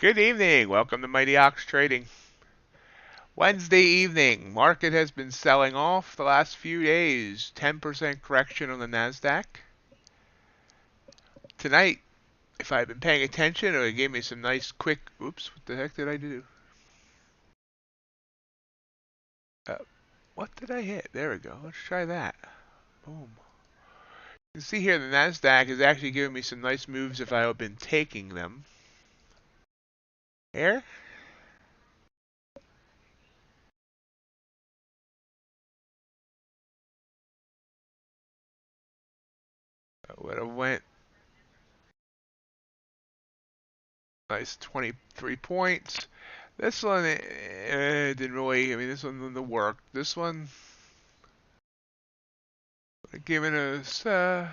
Good evening. Welcome to MightyOxTrading. Wednesday evening. Market has been selling off the last few days. 10% correction on the NASDAQ. Tonight, if I've been paying attention, it gave me some nice quick... Oops, what the heck did I do? What did I hit? There we go. Let's try that. Boom. You can see here the NASDAQ is actually giving me some nice moves if I have been taking them. Here. Would have went nice 23 points. This one didn't really, this one didn't work. This one giving us over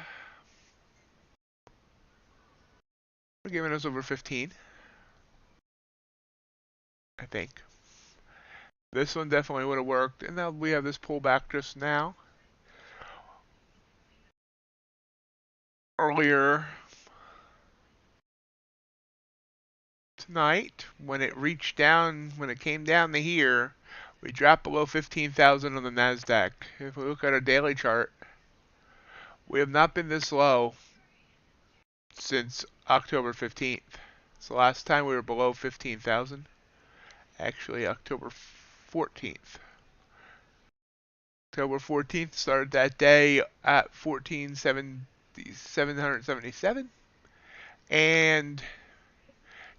15, I think. This one definitely would have worked. And now we have this pullback just now. Earlier tonight, when it reached down, when it came down to here, we dropped below 15,000 on the NASDAQ. If we look at our daily chart, we have not been this low since October 15th. So last time we were below 15,000. Actually, October 14th. October 14th started that day at 777 and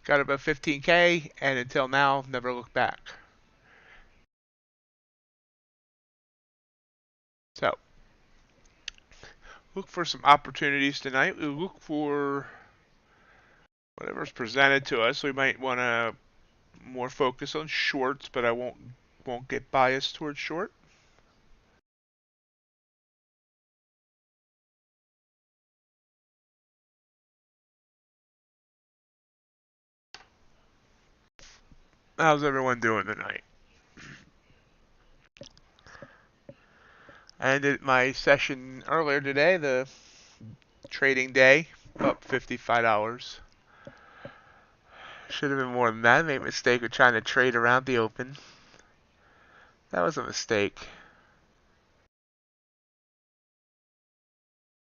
got about 15K, and until now, never looked back. So, look for some opportunities tonight. We look for whatever's presented to us. We might want to more focus on shorts, but I won't get biased towards short. How's everyone doing tonight? I ended my session earlier today, the trading day, up $55. Should have been more than that. I made a mistake of trying to trade around the open. That was a mistake.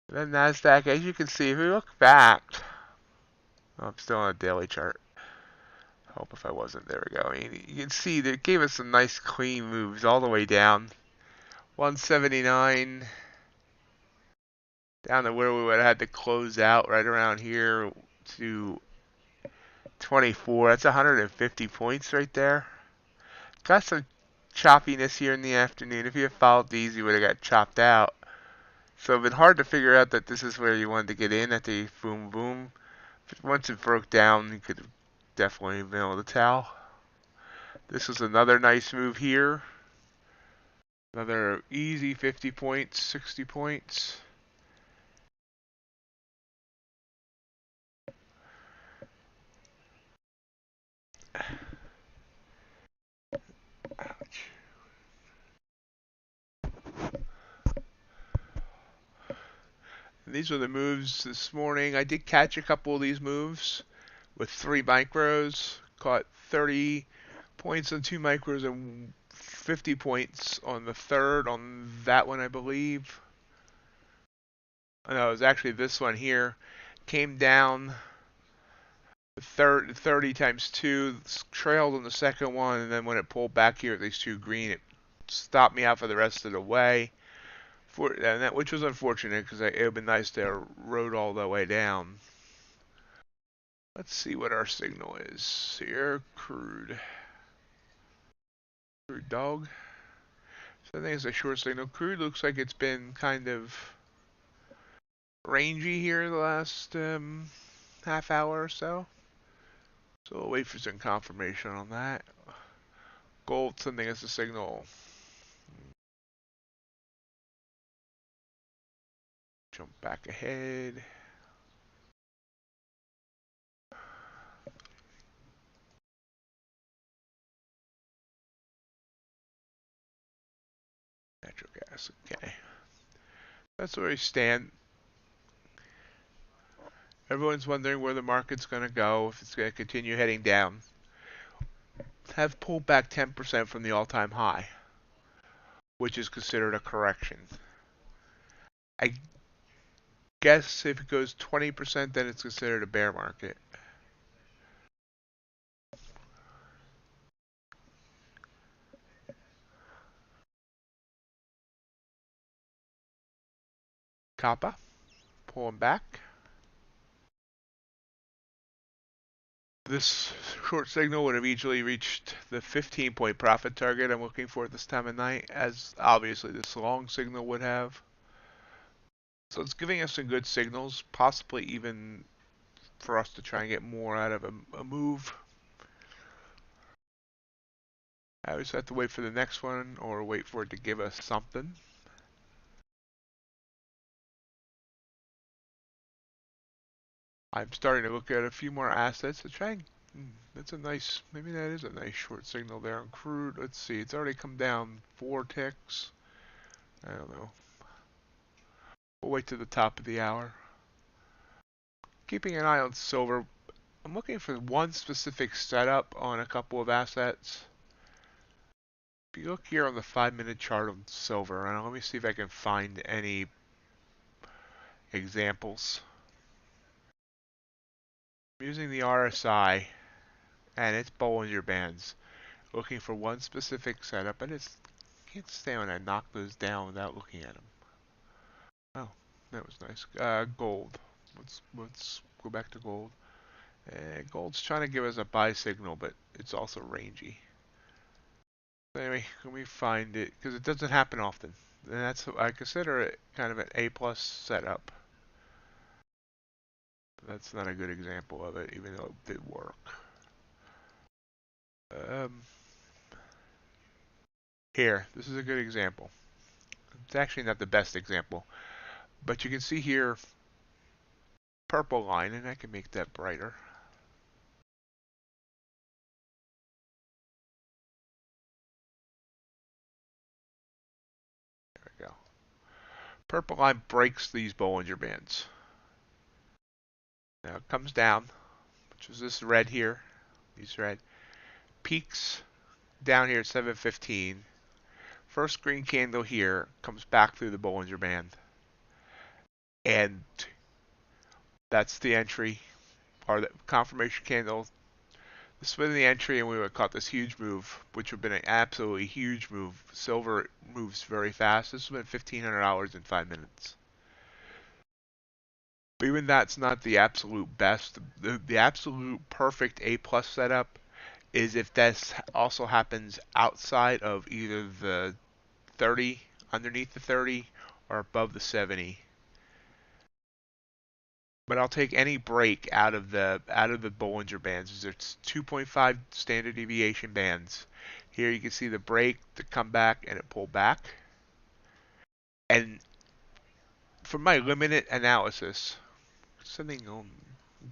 Then NASDAQ, as you can see, if we look back, oh, I'm still on a daily chart. Hope if I wasn't, there we go. I mean, you can see that it gave us some nice clean moves all the way down. 179 down to where we would have had to close out right around here to 24. That's 150 points right there. Got some choppiness here in the afternoon. If you had followed these, you would have got chopped out. So it's been hard to figure out that this is where you wanted to get in at the boom boom. But once it broke down, you could have definitely been able to tell. This was another nice move here. Another easy 50 points, 60 points. Ouch. And these were the moves this morning. I did catch a couple of these moves with 3 micros. Caught 30 points on 2 micros and 50 points on the third on that one, I believe. No, it was actually this one here. Came down 30 times 2, trailed on the second one, and then when it pulled back here at these 2 green, it stopped me out for the rest of the way. Which was unfortunate because it would have been nice to have rode all the way down. Let's see what our signal is here. Crude dog. So I think it's a short signal. Crude looks like it's been kind of rangy here the last half hour or so. So we'll wait for some confirmation on that. Gold sending us a signal. Jump back ahead. Natural gas, okay. That's where we stand. Everyone's wondering where the market's going to go, if it's going to continue heading down. Have pulled back 10% from the all-time high, which is considered a correction. I guess if it goes 20%, then it's considered a bear market. Kappa, pulling back. This short signal would have easily reached the 15-point profit target I'm looking for at this time of night, as obviously this long signal would have. So it's giving us some good signals, possibly even for us to try and get more out of a move. I always have to wait for the next one or wait for it to give us something. I'm starting to look at a few more assets to try and that's a nice, maybe that is a nice short signal there on crude. Let's see, it's already come down 4 ticks. I don't know. We'll wait to the top of the hour. Keeping an eye on silver. I'm looking for one specific setup on a couple of assets. If you look here on the 5-minute chart on silver, and let me see if I can find any examples. I'm using the RSI and its Bollinger Bands, looking for one specific setup. I just can't stand when I knock those down without looking at them. Oh, that was nice. Gold. Let's go back to gold. Gold's trying to give us a buy signal, but it's also rangy. Anyway, let me find it because it doesn't happen often. And that's, I consider it kind of an A+ setup. That's not a good example of it, even though it did work. Here, this is a good example. It's actually not the best example, but you can see here purple line, and I can make that brighter. There we go. Purple line breaks these Bollinger Bands. Now it comes down, which is this red here. These red peaks down here at 7:15. First green candle here comes back through the Bollinger Band, and that's the entry, or the confirmation candle. This would have been the entry, and we would have caught this huge move, which would have been an absolutely huge move. Silver moves very fast. This would have been $1,500 in 5 minutes. But even that's not the absolute best. The absolute perfect A+ setup is if this also happens outside of either the 30, underneath the 30, or above the 70. But I'll take any break out of the Bollinger Bands. There's 2.5 standard deviation bands. Here you can see the break, the comeback, and it pulled back. And for my limited analysis, something on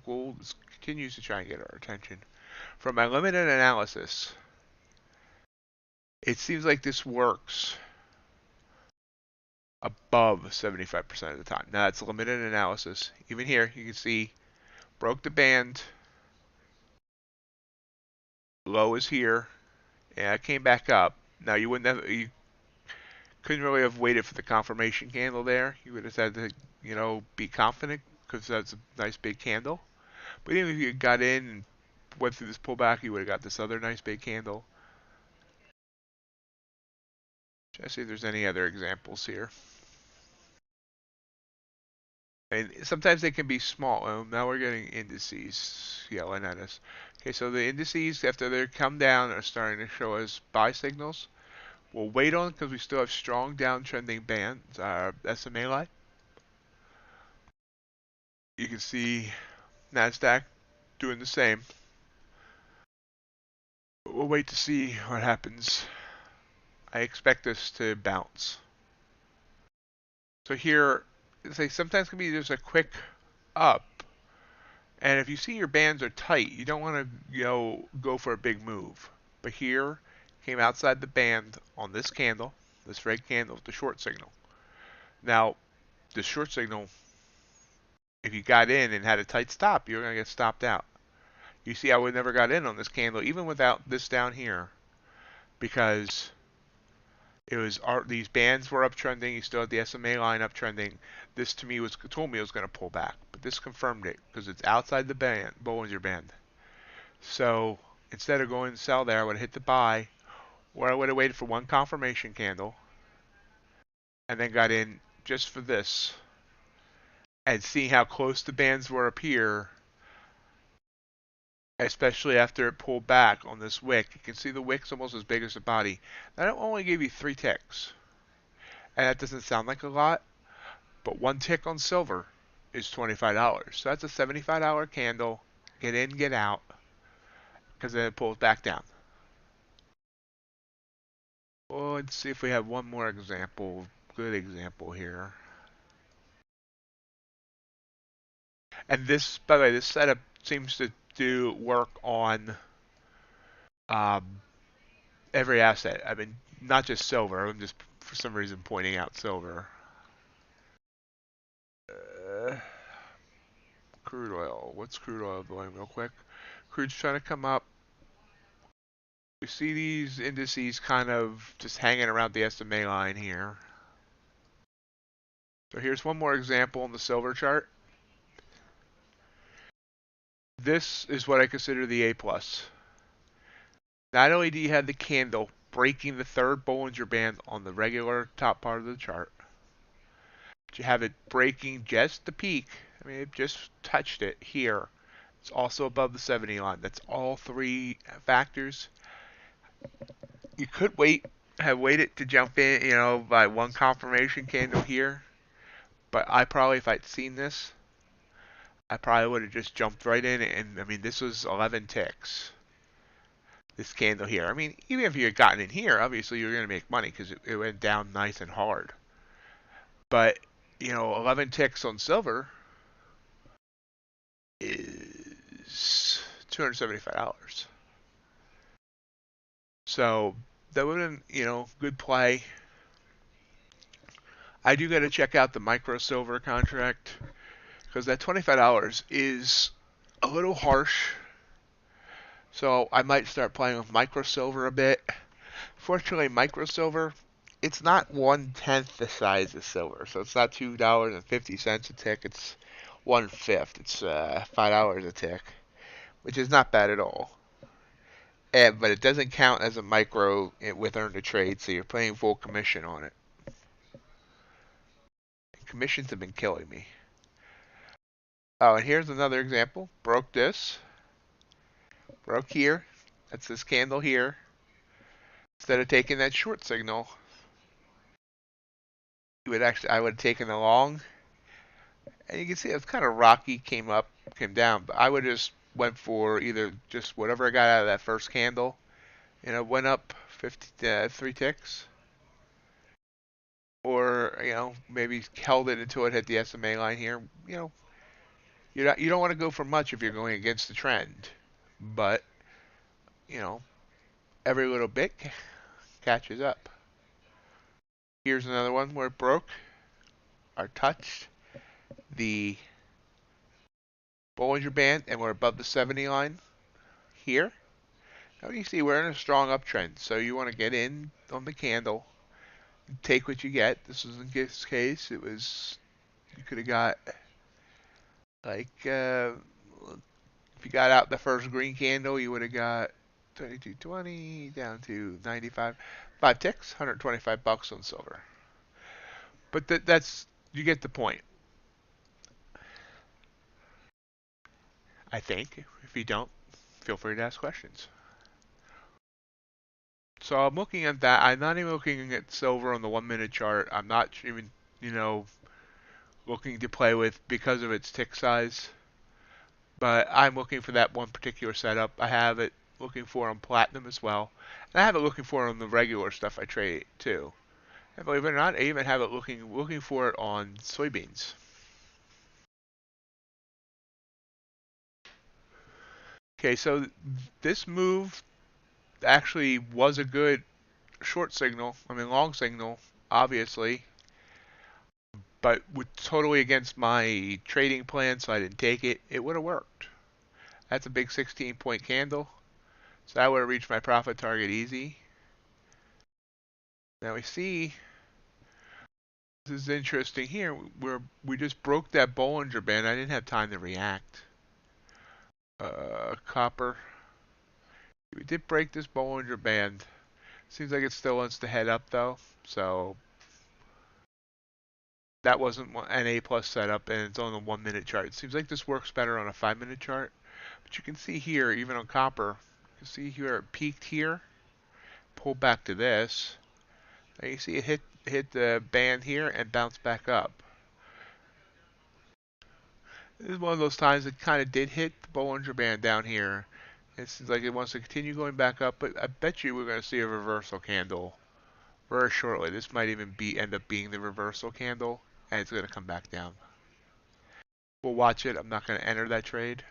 gold continues to try and get our attention. From my limited analysis, it seems like this works above 75% of the time. Now that's limited analysis. Even here, you can see broke the band, low is here, and I came back up. Now you couldn't really have waited for the confirmation candle there. You would have had to, be confident because that's a nice big candle. But even if you got in and went through this pullback, you would have got this other nice big candle. Try to see if there's any other examples here. And sometimes they can be small. Well, now we're getting indices yelling at us. Okay, so the indices, after they come down, are starting to show us buy signals. We'll wait on because we still have strong downtrending bands, SMA line. You can see NASDAQ doing the same. But we'll wait to see what happens. I expect this to bounce. So here, sometimes can be just a quick up. And if you see your bands are tight, you don't want to go for a big move. But here, came outside the band on this candle, this red candle, the short signal. Now, the short signal if you got in and had a tight stop, you're going to get stopped out. You see, I would never got in on this candle, even without this down here, because it was these bands were uptrending. You still had the SMA line uptrending. This to me told me it was going to pull back, but this confirmed it because it's outside the band, Bollinger Band. So instead of going to sell there, I would have hit the buy, or I would have waited for one confirmation candle and then got in just for this. And seeing how close the bands were up here, especially after it pulled back on this wick, you can see the wick's almost as big as the body. That only gave you 3 ticks. And that doesn't sound like a lot, but 1 tick on silver is $25. So that's a $75 candle. Get in, get out, because then it pulls back down. Well, let's see if we have one more example, good example here. And this, by the way, this setup seems to do work on every asset. I mean, not just silver. I'm just for some reason pointing out silver. Crude oil. What's crude oil doing real quick? Crude's trying to come up. We see these indices kind of just hanging around the SMA line here. So here's one more example on the silver chart. This is what I consider the A+. Not only do you have the candle breaking the 3rd Bollinger Band on the regular top part of the chart, but you have it breaking just the peak. I mean, it just touched it here. It's also above the 70 line. That's all 3 factors. You could have waited to jump in, by one confirmation candle here. But I probably, if I'd seen this, I probably would have just jumped right in. And I mean, this was 11 ticks. This candle here. I mean, even if you had gotten in here, obviously you're going to make money because it went down nice and hard. But, 11 ticks on silver is $275. So that would have been, good play. I do got to check out the micro silver contract because that $25 is a little harsh. So I might start playing with micro silver a bit. Fortunately, micro silver, it's not 1/10 the size of silver. So it's not $2.50 a tick. It's 1/5. It's $5 a tick, which is not bad at all. But it doesn't count as a micro with earn to trade, so you're paying full commission on it. Commissions have been killing me. Oh, and here's another example. Broke this. Broke here. That's this candle here. Instead of taking that short signal, I would have taken the long. And you can see it's kind of rocky, came up, came down. But I would have just went for either just whatever I got out of that first candle. Went up 3 ticks. Or, maybe held it until it hit the SMA line here. You don't want to go for much if you're going against the trend. But, every little bit catches up. Here's another one where it broke or touched the Bollinger Band and we're above the 70 line here. Now you see we're in a strong uptrend, so you want to get in on the candle, take what you get. This was in this case, you could have got like if you got out the first green candle, you would have got 22.20 down to 95, 5 ticks, $125 on silver. But that's you get the point. I think. If you don't, feel free to ask questions. So I'm looking at that. I'm not even looking at silver on the 1-minute chart. I'm not even, looking to play with because of its tick size. But I'm looking for that one particular setup. I have it looking for on platinum as well. And I have it looking for on the regular stuff I trade too. And believe it or not, I even have it looking for it on soybeans. Okay, so this move actually was a good short signal. I mean, long signal, obviously. but totally against my trading plan, so I didn't take it. It would have worked. That's a big 16-point candle, so I would have reached my profit target easy. Now we see, this is interesting here, where we just broke that Bollinger Band. I didn't have time to react. Copper. We did break this Bollinger Band. Seems like it still wants to head up though, so that wasn't an A plus setup, and it's on a 1 minute chart. It seems like this works better on a 5 minute chart, but you can see here, even on copper, you can see here it peaked here, pulled back to this, and you see it hit the band here and bounced back up. This is one of those times it kind of did hit the Bollinger Band down here. It seems like it wants to continue going back up, but I bet you we're going to see a reversal candle very shortly. This might even end up being the reversal candle, and it's going to come back down. We'll watch it. I'm not going to enter that trade.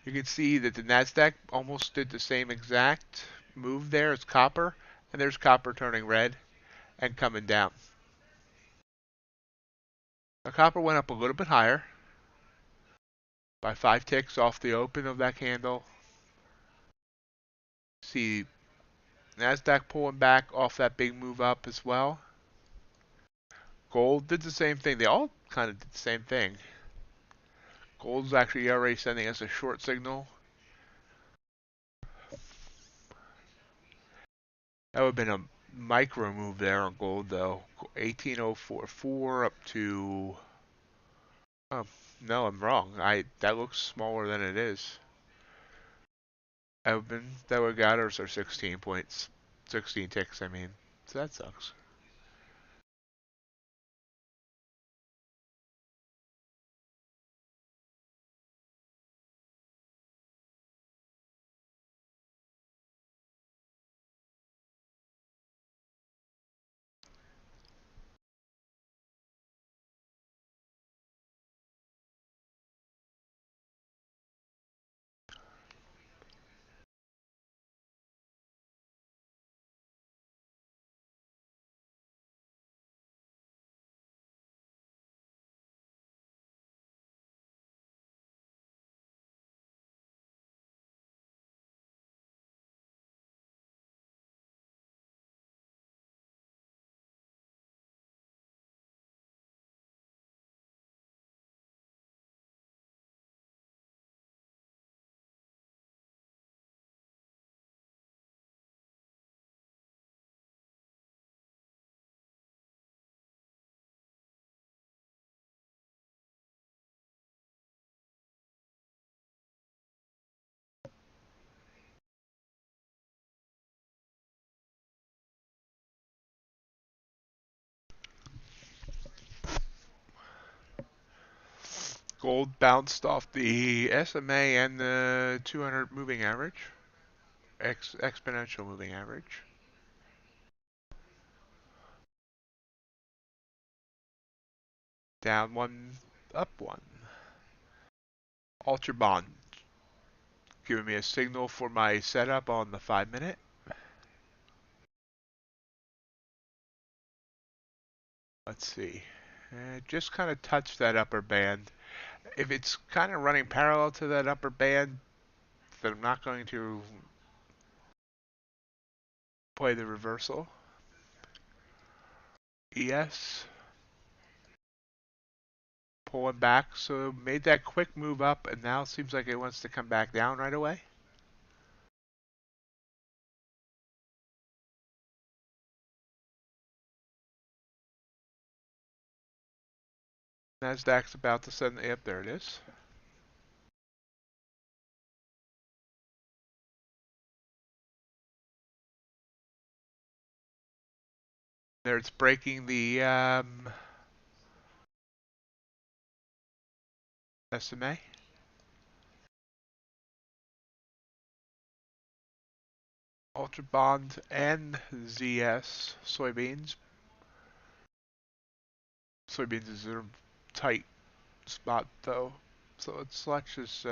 You can see that the Nasdaq almost did the same exact move there as copper, and there's copper turning red and coming down. Now copper went up a little bit higher by 5 ticks off the open of that candle. See Nasdaq pulling back off that big move up as well. Gold did the same thing. They all kind of did the same thing. Gold's actually already sending us a short signal. That would have been a micro move there on gold though. 18.044 up to... Oh, no, I'm wrong. That looks smaller than it is. That would have got us our 16 points. 16 ticks, I mean. So that sucks. Gold bounced off the SMA and the 200 moving average. Exponential moving average. Down one, up one. UltraBond giving me a signal for my setup on the 5 minute. Let's see. Just kind of touched that upper band. If it's kind of running parallel to that upper band, then I'm not going to play the reversal. ES. Pulling back, so made that quick move up, and now it seems like it wants to come back down right away. Nasdaq's about to send, yep, there it is. There it's breaking the SMA. UltraBond and ZS soybeans. Soybeans is a tight spot though, so let's just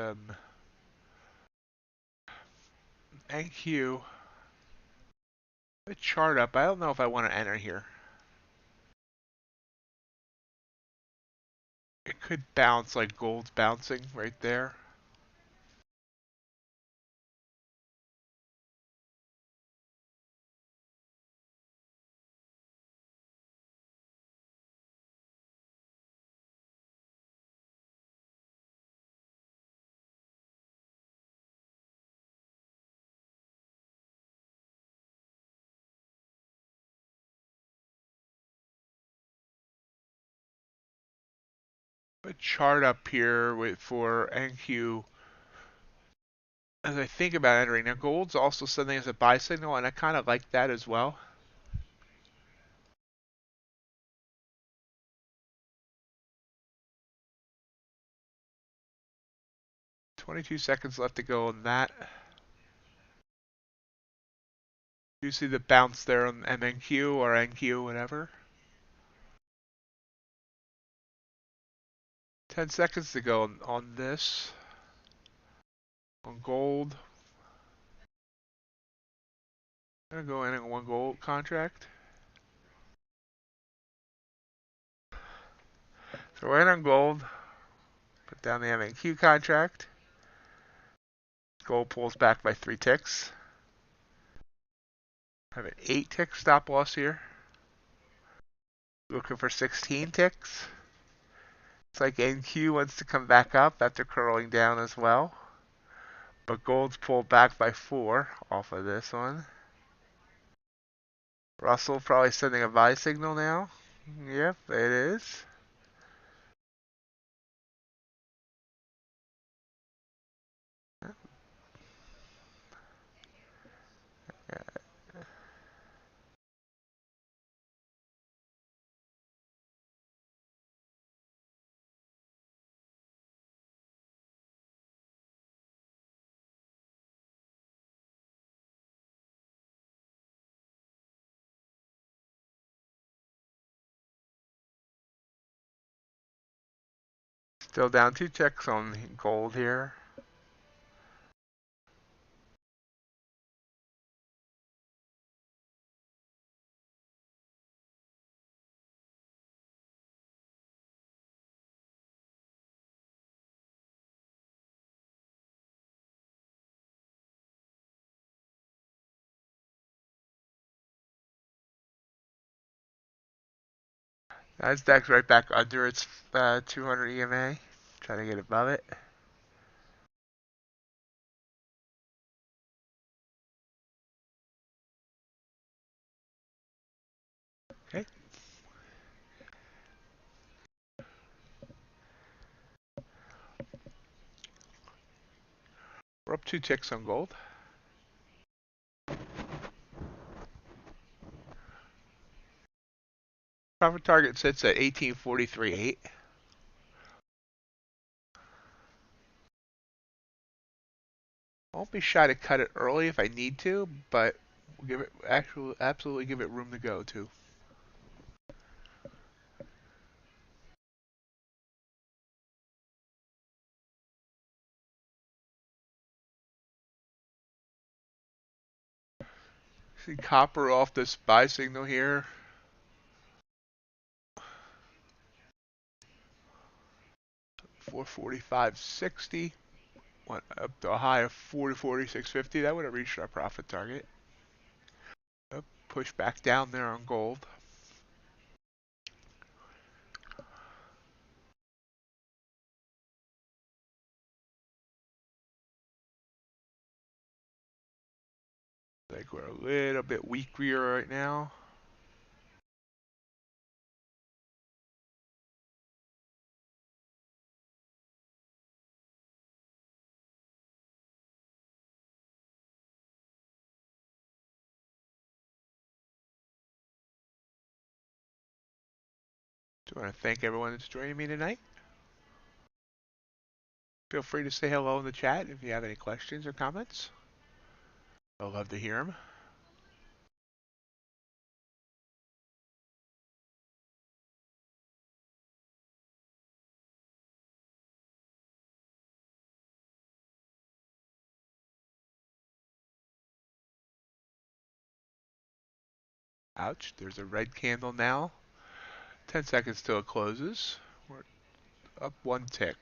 NQ. A chart up. I don't know if I want to enter here. It could bounce like gold's bouncing right there. A chart up here for NQ as I think about entering. Now gold's also sending us a buy signal, and I kind of like that as well. 22 seconds left to go on that. You see the bounce there on MNQ or NQ, whatever. 10 seconds to go on this. On gold. I'm gonna go in on one gold contract. So we're in on gold. Put down the MNQ contract. Gold pulls back by 3 ticks. I have an 8 tick stop loss here. Looking for 16 ticks. It's like NQ wants to come back up after curling down as well. But gold's pulled back by 4 off of this one. Russell probably sending a buy signal now. Yep, it is. Still down 2 ticks on gold here. Nasdaq's right back under its 200 EMA. Trying to get above it. Okay. We're up 2 ticks on gold. Profit target sits at 1843.8. Won't be shy to cut it early if I need to, but we'll give it absolutely give it room to go too. See copper off this buy signal here. $445.60. Went up to a high of $446.50. That would have reached our profit target. Push back down there on gold. I think we're a little bit weaker right now. Do want to thank everyone that's joining me tonight. Feel free to say hello in the chat if you have any questions or comments. I'd love to hear them. Ouch, there's a red candle now. 10 seconds till it closes. We're Up one tick.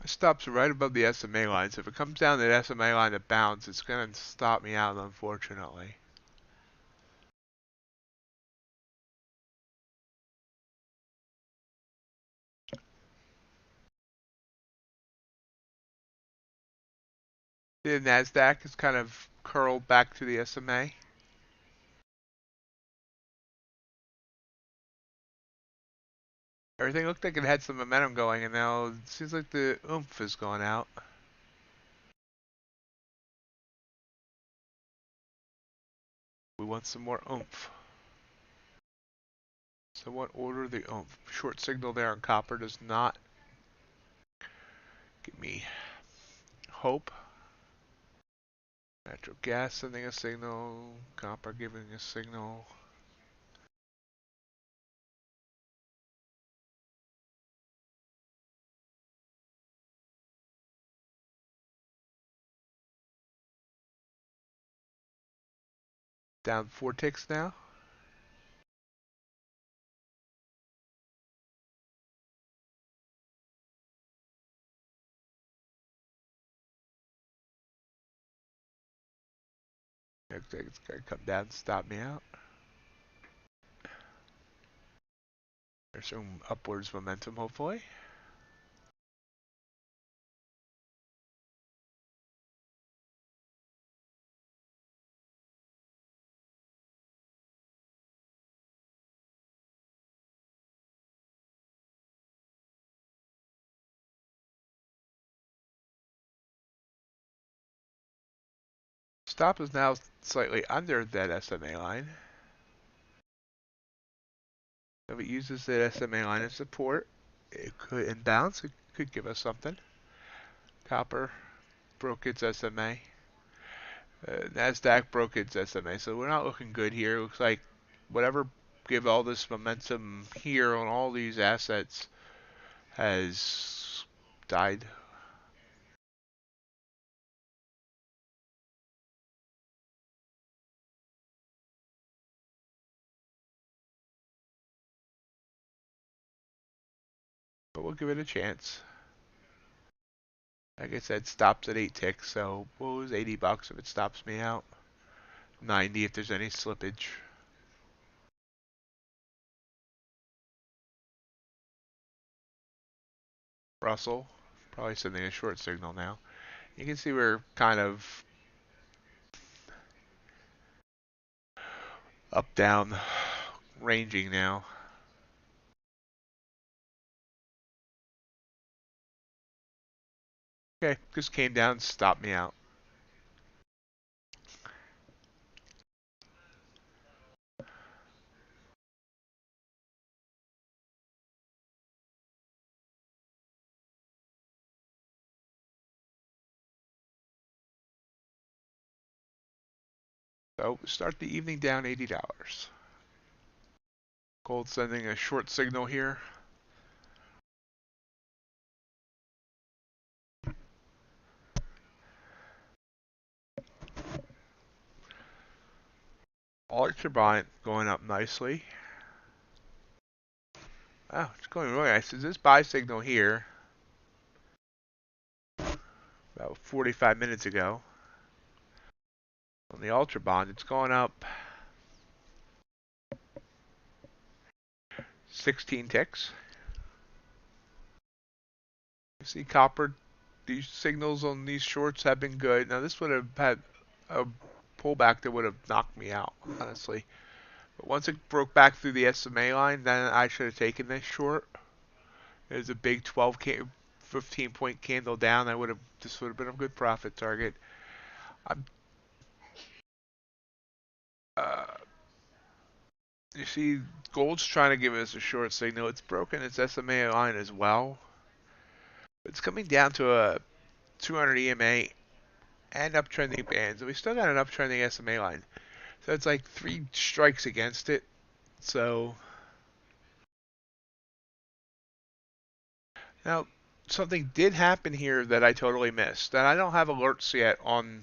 My stop's right above the SMA line, so if it comes down that SMA line to bounce, it's going to stop me out, unfortunately. The NASDAQ is kind of curled back to the SMA. Everything looked like it had some momentum going, and now it seems like the oomph is going out. We want some more oomph. So what order the oomph? Short signal there on copper does not give me hope. Natural gas sending a signal, copper giving a signal. Down 4 ticks now. Looks like it's gonna come down and stop me out. There's some upwards momentum, hopefully. Stop is now slightly under that SMA line. If it uses that SMA line as support, it could, in bounce, it could give us something. Copper broke its SMA. NASDAQ broke its SMA, so we're not looking good here. It looks like whatever gave all this momentum here on all these assets has died. But we'll give it a chance. Like I said, stops at 8 ticks, so we'll lose 80 bucks if it stops me out. 90 if there's any slippage. Russell, probably sending a short signal now. You can see we're kind of up down ranging now. Okay, just came down and stopped me out. So start the evening down $80. Gold sending a short signal here. UltraBond going up nicely. Oh, it's going really nice. So this buy signal here about 45 minutes ago on the UltraBond, it's going up 16 ticks. You see copper, these signals on these shorts have been good. Now this would have had a pullback that would have knocked me out, honestly. But once it broke back through the SMA line, then I should have taken this short. There's a big 15 point candle down. This would have been a good profit target. Uh, you see, gold's trying to give us a short signal. It's broken its SMA line as well. It's coming down to a 200 EMA and uptrending bands, and we still got an uptrending SMA line. So it's like 3 strikes against it. So Now, something did happen here that I totally missed, and I don't have alerts yet on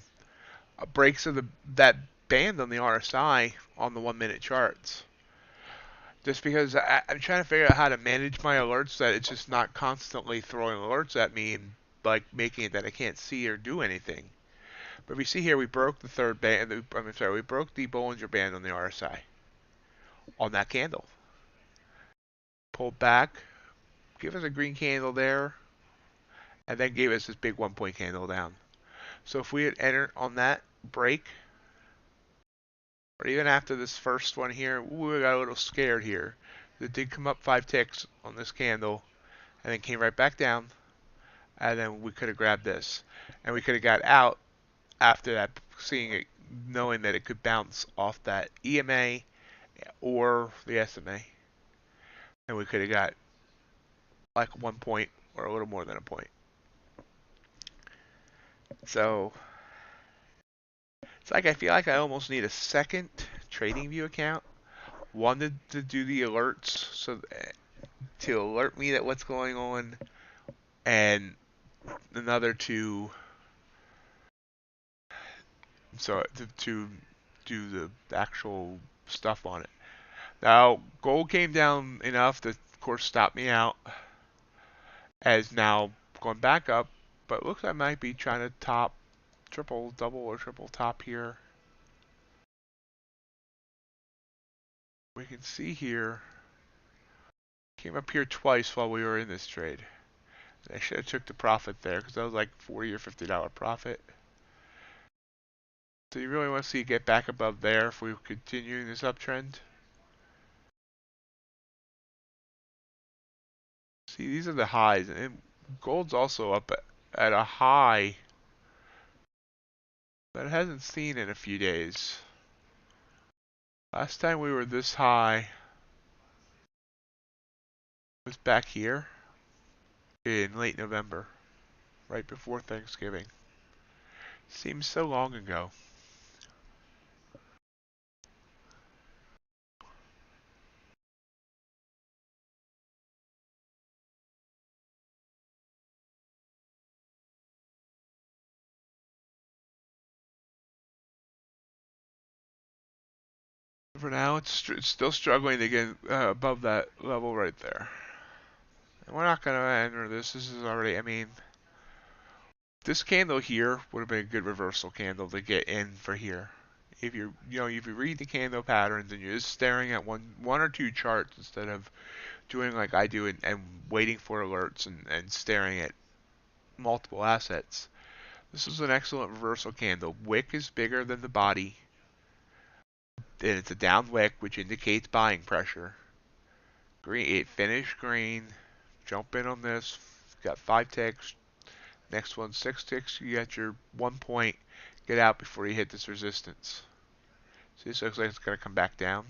breaks of that band on the RSI on the 1 minute charts. Just because I'm trying to figure out how to manage my alerts so that it's just not constantly throwing alerts at me and like making it that I can't see or do anything. But if you see here, we broke the third band. I'm sorry, we broke the Bollinger Band on the RSI on that candle. Pulled back, give us a green candle there, and then gave us this big 1 point candle down. So if we had entered on that break, or even after this first one here, we got a little scared here. It did come up 5 ticks on this candle, and then came right back down, and then we could have grabbed this. And we could have got out after that, seeing it, knowing that it could bounce off that EMA or the SMA. And we could have got like 1 point or a little more than a point. So it's like I feel like I almost need a second TradingView account. One to do the alerts, so to alert me that what's going on, and another to do the actual stuff on it. Now gold came down enough to, of course, stop me out. As now going back up, but it looks like I might be trying to top triple, double, or triple top here. We can see here, came up here twice while we were in this trade. I should have took the profit there because that was like $40 or $50 profit. So you really want to see it get back above there if we continue this uptrend. See, these are the highs, and gold's also up at a high that it hasn't seen in a few days. Last time we were this high was back here in late November, right before Thanksgiving. Seems so long ago. For now, it's still struggling to get above that level right there. And we're not going to enter this. This is already, I mean, this candle here would have been a good reversal candle to get in for here. If if you read the candle patterns and you're just staring at one or two charts instead of doing like I do and waiting for alerts and staring at multiple assets, this is an excellent reversal candle. Wick is bigger than the body, and it's a down wick, which indicates buying pressure. Green, it finished green. Jump in on this. Got 5 ticks. Next one, 6 ticks. You got your 1 point. Get out before you hit this resistance. See, this looks like it's going to come back down.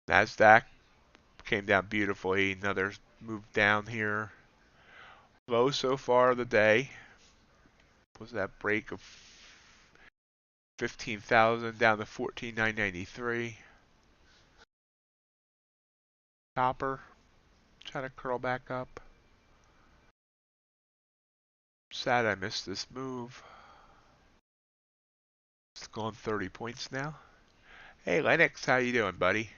NASDAQ came down beautifully. Another move down here. Low so far of the day was that break of 15,000 down to 14,993. Copper trying to curl back up. Sad I missed this move. It's going 30 points now. Hey Lennox, how you doing, buddy?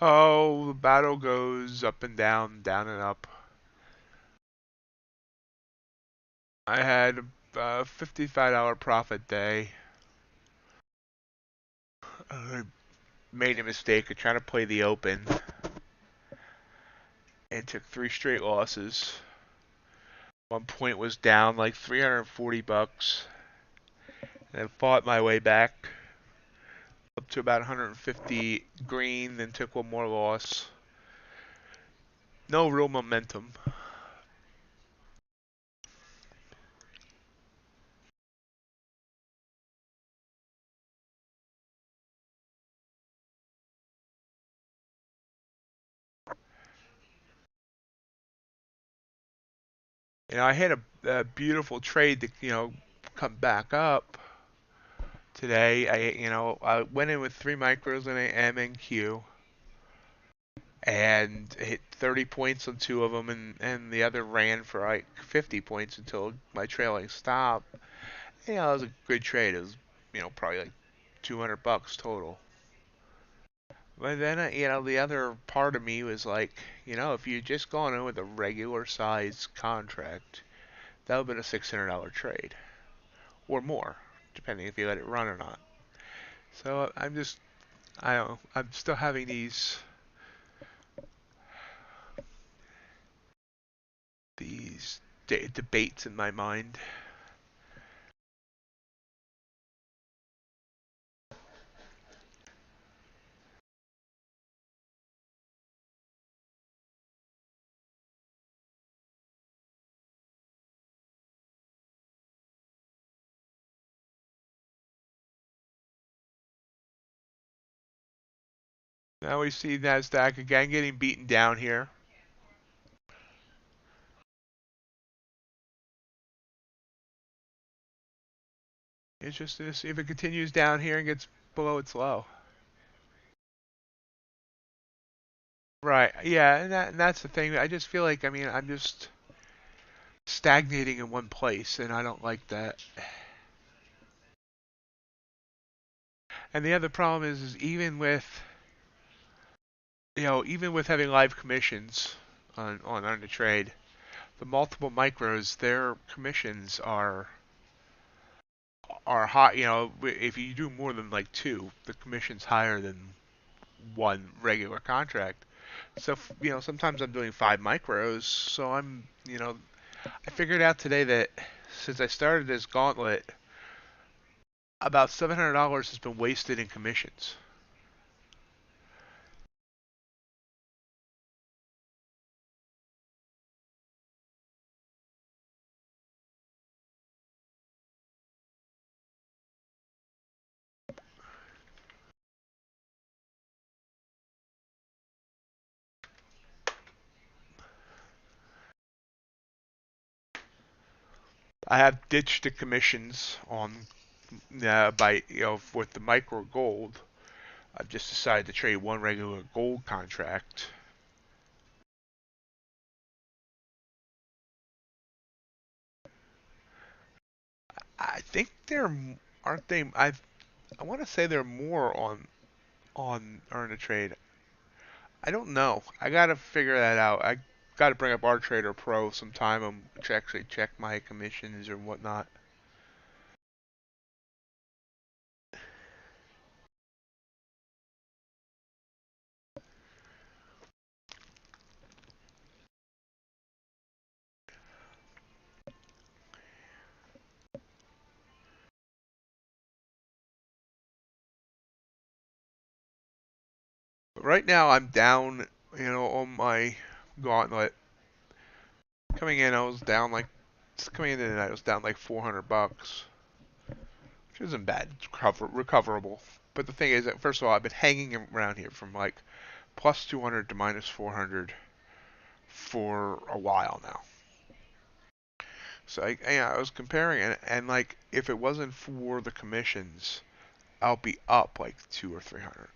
Oh, the battle goes up and down, down and up. I had a $55 profit day. made a mistake of trying to play the open and took 3 straight losses. One point was down like 340 bucks, and I fought my way back up to about 150 green, then took one more loss. No real momentum. I had a beautiful trade to, come back up today. I went in with 3 micros and an M and Q and hit 30 points on 2 of them, and the other ran for like 50 points until my trailing stopped. It was a good trade. It was, probably like 200 bucks total. But then, the other part of me was like, if you just gone in with a regular size contract, that would have been a $600 trade or more, depending if you let it run or not. So I don't know, I'm still having these debates in my mind. Now we see NASDAQ again getting beaten down here. It's just to see if it continues down here and gets below its low. Right. Yeah, and that's the thing. I just feel like, I'm just stagnating in one place, and I don't like that. And the other problem is even with having live commissions on the trade, the multiple micros, their commissions are high. If you do more than like 2, the commission's higher than one regular contract. So, sometimes I'm doing 5 micros. So I figured out today that since I started this gauntlet, about $700 has been wasted in commissions. I have ditched the commissions on with the micro gold. I've just decided to trade one regular gold contract. I think they're aren't they? I want to say they're more on earn a trade. I don't know. I gotta figure that out. I gotta bring up our Trader Pro sometime and actually check my commissions or whatnot. But right now I'm down, on my gauntlet. Coming in, I was down like coming into the night, I was down like 400 bucks, which isn't bad. It's recoverable. But the thing is that first of all, I've been hanging around here from like plus 200 to minus 400 for a while now. So I was comparing, and like if it wasn't for the commissions, I'll be up like 200 or 300.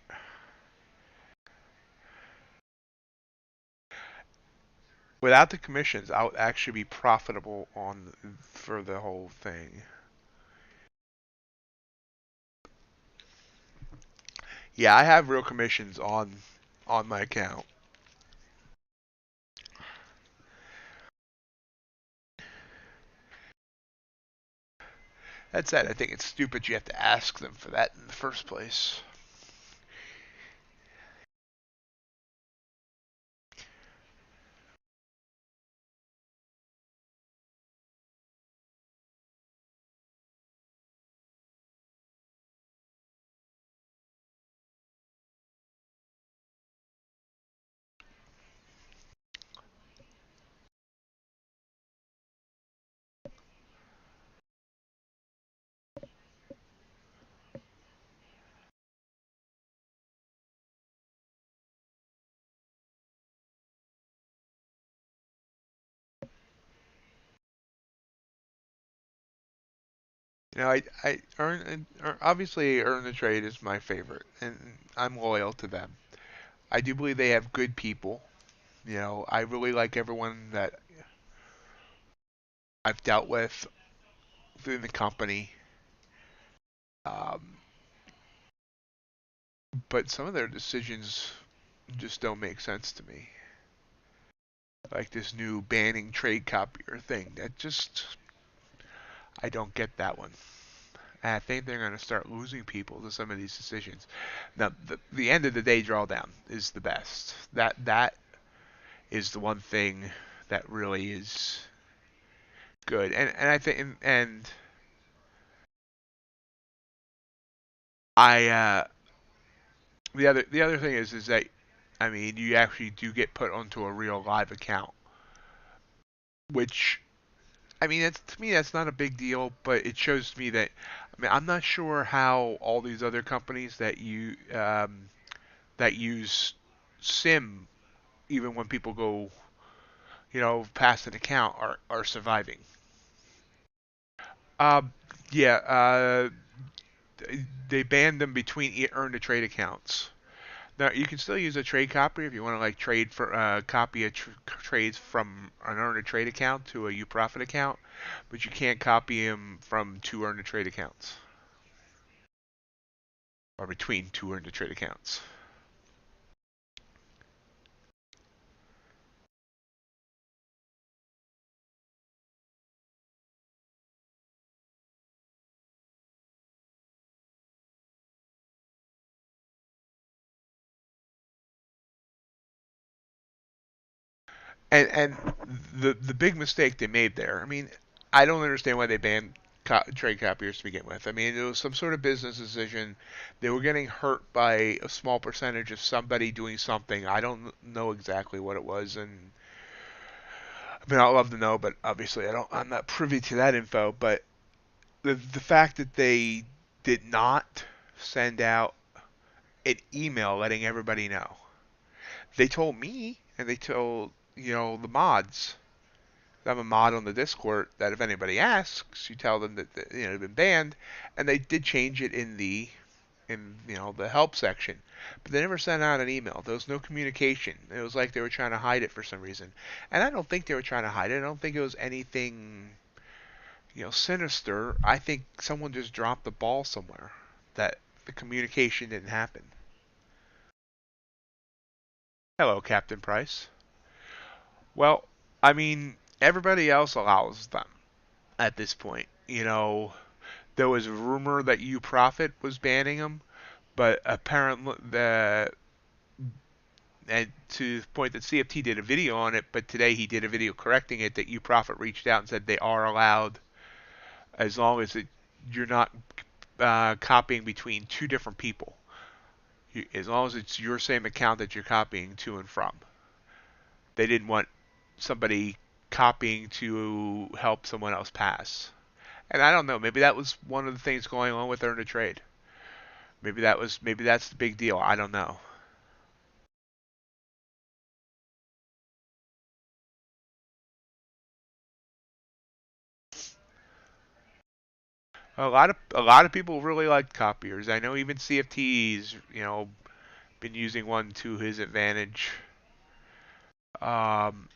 Without the commissions, I would actually be profitable for the whole thing. Yeah, I have real commissions on my account. That said, I think it's stupid you have to ask them for that in the first place. I obviously Earn the Trade is my favorite, and I'm loyal to them. I do believe they have good people. I really like everyone that I've dealt with within the company. Um, but some of their decisions just don't make sense to me. Like this new banning trade copier thing. I don't get that one. And I think they're going to start losing people to some of these decisions. Now, the end of the day drawdown is the best. That is the one thing that really is good. And I think and I the other thing is that I mean you actually do get put onto a real live account, which I mean it's to me that's not a big deal, but it shows to me that I mean I'm not sure how all these other companies that use SIM even when people go past an account are surviving. Uh, yeah, they banned them between earn to trade accounts. Now you can still use a trade copy if you want to like trade for copy trades from an earn to trade account to a UProfit account, but you can't copy them from two earn to trade accounts or between two earn to trade accounts. And the big mistake they made there. I mean, I don't understand why they banned trade copiers to begin with. I mean, it was some sort of business decision. They were getting hurt by a small percentage of somebody doing something. I don't know exactly what it was, and I mean, I'd love to know, but obviously I'm not privy to that info. But the fact that they did not send out an email letting everybody know. They told me, and they told the mods. I'm a mod on the Discord that if anybody asks, you tell them that they've been banned, and they did change it in the help section, but they never sent out an email. There was no communication. It was like they were trying to hide it for some reason, and I don't think they were trying to hide it. I don't think it was anything sinister. I think someone just dropped the ball somewhere that the communication didn't happen. Hello, Captain Price. Well, I mean, everybody else allows them at this point. There was a rumor that UProfit was banning them, but apparently and to the point that CFT did a video on it, but today he did a video correcting it that UProfit reached out and said they are allowed as long as you're not copying between two different people. As long as it's your same account that you're copying to and from. They didn't want somebody copying to help someone else pass. And I don't know, maybe that was one of the things going on with Earn to Trade. Maybe that's the big deal. I don't know. A lot of people really like copiers. I know even CFT's been using one to his advantage. Um,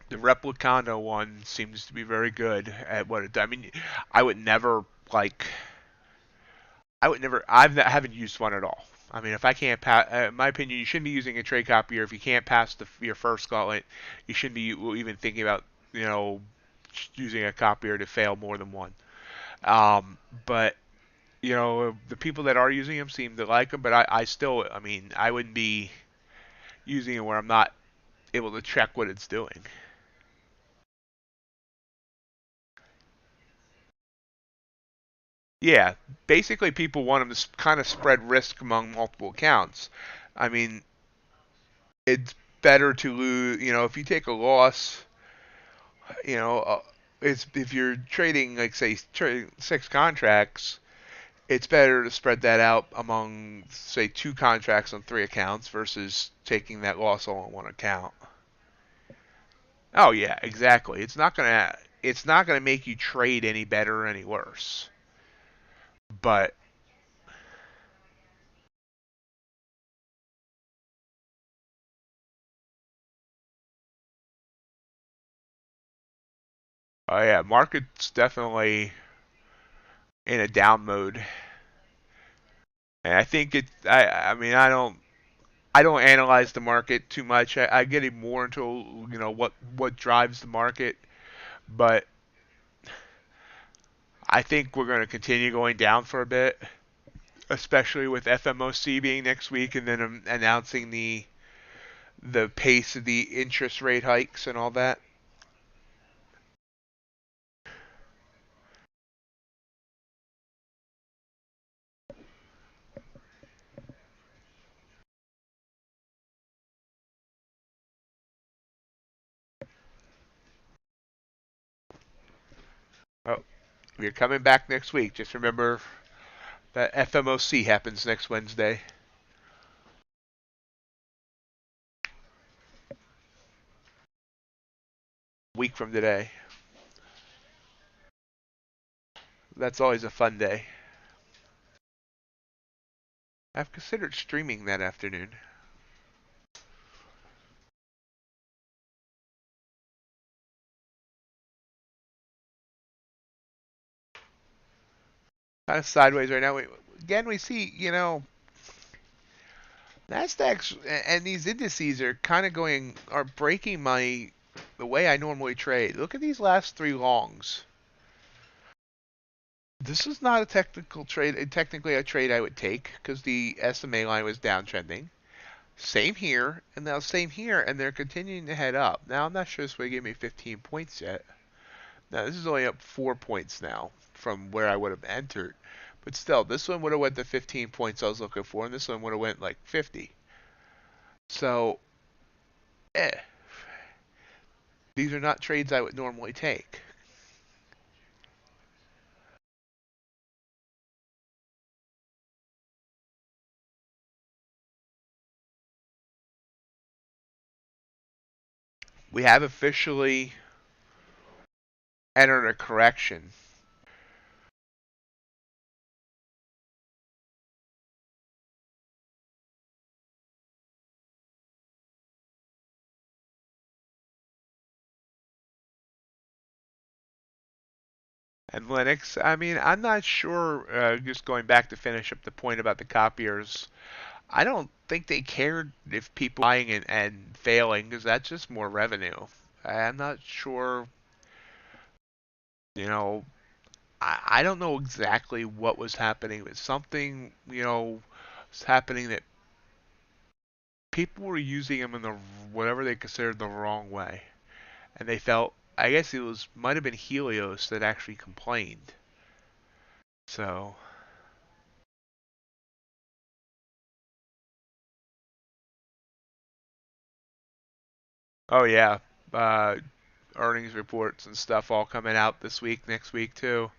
the Replicando one seems to be very good at what it does. I mean, I would never like. I haven't used one at all. I mean, if I can't pass, in my opinion, you shouldn't be using a trade copier if you can't pass your first gauntlet. You shouldn't be even thinking about using a copier to fail more than one. But the people that are using them seem to like them, but I still, I mean, I wouldn't be using it where I'm not able to check what it's doing. Yeah, basically, people want them to kind of spread risk among multiple accounts. I mean, it's better to lose. If you take a loss, you know, uh, it's if you're trading like say trading six contracts, it's better to spread that out among say two contracts on three accounts versus taking that loss all on one account. Oh yeah, exactly. It's not gonna. it's not going to make you trade any better or any worse. But oh yeah, market's definitely in a down mode, and I think it. I mean, I don't analyze the market too much. I get it more into what drives the market, but I think we're going to continue going down for a bit, especially with FMOC being next week, and then announcing the pace of the interest rate hikes and all that. Oh, we're coming back next week. Just remember that FMOC happens next Wednesday, a week from today. That's always a fun day. I've considered streaming that afternoon. Kind of sideways right now. Again, we see, Nasdaq's and these indices are kind of are breaking the way I normally trade. Look at these last three longs. This is not a technical trade, technically a trade I would take because the SMA line was downtrending. Same here, and now same here, and they're continuing to head up. Now, I'm not sure this way gave me 15 points yet. Now, this is only up 4 points now from where I would have entered. But still, this one would have went to 15 points I was looking for, and this one would have went like 50. So, eh, these are not trades I would normally take. We have officially entered a correction. And Linux, I mean, I'm not sure, just going back to finish up the point about the copiers, I don't think they cared if people buying and failing because that's just more revenue. I'm not sure, you know, I don't know exactly what was happening, but something, was happening that people were using them in whatever they considered the wrong way. And they felt, I guess might have been Helios that actually complained. So, oh yeah, uh, earnings reports and stuff all coming out this week, next week too.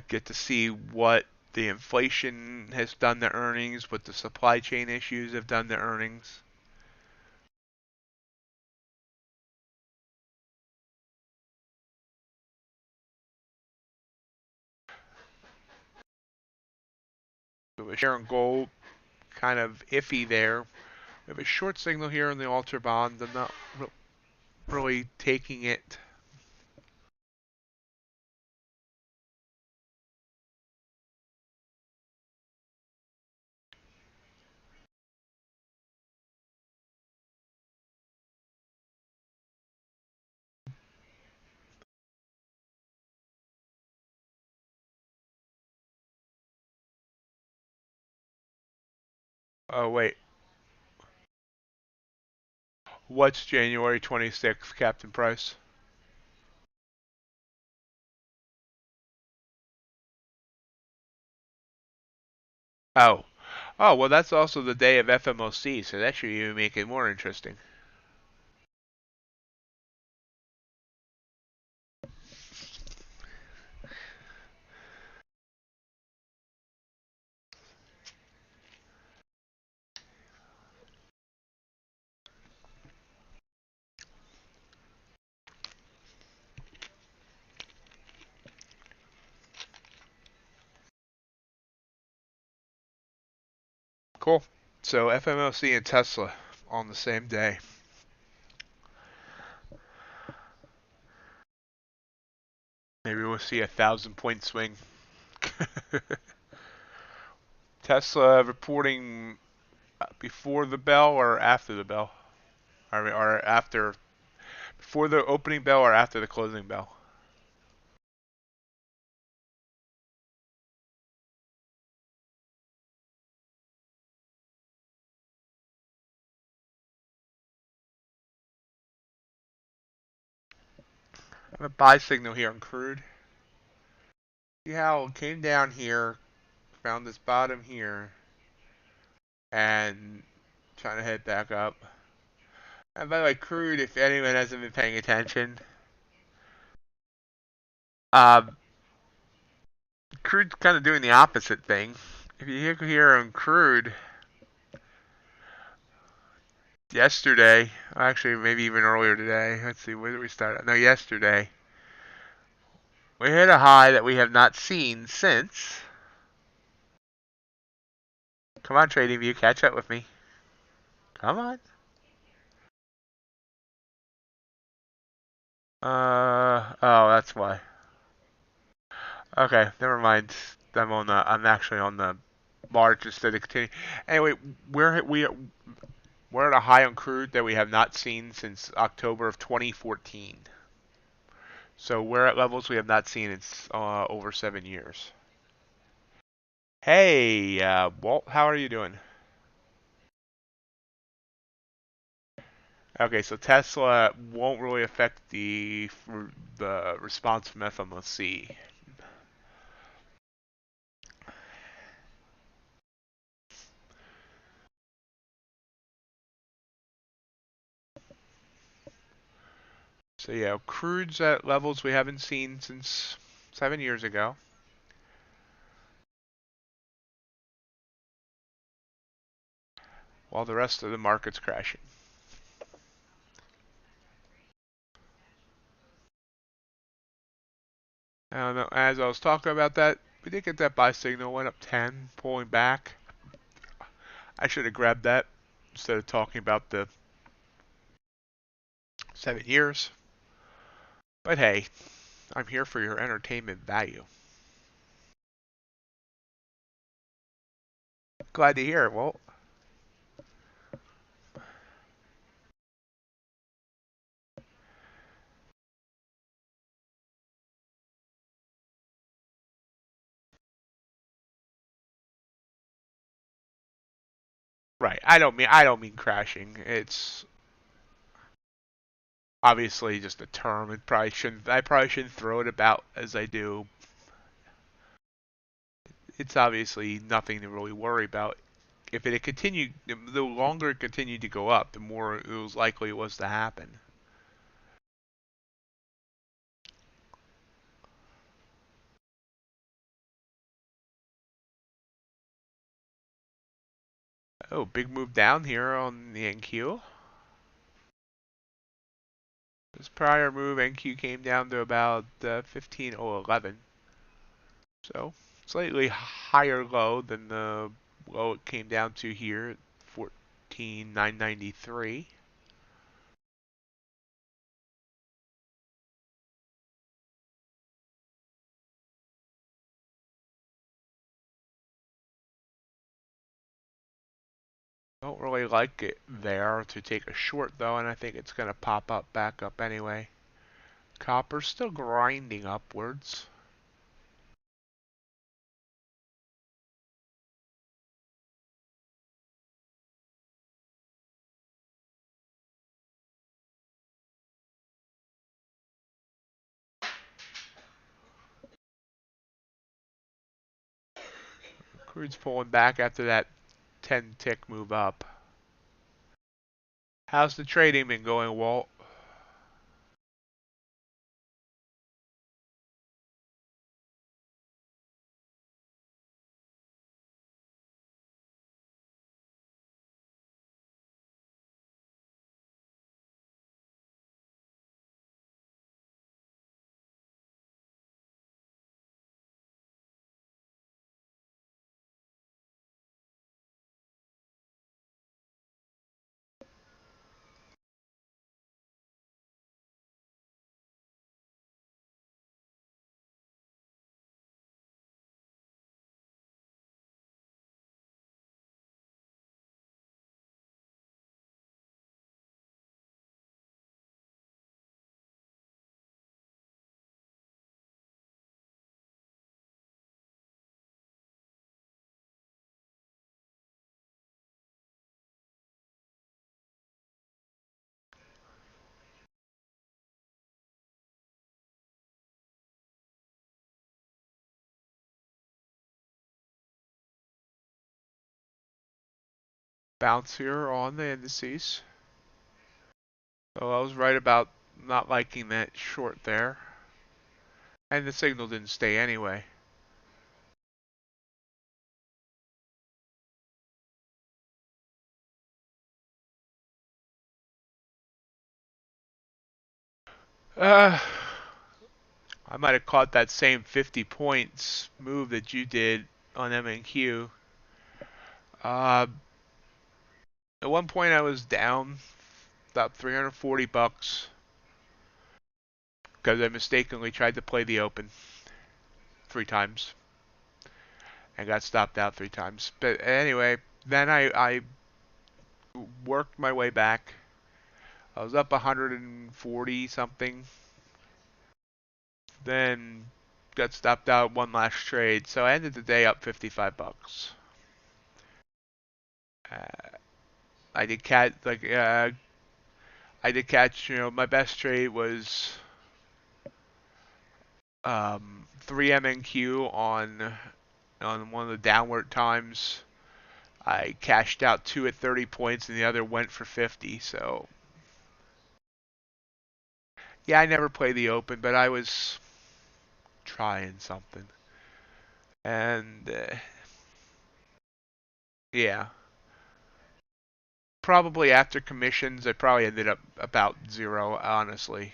Get to see what the inflation has done to earnings, what the supply chain issues have done to earnings. So with share and gold, kind of iffy there. We have a short signal here in the UltraBond. I'm not really taking it. Oh wait, what's January 26th, Captain Price? Oh, oh well, that's also the day of FMOC, so that should even make it more interesting. Cool. So FMLC and Tesla on the same day. Maybe we'll see 1,000 point swing. Tesla reporting before the bell or after the bell? Or after, before the opening bell or after the closing bell? I have a buy signal here on crude. See how it came down here, found this bottom here, and trying to head back up. And by the way, crude, if anyone hasn't been paying attention, um, crude's kind of doing the opposite thing. If you look here on crude, yesterday, actually maybe even earlier today, let's see, where did we start at? No, yesterday, we hit a high that we have not seen since. Come on, Trading View, catch up with me. Come on. Oh, that's why. Okay, never mind. I'm actually on the March instead of continuing. Anyway, we're at a high on crude that we have not seen since October of 2014. So we're at levels we have not seen in over 7 years. Hey, Walt, how are you doing? Okay, so Tesla won't really affect the response from FMOC. So yeah, crude's at levels we haven't seen since 7 years ago. While the rest of the market's crashing. I don't know, as I was talking about that, we did get that buy signal, went up 10, pulling back. I should have grabbed that instead of talking about the 7 years. But hey, I'm here for your entertainment value. Glad to hear it, Walt. Right. I don't mean crashing. It's obviously just a term. I probably shouldn't throw it about as I do. It's obviously nothing to really worry about. If it had continued, the longer it continued to go up, the more it was likely it was to happen. Oh, big move down here on the NQ. This prior move, NQ came down to about 15,011. So, slightly higher low than the low it came down to here at 14,993. Don't really like it there to take a short though, and I think it's going to pop up back up anyway. Copper's still grinding upwards. Crude's pulling back after that 10 tick move up. How's the trading been going, Walt? bounce here on the indices. So I was right about not liking that short there. And the signal didn't stay anyway. I might have caught that same 50 points move that you did on MNQ. At one point I was down about 340 bucks because I mistakenly tried to play the open 3 times and got stopped out 3 times. But anyway, then I worked my way back. I was up 140 something. Then got stopped out one last trade, so I ended the day up 55 bucks. I did catch I did catch, my best trade was 3 MNQ on one of the downward times. I cashed out 2 at 30 points and the other went for 50. So yeah, I never played the open, but I was trying something. And yeah, probably after commissions, I probably ended up about 0, honestly.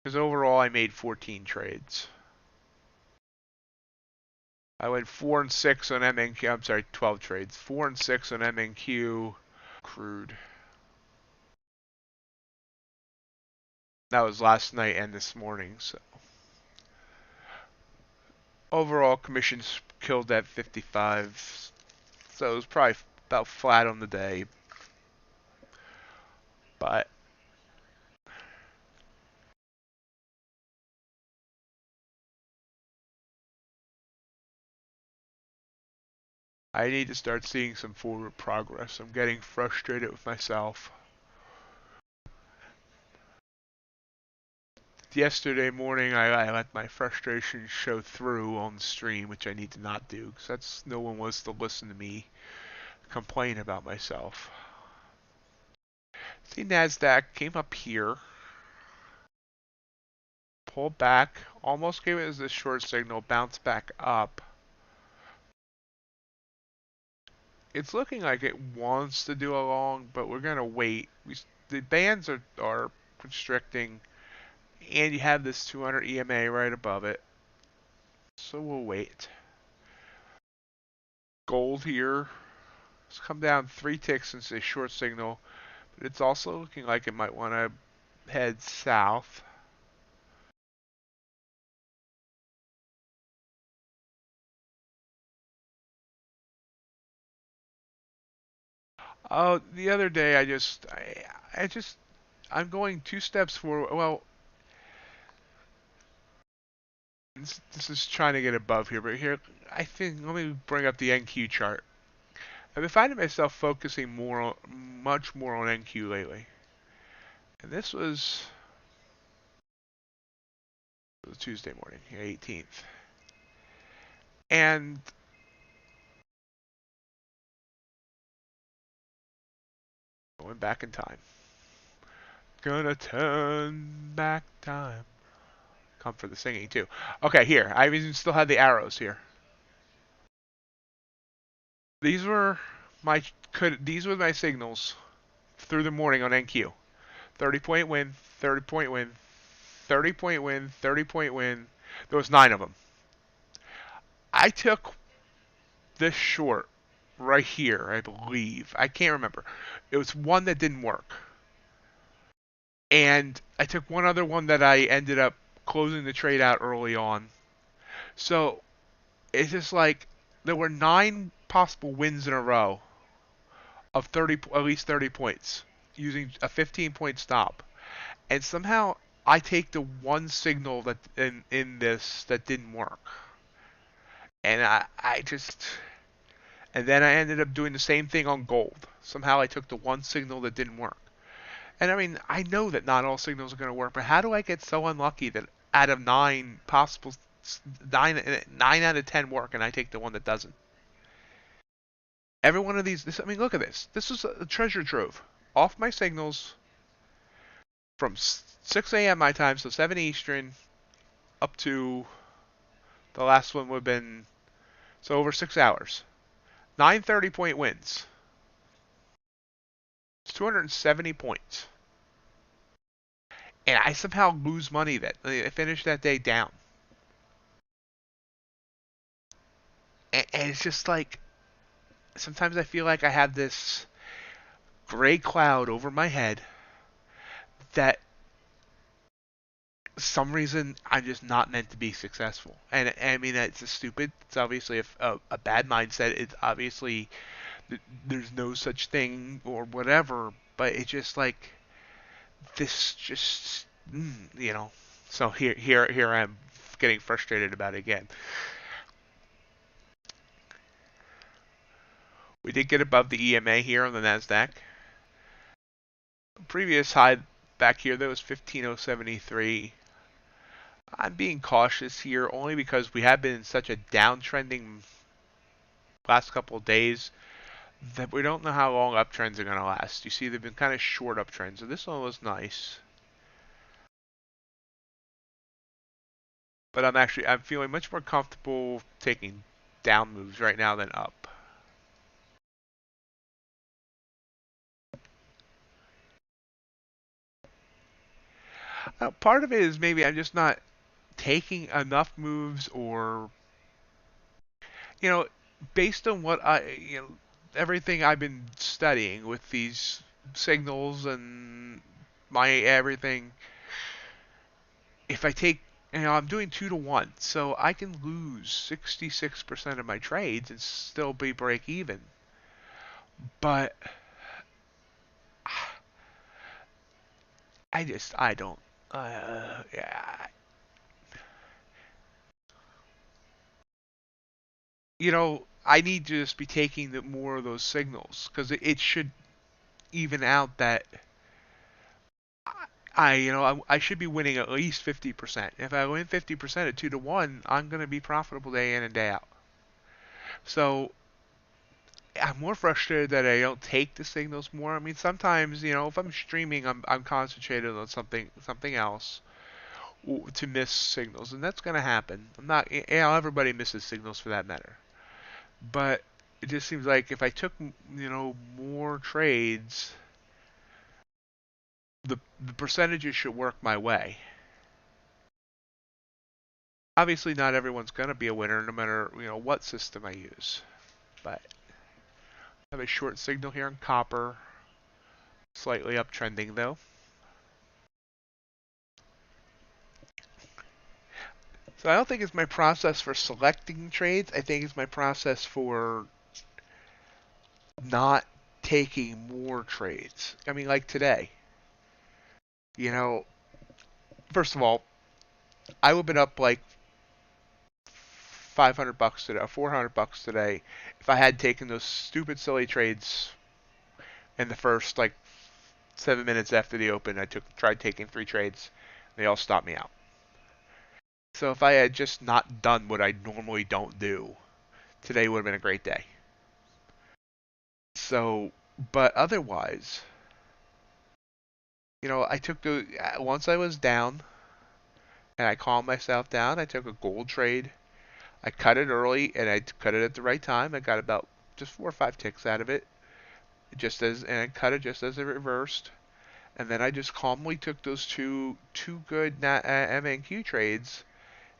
Because overall, I made 14 trades. I went 4 and 6 on MNQ. I'm sorry, 12 trades. 4 and 6 on MNQ. Crude. That was last night and this morning. So overall, commissions killed at 55. So it was probably about flat on the day. But I need to start seeing some forward progress. I'm getting frustrated with myself. Yesterday morning, I let my frustration show through on the stream, which I need to not do, because no one wants to listen to me complain about myself. See, NASDAQ came up here, pulled back, almost gave it as a short signal, bounced back up. It's looking like it wants to do a long, but we're going to wait. The bands are constricting, and you have this 200 EMA right above it. So we'll wait. Gold here. It's come down 3 ticks since a short signal, but it's also looking like it might want to head south. Oh, the other day I'm going 2 steps forward. Well, this is trying to get above here, but here, I think, let me bring up the NQ chart. I've been finding myself focusing much more on NQ lately. And this was Tuesday morning, 18th. And going back in time. Gonna turn back time. Come for the singing too. Okay, here. I even still have the arrows here. These were my signals through the morning on NQ. 30-point win, 30-point win, 30-point win, 30-point win. There was 9 of them. I took this short right here, I believe. I can't remember. It was one that didn't work. And I took one other one that I ended up closing the trade out early on. So it's just like there were 9 possible wins in a row of at least 30 points using a 15-point stop. And somehow I take the one signal that in this that didn't work. And and then I ended up doing the same thing on gold. Somehow I took the one signal that didn't work. And I mean, I know that not all signals are going to work, but how do I get so unlucky that out of 9 possible, 9 out of 10 work and I take the one that doesn't? Every one of these, I mean, look at this. This is a treasure trove. Off my signals from 6 a.m. my time, so 7 Eastern, up to the last one would have been, so over 6 hours. 930 point wins. It's 270 points. And I somehow lose money that I finished that day down. And it's just like, sometimes I feel like I have this gray cloud over my head that some reason I'm just not meant to be successful. And I mean, it's a stupid, it's obviously a bad mindset. It's obviously, there's no such thing or whatever, but it's just like, this just, you know. So here I am getting frustrated about it again. We did get above the EMA here on the NASDAQ. Previous high back here, that was 15,073. I'm being cautious here only because we have been in such a downtrending last couple of days that we don't know how long uptrends are going to last. You see, they've been kind of short uptrends, so this one was nice. But I'm feeling much more comfortable taking down moves right now than up. Part of it is maybe I'm just not taking enough moves, or based on what everything I've been studying with these signals and my everything. If I take, I'm doing 2 to 1, so I can lose 66% of my trades and still be break even. But I don't. Yeah. I need to just be taking more of those signals because it should even out that I should be winning at least 50%. If I win 50% at 2 to 1, I'm going to be profitable day in and day out. So I'm more frustrated that I don't take the signals more. I mean, sometimes if I'm streaming, I'm concentrated on something else to miss signals, and that's going to happen. I'm not. Everybody misses signals for that matter. But it just seems like if I took more trades, the percentages should work my way. Obviously, not everyone's going to be a winner, no matter what system I use. But I have a short signal here in copper, slightly uptrending though. So I don't think it's my process for selecting trades. I think it's my process for not taking more trades. I mean, like today. First of all, I would have been up like $500 today, or $400 today, if I had taken those stupid, silly trades in the first like 7 minutes after the open. I tried taking 3 trades. They all stopped me out. So if I had just not done what I normally don't do, today would have been a great day. So, but otherwise, I took once I was down and I calmed myself down, I took a gold trade. I cut it early and I cut it at the right time. I got about just 4 or 5 ticks out of it, and I cut it just as it reversed. And then I just calmly took those two good MNQ trades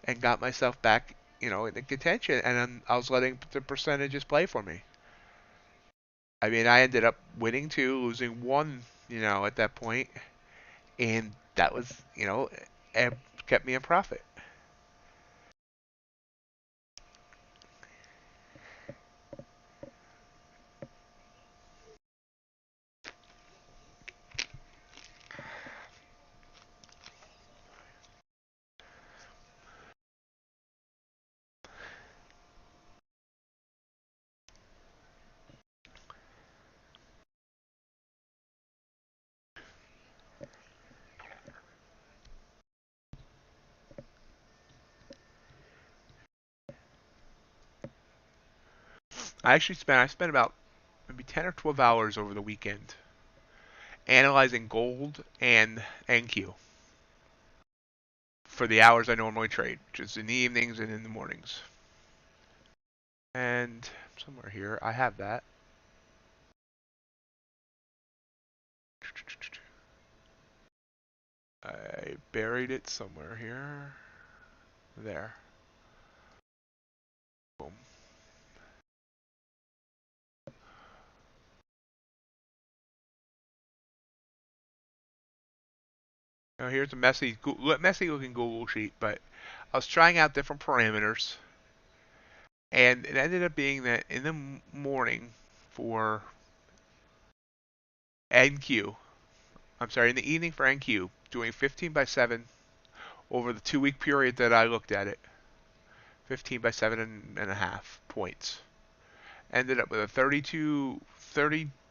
and got myself back, in the contention. And then I was letting the percentages play for me. I mean, I ended up winning 2, losing 1, at that point, and that was, it kept me in profit. I spent about maybe 10 or 12 hours over the weekend analyzing gold and NQ for the hours I normally trade, which is in the evenings and in the mornings. And somewhere here, I have that. I buried it somewhere here. There. Boom. Now here's a messy looking Google sheet, but I was trying out different parameters, and it ended up being that in the morning for NQ, I'm sorry, in the evening for NQ, doing 15 by 7 over the 2 week period that I looked at it, 15 by 7.5 points. Ended up with a 32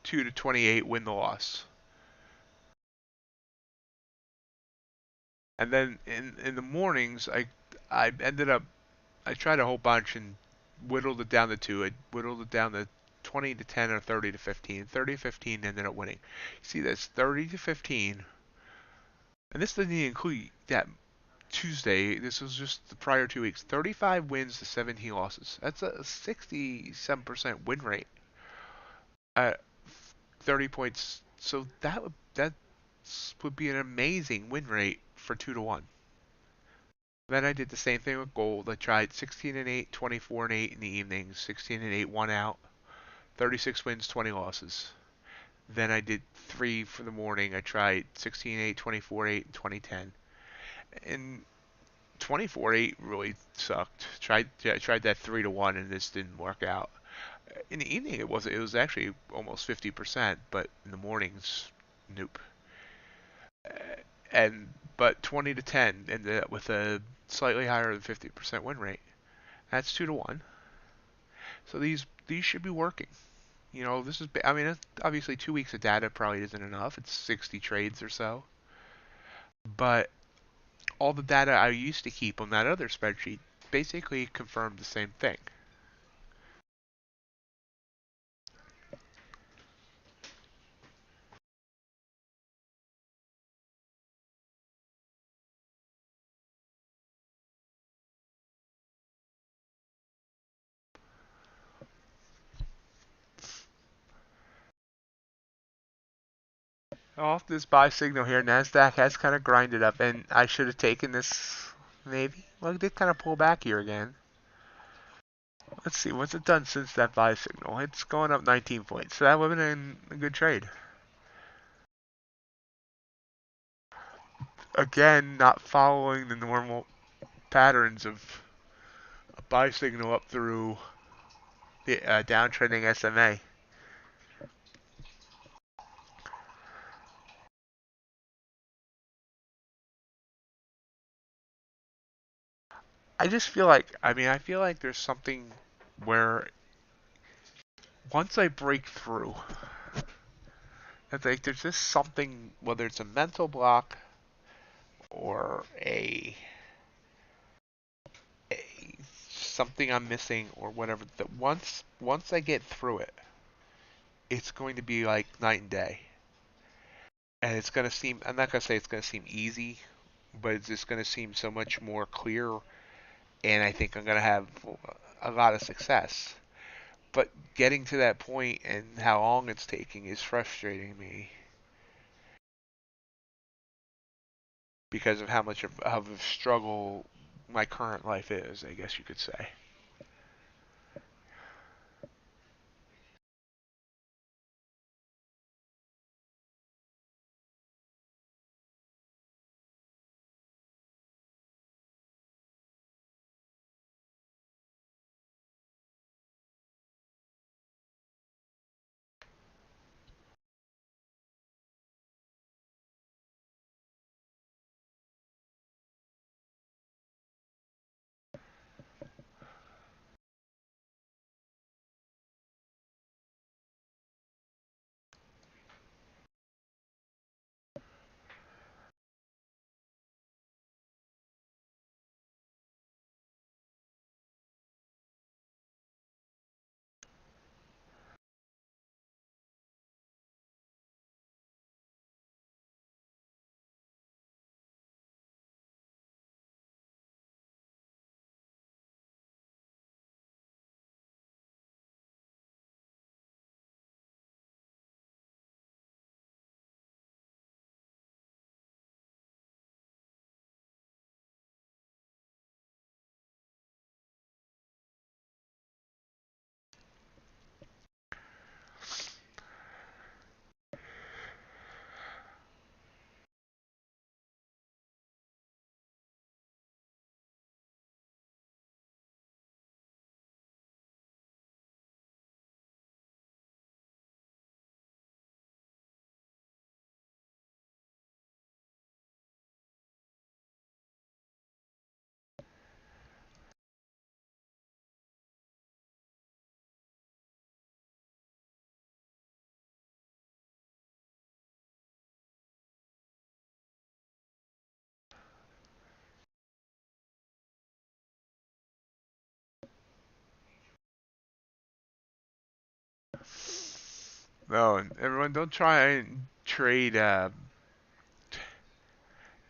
to 28 win the loss. And then in the mornings, I ended up, I tried a whole bunch and whittled it down to 2. I whittled it down to 20 to 10 or 30 to 15. 30 to 15 ended up winning. See this 30 to 15, and this didn't even include that Tuesday. This was just the prior 2 weeks. 35 wins to 17 losses. That's a 67% win rate at 30 points. So that would be an amazing win rate for 2 to 1. Then I did the same thing with gold. I tried 16 and 8, 24 and 8 in the evenings, 16 and 8, 1 out, 36 wins, 20 losses. Then I did 3 for the morning. I tried 16 8, 24 8, and 2010. And 24 8 really sucked. I tried that 3 to 1 and this didn't work out. In the evening it was actually almost 50%, but in the mornings, nope. And but 20 to 10 ended up with a slightly higher than 50% win rate. That's 2 to 1. So these should be working. You know, this is, I mean, obviously 2 weeks of data probably isn't enough. It's 60 trades or so. But all the data I used to keep on that other spreadsheet basically confirmed the same thing. Off this buy signal here, NASDAQ has kind of grinded up, and I should have taken this maybe. Well, it did kind of pull back here again. Let's see, what's it done since that buy signal? It's going up 19 points, so that would have been a good trade. Again, not following the normal patterns of a buy signal up through the downtrending SMA. I just feel like, I feel like there's something where once I break through, it's like there's just something, whether it's a mental block or a something I'm missing or whatever, that once I get through it, it's going to be like night and day. And it's going to seem, I'm not going to say it's going to seem easy, but it's just going to seem so much more clear, and I think I'm going to have a lot of success. But getting to that point and how long it's taking is frustrating me because of how much of a struggle my current life is, I guess you could say. No, and everyone, don't try and trade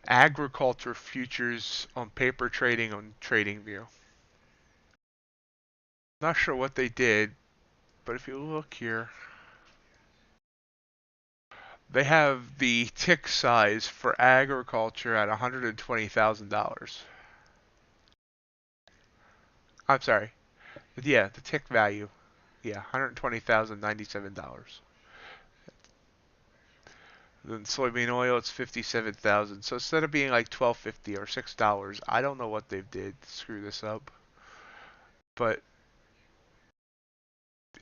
agriculture futures on paper trading on TradingView. Not sure what they did, but if you look here, they have the tick size for agriculture at $120,000. I'm sorry. Yeah, the tick value. Yeah, $120,097. Then soybean oil, it's 57,000. So instead of being like 12.50 or $6, I don't know what they did to screw this up. But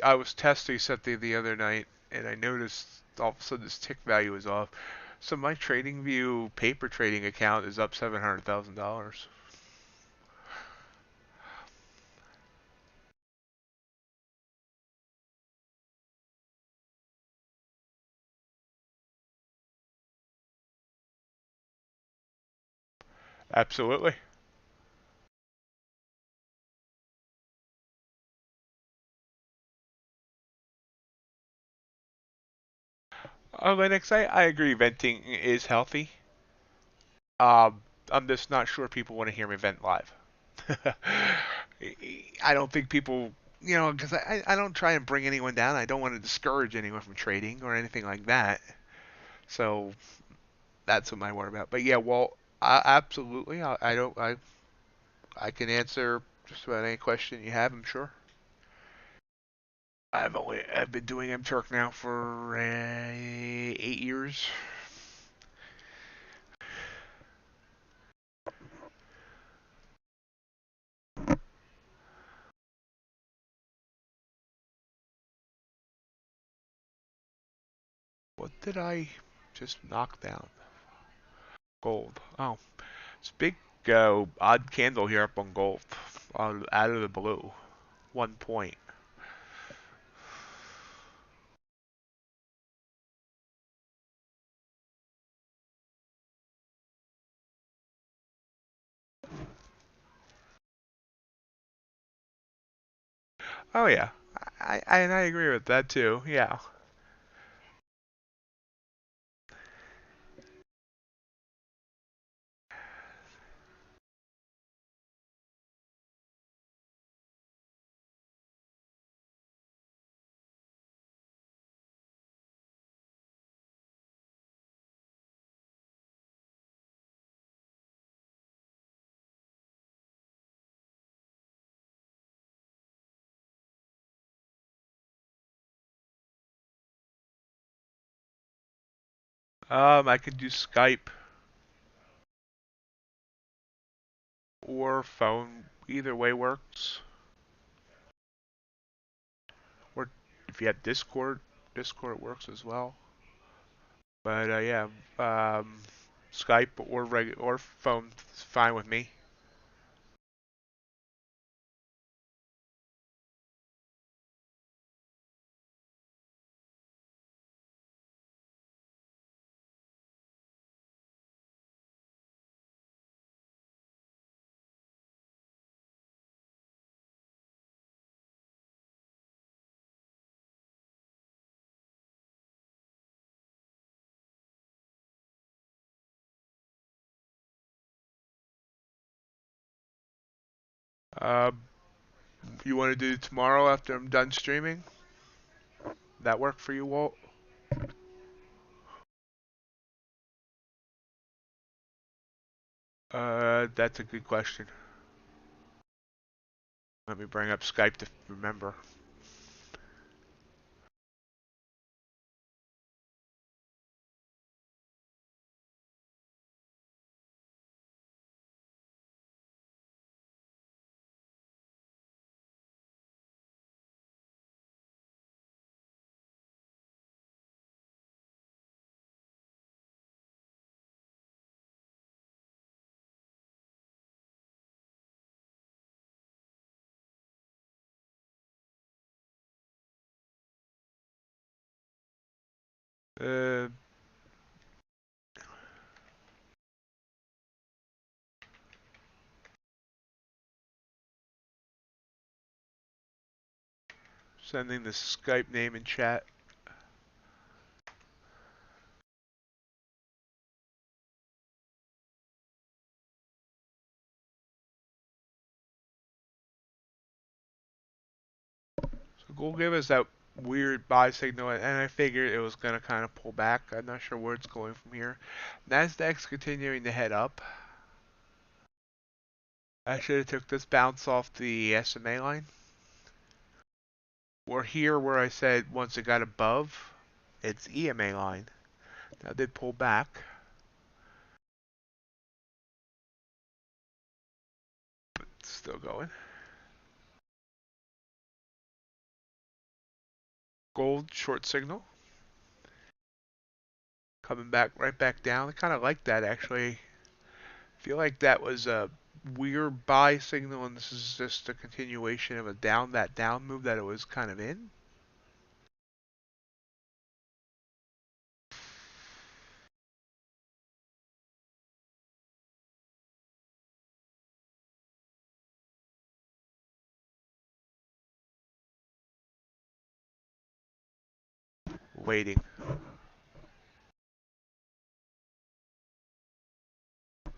I was testing something the other night, and I noticed all of a sudden this tick value is off. So my TradingView paper trading account is up $700,000. Absolutely. Linux, I agree. Venting is healthy. I'm just not sure people want to hear me vent live. I don't think people, because I don't try and bring anyone down. I don't want to discourage anyone from trading or anything like that. So that's what my word about. But yeah, well, absolutely. I don't. I can answer just about any question you have. I'm sure. I've been doing MTurk now for 8 years. What did I just knock down? Gold. Oh, it's a big odd candle here up on gold, out of the blue. 1 point. Oh yeah, and I agree with that too. Yeah. I could do Skype or phone. Either way works. Or if you have Discord, Discord works as well. But yeah, um, Skype or phone is fine with me. Uh, you want to do it tomorrow after I'm done streaming? That work for you, Walt? That's a good question. Let me bring up Skype to remember. Uh, Sending the Skype name in chat. So gold gave us that weird buy signal, and I figured it was going to kind of pull back. I'm not sure where it's going from here. Nasdaq's continuing to head up. I should have took this bounce off the SMA line. We're here where I said once it got above, it's EMA line. Now it did pull back. But still going. Gold short signal. Coming back right back down. I kind of like that actually. Feel like that was a weird buy signal, and this is just a continuation of that down move that it was kind of in. Waiting.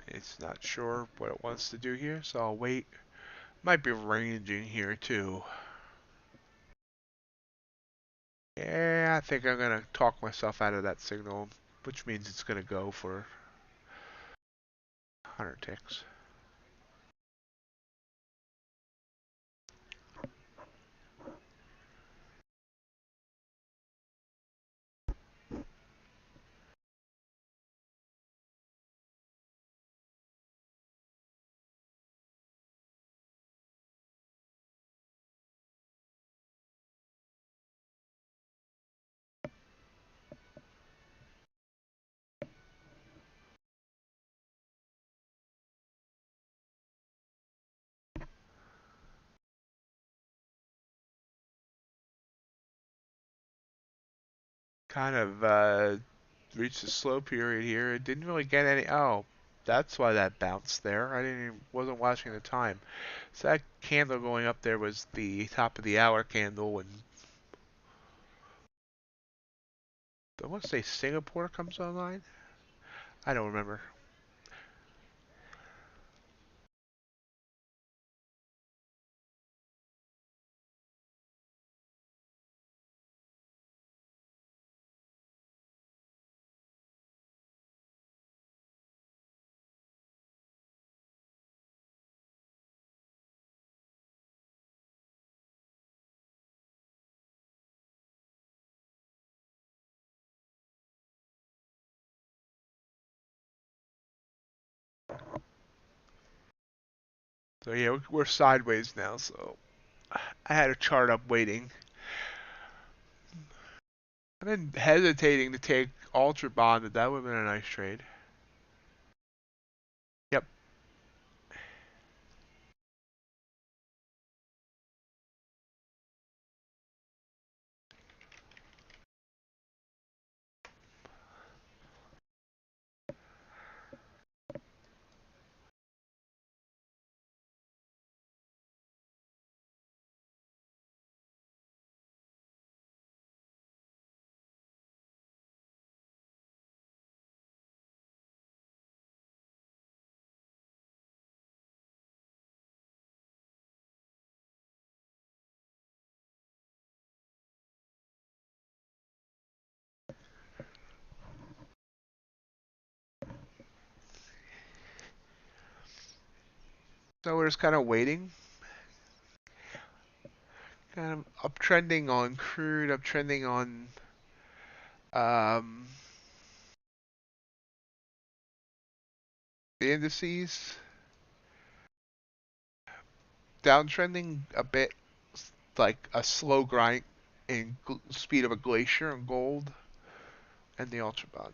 It's not sure what it wants to do here, so I'll wait. Might be ranging here too. Yeah, I think I'm gonna talk myself out of that signal, which means it's gonna go for 100 ticks. Kind of reached a slow period here. It didn't really get any. Oh, that's why that bounced there. Wasn't watching the time. So that candle going up there was the top of the hour candle, and I want to say Singapore comes online. I don't remember. So yeah, we're sideways now. So I had a chart up waiting. I've been hesitating to take UltraBond, but that would have been a nice trade. Yep. So we're just kind of waiting. Kind of uptrending on crude, uptrending on um, the indices, downtrending a bit, like a slow grind in speed of a glacier on gold and the UltraBond.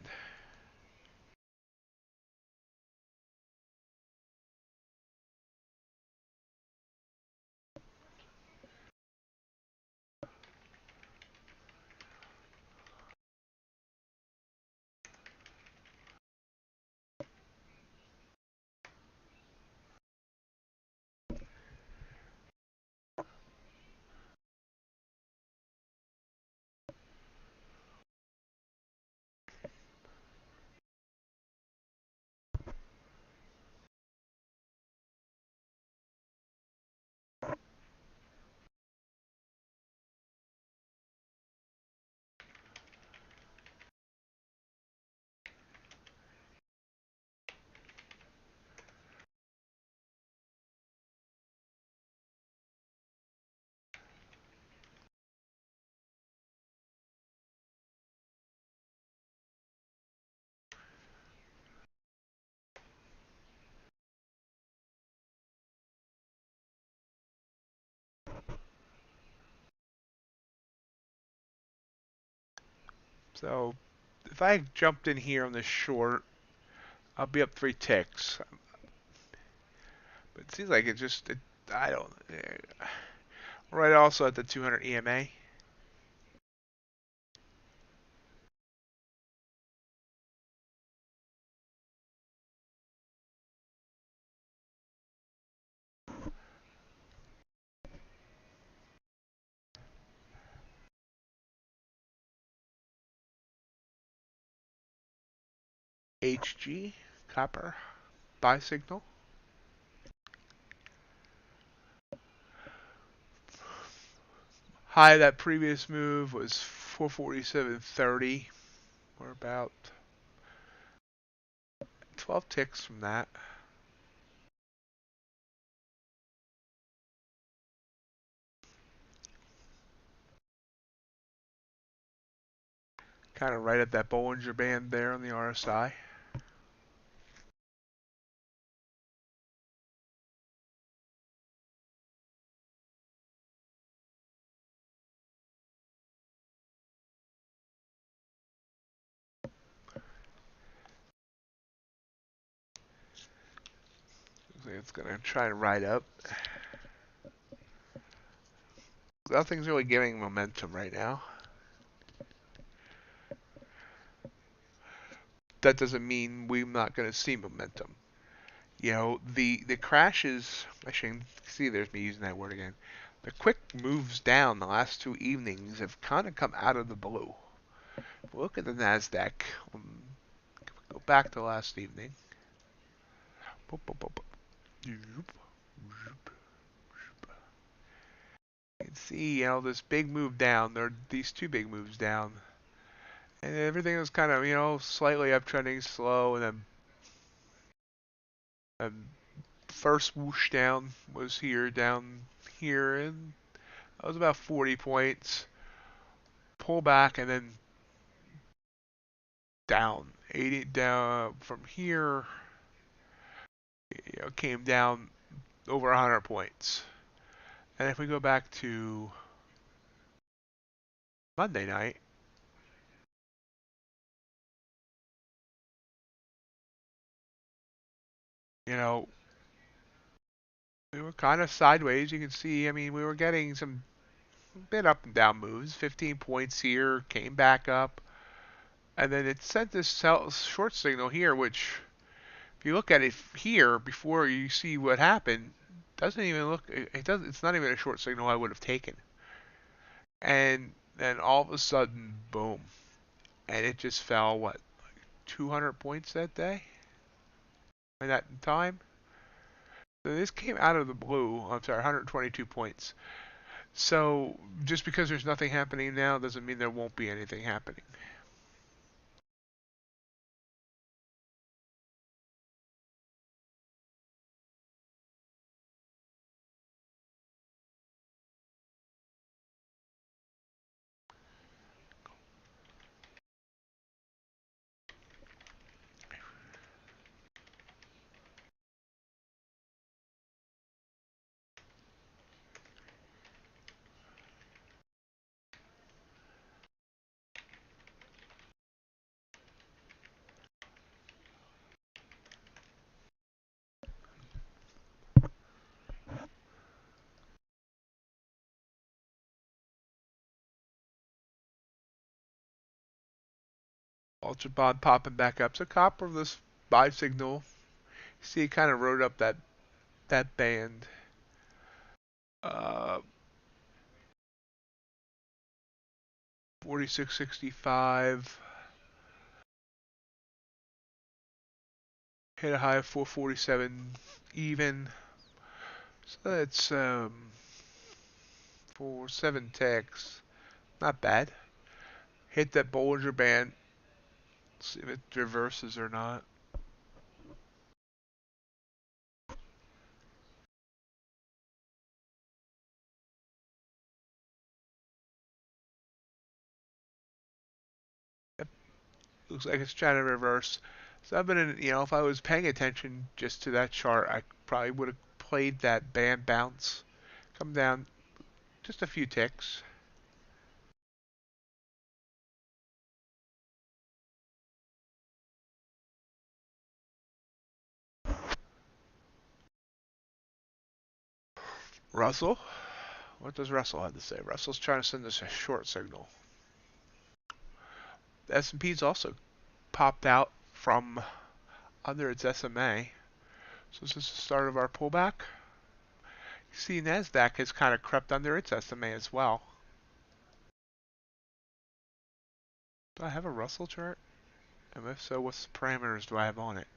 So if I jumped in here on this short, I'll be up 3 ticks. But it seems like I don't. Right, also at the 200 EMA. HG, copper, buy signal. High of that previous move was 447.30. We're about 12 ticks from that. Kind of right at that Bollinger Band there on the RSI. It's going to try to ride up. Nothing's really giving momentum right now. That doesn't mean we're not going to see momentum. You know, the crashes, I shouldn't see there's me using that word again. The quick moves down the last 2 evenings have kind of come out of the blue. Look at the NASDAQ. Go back to last evening. You can see, you know, this big move down. There are these 2 big moves down. And everything was kind of, you know, slightly uptrending, slow, and then first whoosh down was down here, and that was about 40 points. Pull back, and then down, 80 down from here. You know, came down over 100 points. And if we go back to Monday night, you know, we were kind of sideways. You can see, I mean, we were getting some bit up and down moves. 15 points here, came back up, and then it sent this short signal here, which, if you look at it here before you see what happened, doesn't even look. It doesn't. It's not even a short signal I would have taken. And then all of a sudden, boom, and it just fell what, 200 points that day, in that time. So this came out of the blue. I'm sorry, 122 points. So just because there's nothing happening now doesn't mean there won't be anything happening. UltraBond popping back up. So copper, this buy signal. See, it kind of rode up that band. 46.65. Hit a high of 447 even. So that's 7 ticks. Not bad. Hit that Bollinger Band. See if it reverses or not. Yep. Looks like it's trying to reverse. So I've been in, you know, if I was paying attention just to that chart, I probably would have played that band bounce. Come down just a few ticks. Russell? What does Russell have to say? Russell's trying to send us a short signal. The S&P's also popped out from under its SMA. So is this the start of our pullback? You see NASDAQ has kind of crept under its SMA as well. Do I have a Russell chart? And if so, what's the parameters do I have on it?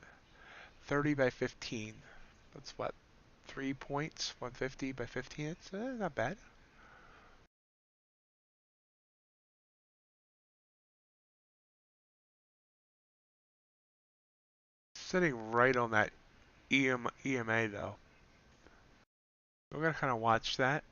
30 by 15. That's what? 3 points? 150 by 15? It's not bad. Sitting right on that EMA though. We're going to kind of watch that.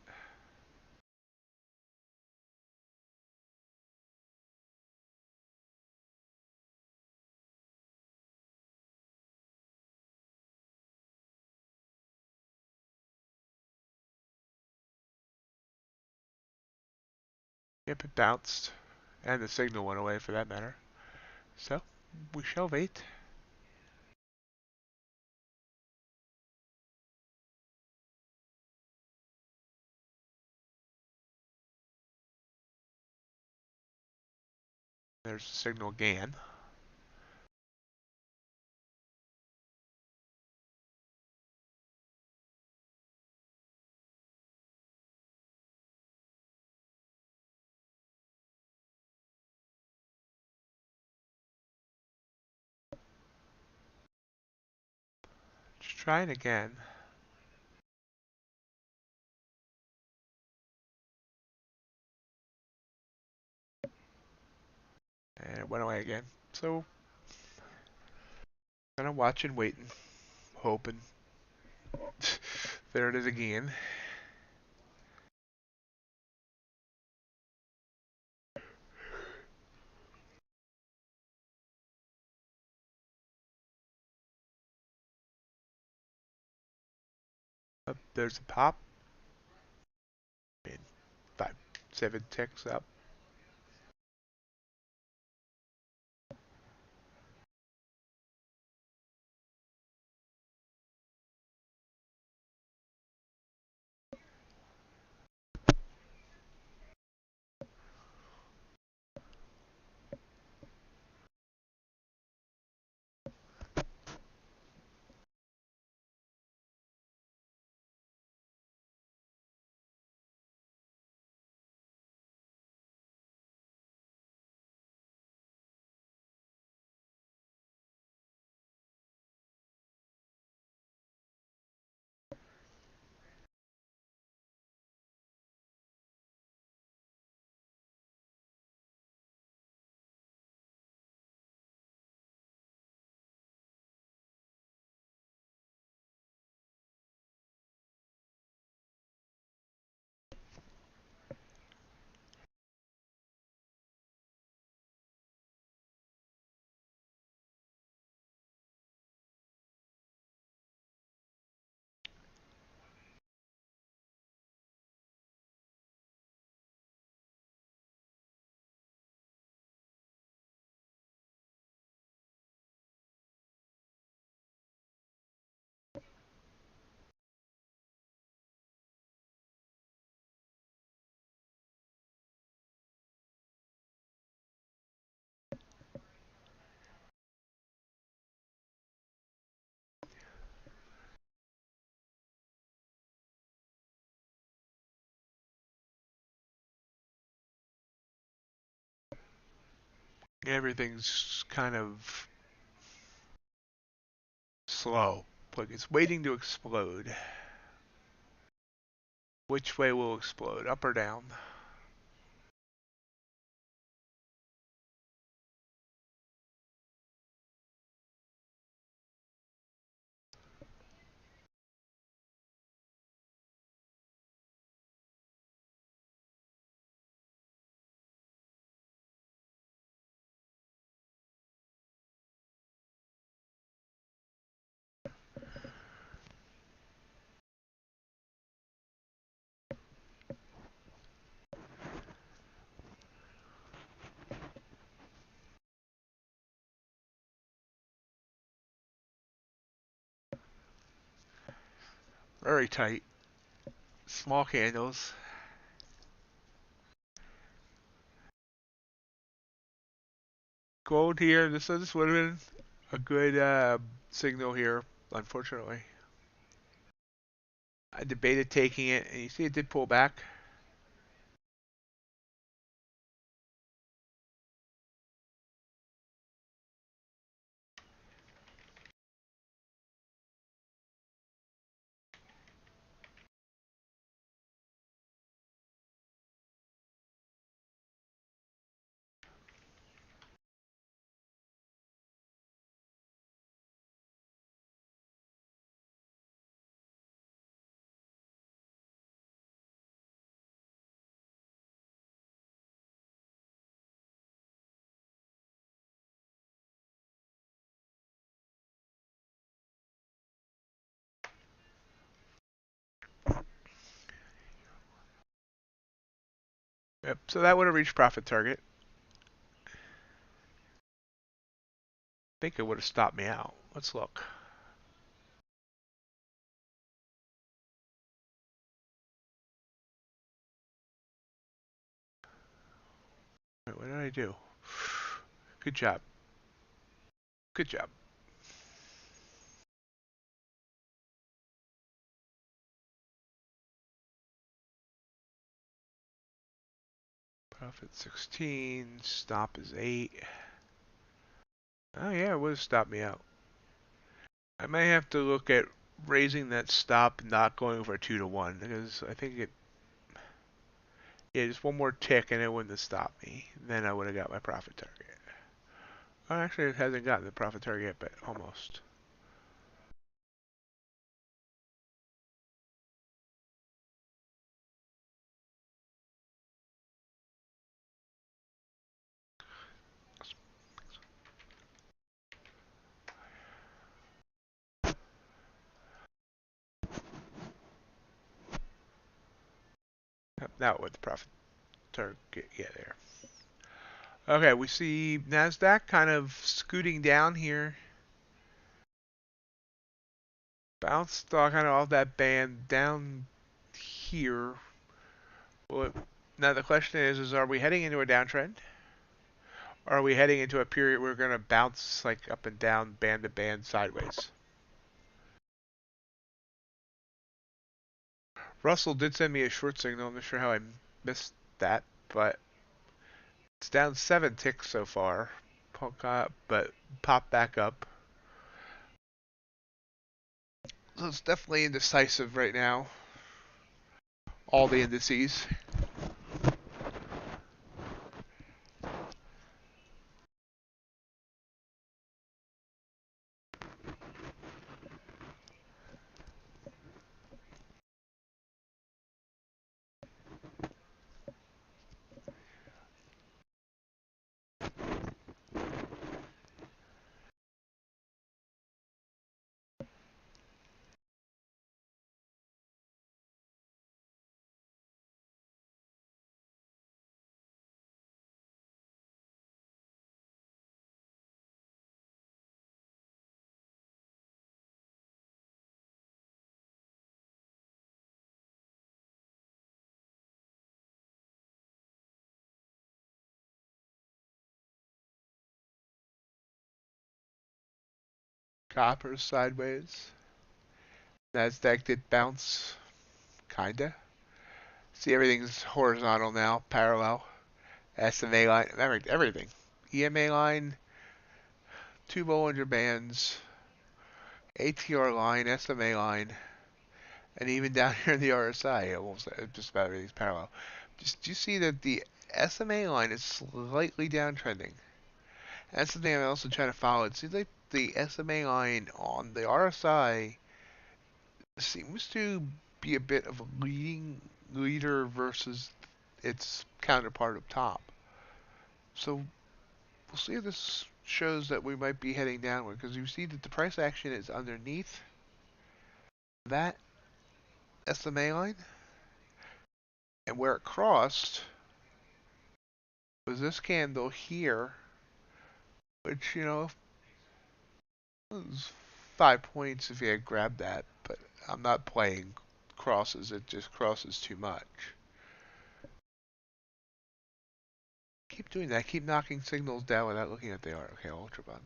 Yep, it bounced. And the signal went away for that matter. So, we shall wait. There's the signal again. Just try it again. And it went away again. So, gonna watch and wait and hoping. There it is again. Up there's a pop. And 5, 7 ticks up. Everything's kind of slow. Like it's waiting to explode. Which way will explode? Up or down? Very tight. Small candles. Gold here. This would have been a good signal here, unfortunately. I debated taking it, and you see it did pull back. Yep, so that would have reached profit target. I think it would have stopped me out. Let's look. Wait, what did I do? Good job. Good job. Profit 16. Stop is 8. Oh yeah, it would have stopped me out. I may have to look at raising that stop, not going over 2 to 1, because I think it. Yeah, just one more tick and it wouldn't have stopped me. Then I would have got my profit target. Oh, actually, it hasn't gotten the profit target yet, but almost. Now with the profit target, yeah, there. Okay, we see NASDAQ kind of scooting down here. Bounced kind of off that band down here. Well, now the question is are we heading into a downtrend? Or are we heading into a period where we're going to bounce like up and down, band to band, sideways? Russell did send me a short signal. I'm not sure how I missed that, but it's down 7 ticks so far. But popped back up. So it's definitely indecisive right now. All the indices. Copper sideways. Nasdaq did bounce, kinda. See, everything's horizontal now, parallel. SMA line, everything. EMA line, 2 Bollinger Bands, ATR line, SMA line, and even down here in the RSI, almost just about everything's parallel. Just do you see that the SMA line is slightly downtrending? That's the thing I'm also trying to follow. It seems like the SMA line on the RSI seems to be a bit of a leader versus its counterpart up top. So we'll see if this shows that we might be heading downward, because you see that the price action is underneath that SMA line, and where it crossed was this candle here, which, you know, was 5 points if you had grabbed that, but I'm not playing crosses. It just crosses too much. Keep doing that. Keep knocking signals down without looking at the art. Okay, UltraBond.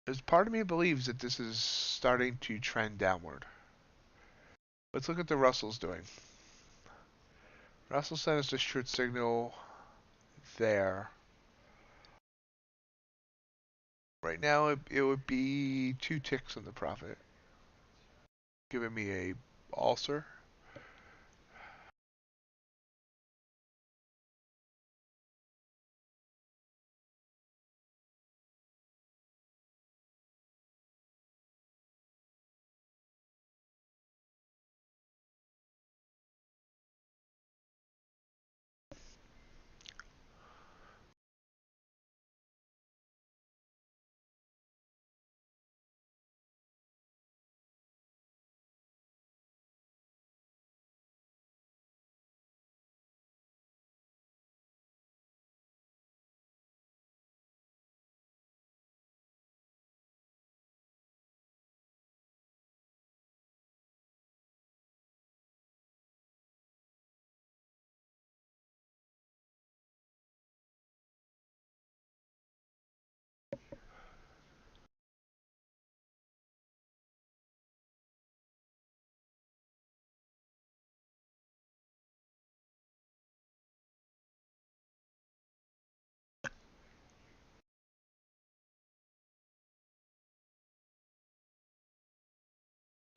There's part of me believes that this is starting to trend downward. Let's look at the Russell's doing. Russell sent us a short signal there. Right now, it would be 2 ticks on the profit, giving me a ulcer.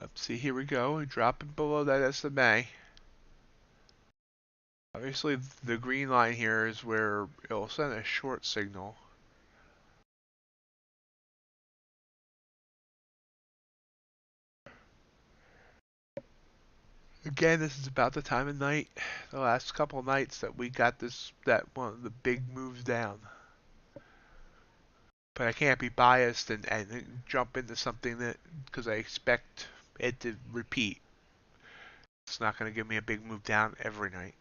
Let's see, here we go. Dropping below that SMA. Obviously, the green line here is where it'll send a short signal. Again, this is about the time of night, the last couple of nights that we got that one of the big moves down. But I can't be biased and jump into something that, because I expect it to repeat. It's not going to give me a big move down every night.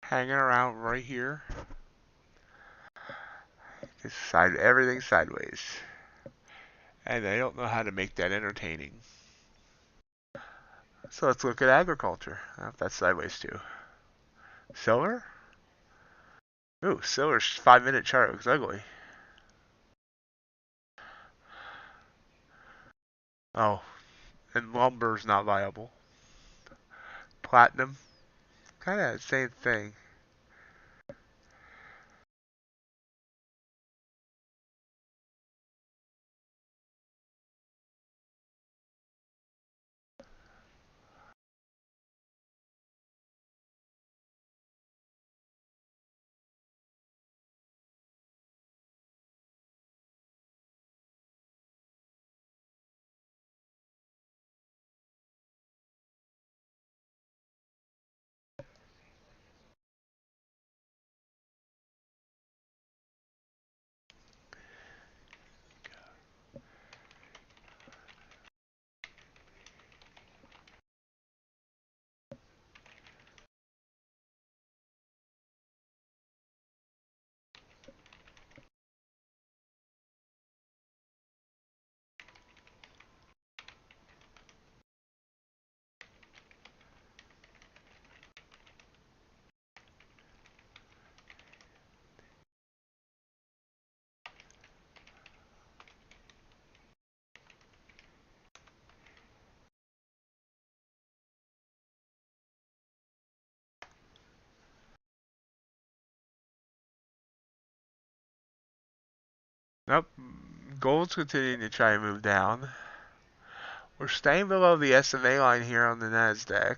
Hanging around right here. Everything sideways. And I don't know how to make that entertaining. So let's look at agriculture. Oh, that's sideways too. Silver? Ooh, silver's 5-minute chart looks ugly. Oh, and lumber's not viable. Platinum, kind of the same thing. Nope. Gold's continuing to try and move down. We're staying below the SMA line here on the Nasdaq.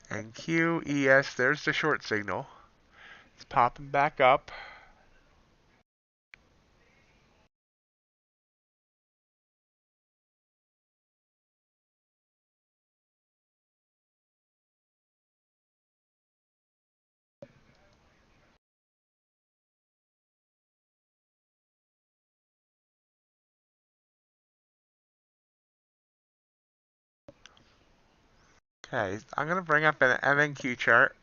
And QES, there's the short signal. It's popping back up. Okay, I'm going to bring up an MNQ chart.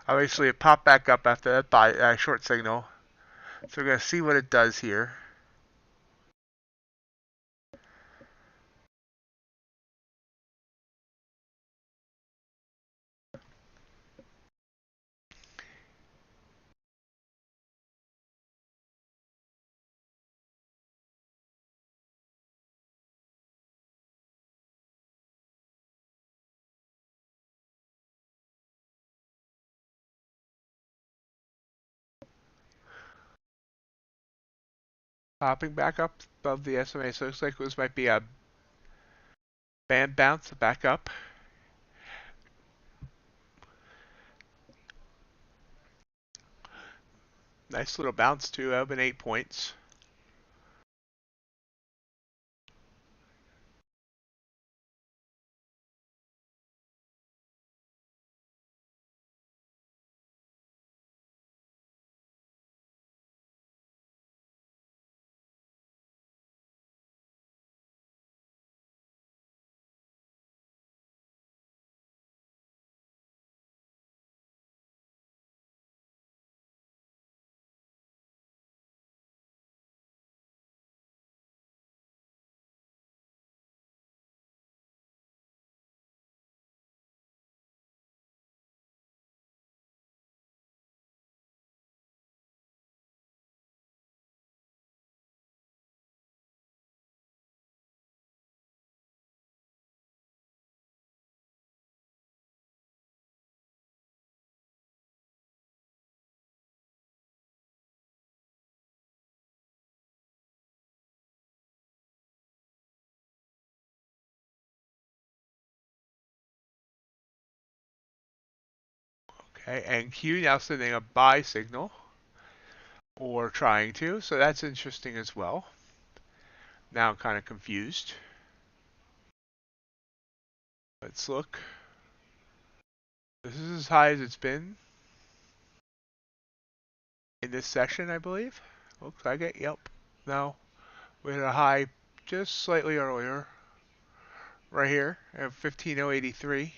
Obviously, it popped back up after that short signal. So we're going to see what it does here. Popping back up above the SMA. So it looks like this might be a band bounce back up. Nice little bounce too, up in 8 points. Okay, and Q now sending a buy signal, or trying to, so that's interesting as well. Now I'm kind of confused. Let's look. This is as high as it's been in this session, I believe. Looks like it, yep. No, we had a high just slightly earlier, right here, at 15,083.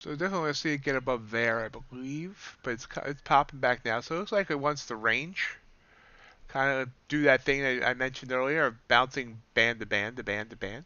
So definitely let's see it get above there, I believe. But it's popping back now, so it looks like it wants the range. Kind of do that thing that I mentioned earlier of bouncing band to band to band to band.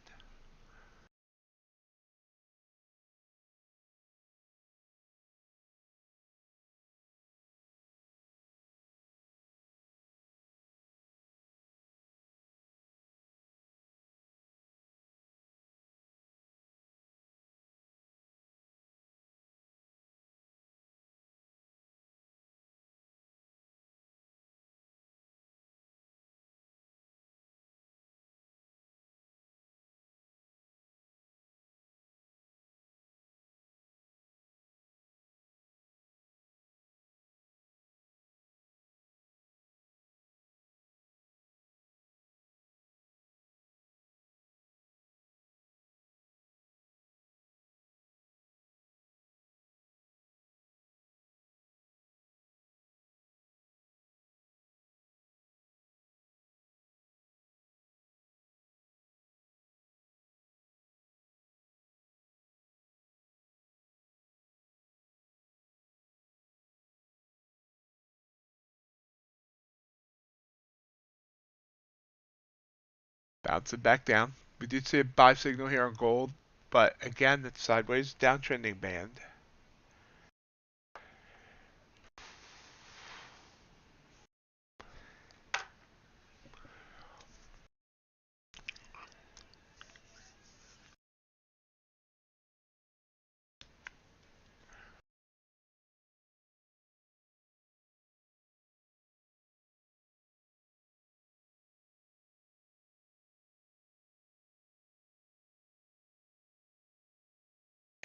Bouncing back down. We did see a buy signal here on gold, but again, it's sideways downtrending band.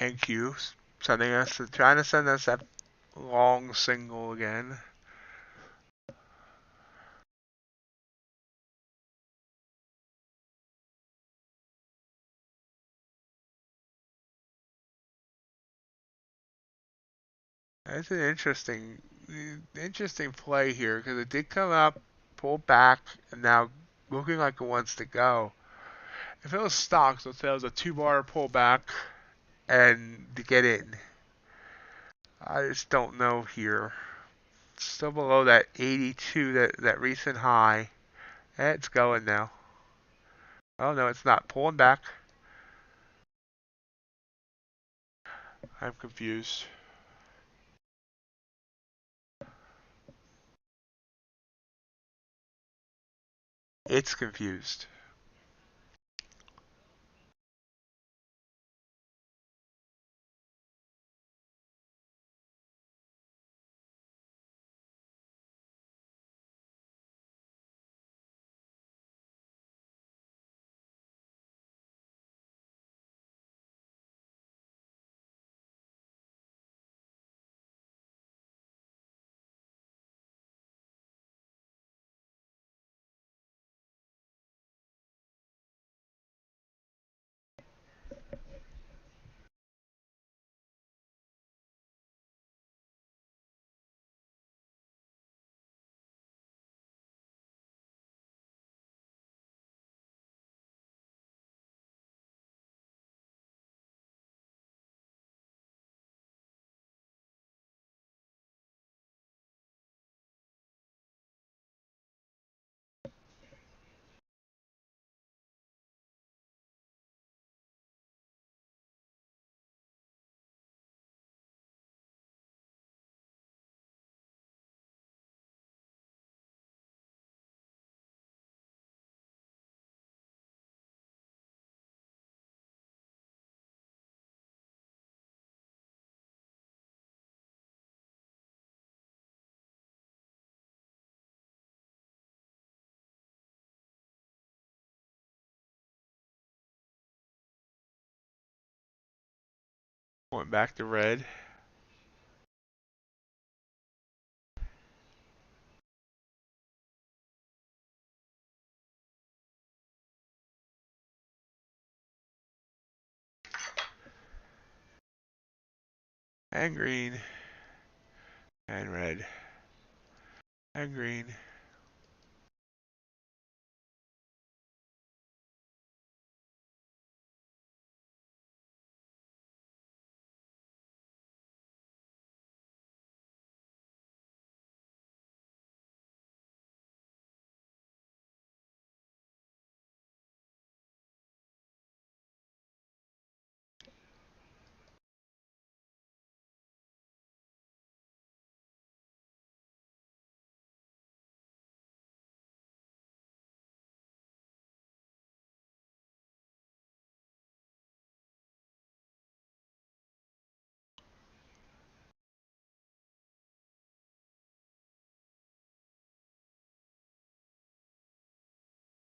NQ sending us, trying to send us that long signal again. That's an interesting play here because it did come up, pull back, and now looking like it wants to go. If it was stocks, let's say it was a 2-bar pullback and to get in. I just don't know here. It's still below that 82, that recent high. It's going now. Oh no, it's not. Pulling back. I'm confused. It's confused. Went back to red. And green. And red. And green.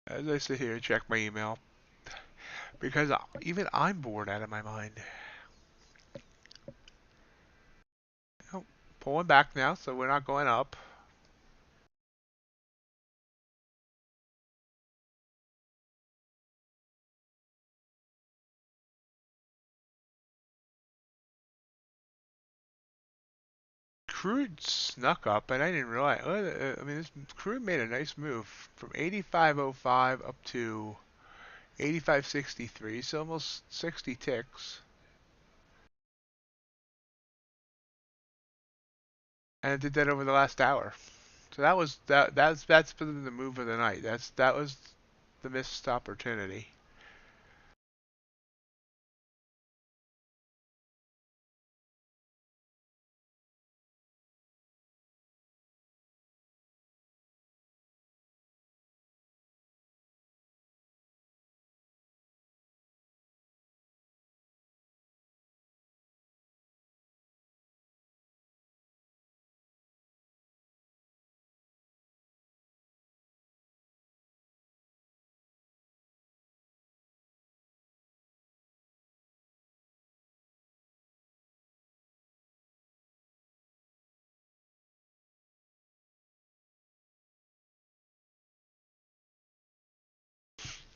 As I sit here and check my email, because even I'm bored out of my mind. Oh, pulling back now, so we're not going up. Crude snuck up, and I didn't realize. I mean, this Crude made a nice move from 85.05 up to 85.63, so almost 60 ticks. And it did that over the last hour. So that was that's been the move of the night. That was the missed opportunity.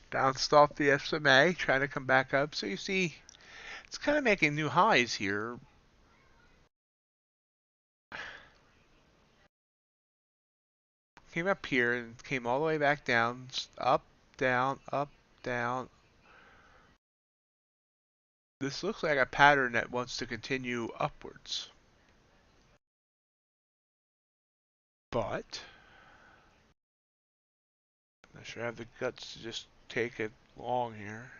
Bounced off the SMA, trying to come back up. So you see, it's kind of making new highs here. Came up here and came all the way back down, up, down, up, down. This looks like a pattern that wants to continue upwards. But I'm not sure I have the guts to just take it long here.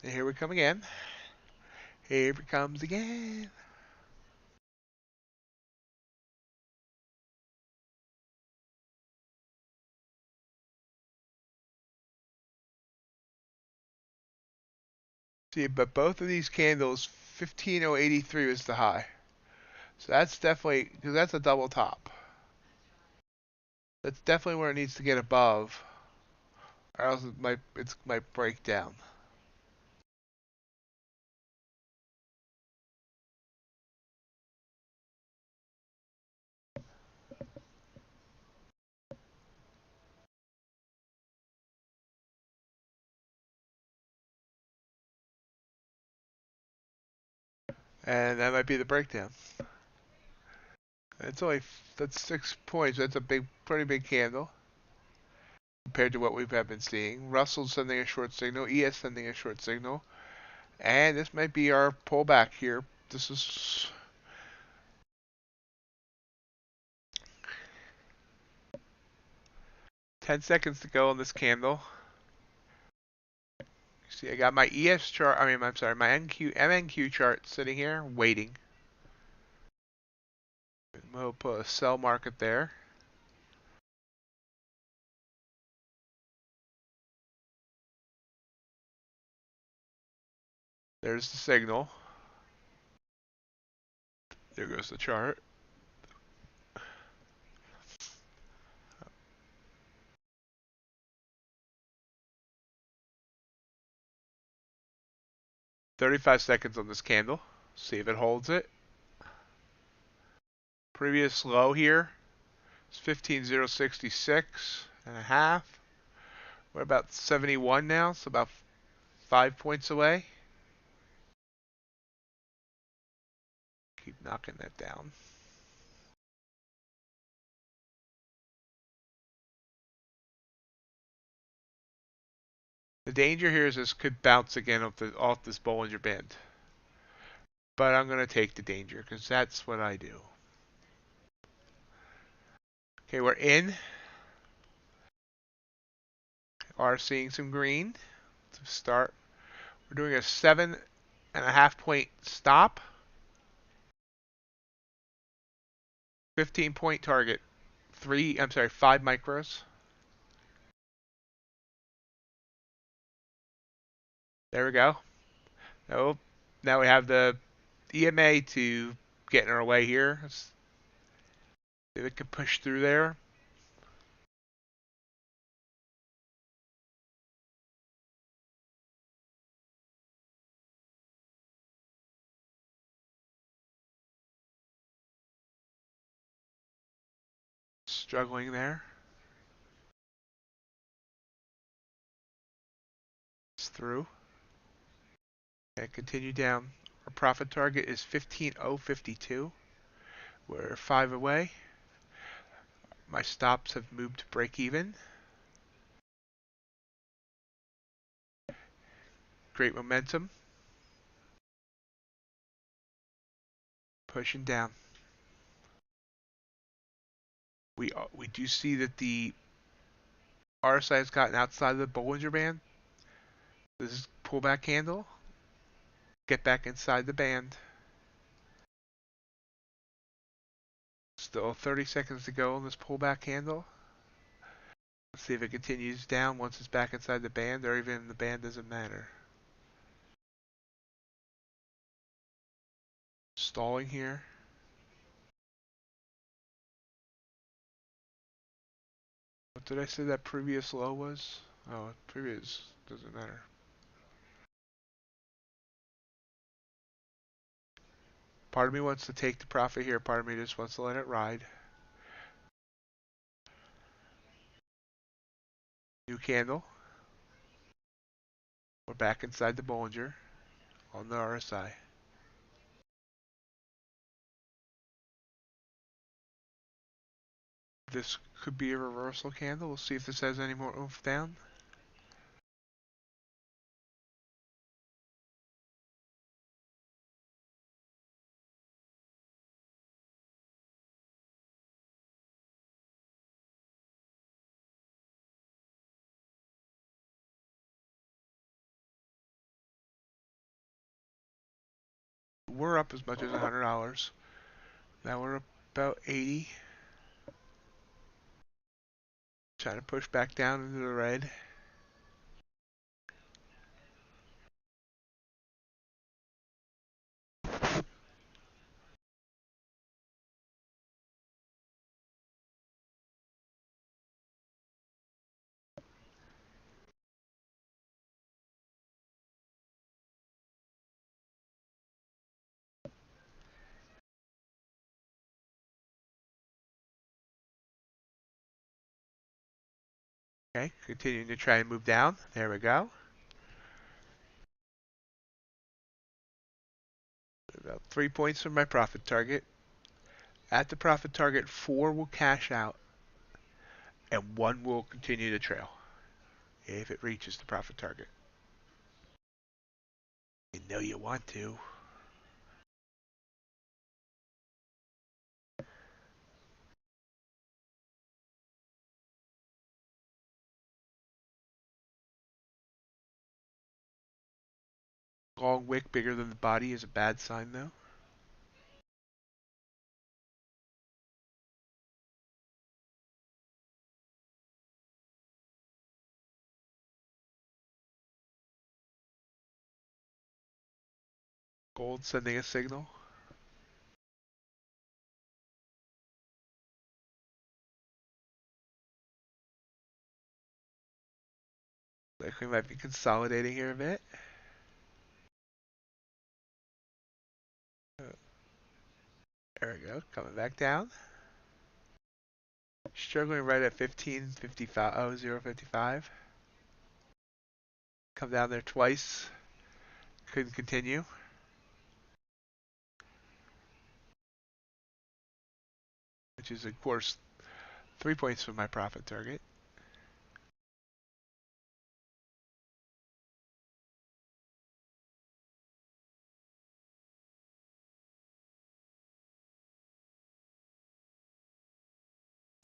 And here we come again. Here it comes again. See, but both of these candles, 15083 was the high. So that's definitely, because that's a double top. That's definitely where it needs to get above, or else it might break down. And that might be the breakdown. That's 6 points. That's a pretty big candle compared to what we've been seeing. Russell's sending a short signal. ES sending a short signal. And this might be our pullback here. This is 10 seconds to go on this candle. See, I got my ES chart. I'm sorry, my MNQ chart sitting here waiting. We'll put a sell market there. There's the signal. There goes the chart. "35 seconds on this candle. See if it holds it. Previous low here is 15,066 and a half. We're about 71 now, so about 5 points away. Keep knocking that down. The danger here is this could bounce again off this Bollinger Band. But I'm going to take the danger because that's what I do. Okay, we're in. Are seeing some green to start. We're doing a 7.5 point stop. 15 point target. 5 micros. There we go. Nope. Now we have the EMA to get in our way here. Let's see if it can push through there. Struggling there. through. And continue down. Our profit target is 15,052. We're 5 away. My stops have moved to break even. Great momentum. Pushing down. We do see that the RSI has gotten outside of the Bollinger Band. This is pullback candle. Get back inside the band. Still 30 seconds to go on this pullback candle. Let's see if it continues down once it's back inside the band, or even the band doesn't matter. Stalling here. What did I say that previous low was? Oh, previous doesn't matter. Part of me wants to take the profit here, part of me just wants to let it ride. New candle. We're back inside the Bollinger on the RSI. This could be a reversal candle. We'll see if this has any more oomph down. We're up as much as $100. Now we're up about 80. Trying to push back down into the red. Okay, continuing to try and move down. There we go. About 3 points from my profit target. At the profit target, 4 will cash out, and 1 will continue to trail if it reaches the profit target. You know you want to. Long wick bigger than the body is a bad sign though. Gold sending a signal. Like we might be consolidating here a bit. There we go, coming back down. Struggling right at 15.55, oh, 0.55. Come down there twice. Couldn't continue. Which is, of course, 3 points from my profit target.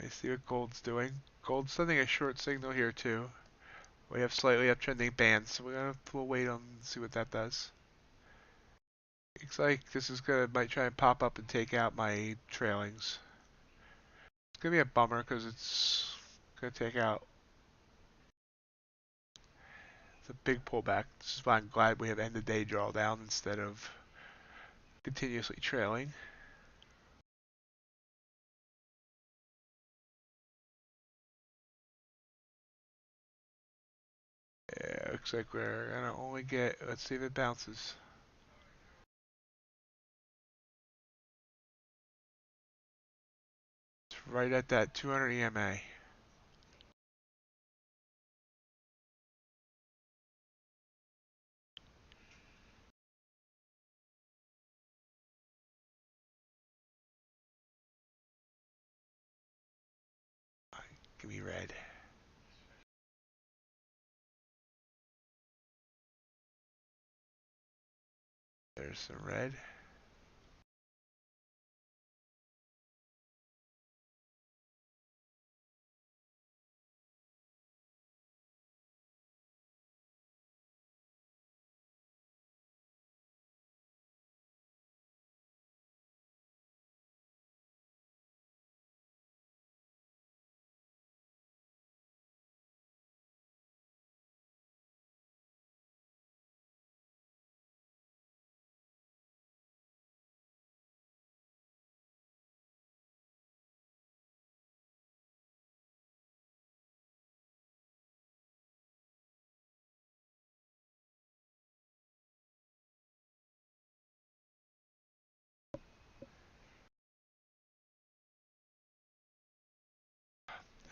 Let's see what gold's doing. Gold's sending a short signal here too. We have slightly uptrending bands, so we'll wait on and see what that does. Looks like this is might try and pop up and take out my trailings. It's gonna be a bummer because it's gonna take out. It's a big pullback. This is why I'm glad we have end of day drawdown instead of continuously trailing. Yeah, looks like we're gonna only get, let's see if it bounces. It's right at that 200 EMA. Give me red. There's some red.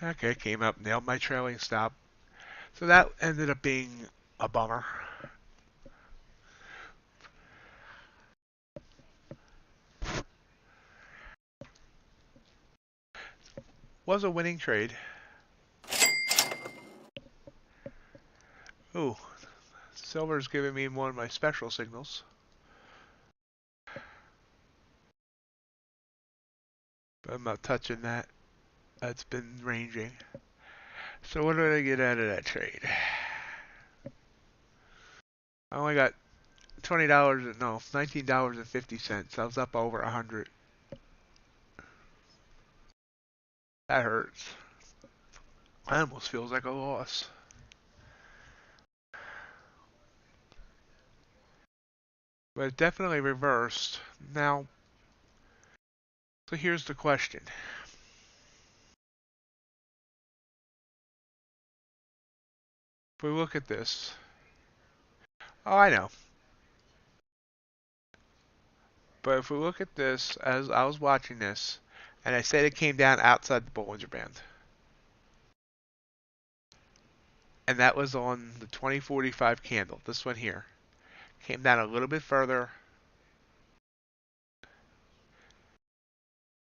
Okay, came up, nailed my trailing stop. So that ended up being a bummer. Was a winning trade. Ooh, silver's giving me one of my special signals. But I'm not touching that. That's been ranging. So what did I get out of that trade? I only got $20, no, $19.50. I was up over 100. That hurts. That almost feels like a loss. But it definitely reversed. Now, so here's the question. If we look at this. Oh, I know. But if we look at this, as I was watching this, and I said it came down outside the Bollinger Band. And that was on the 2045 candle, this one here. Came down a little bit further,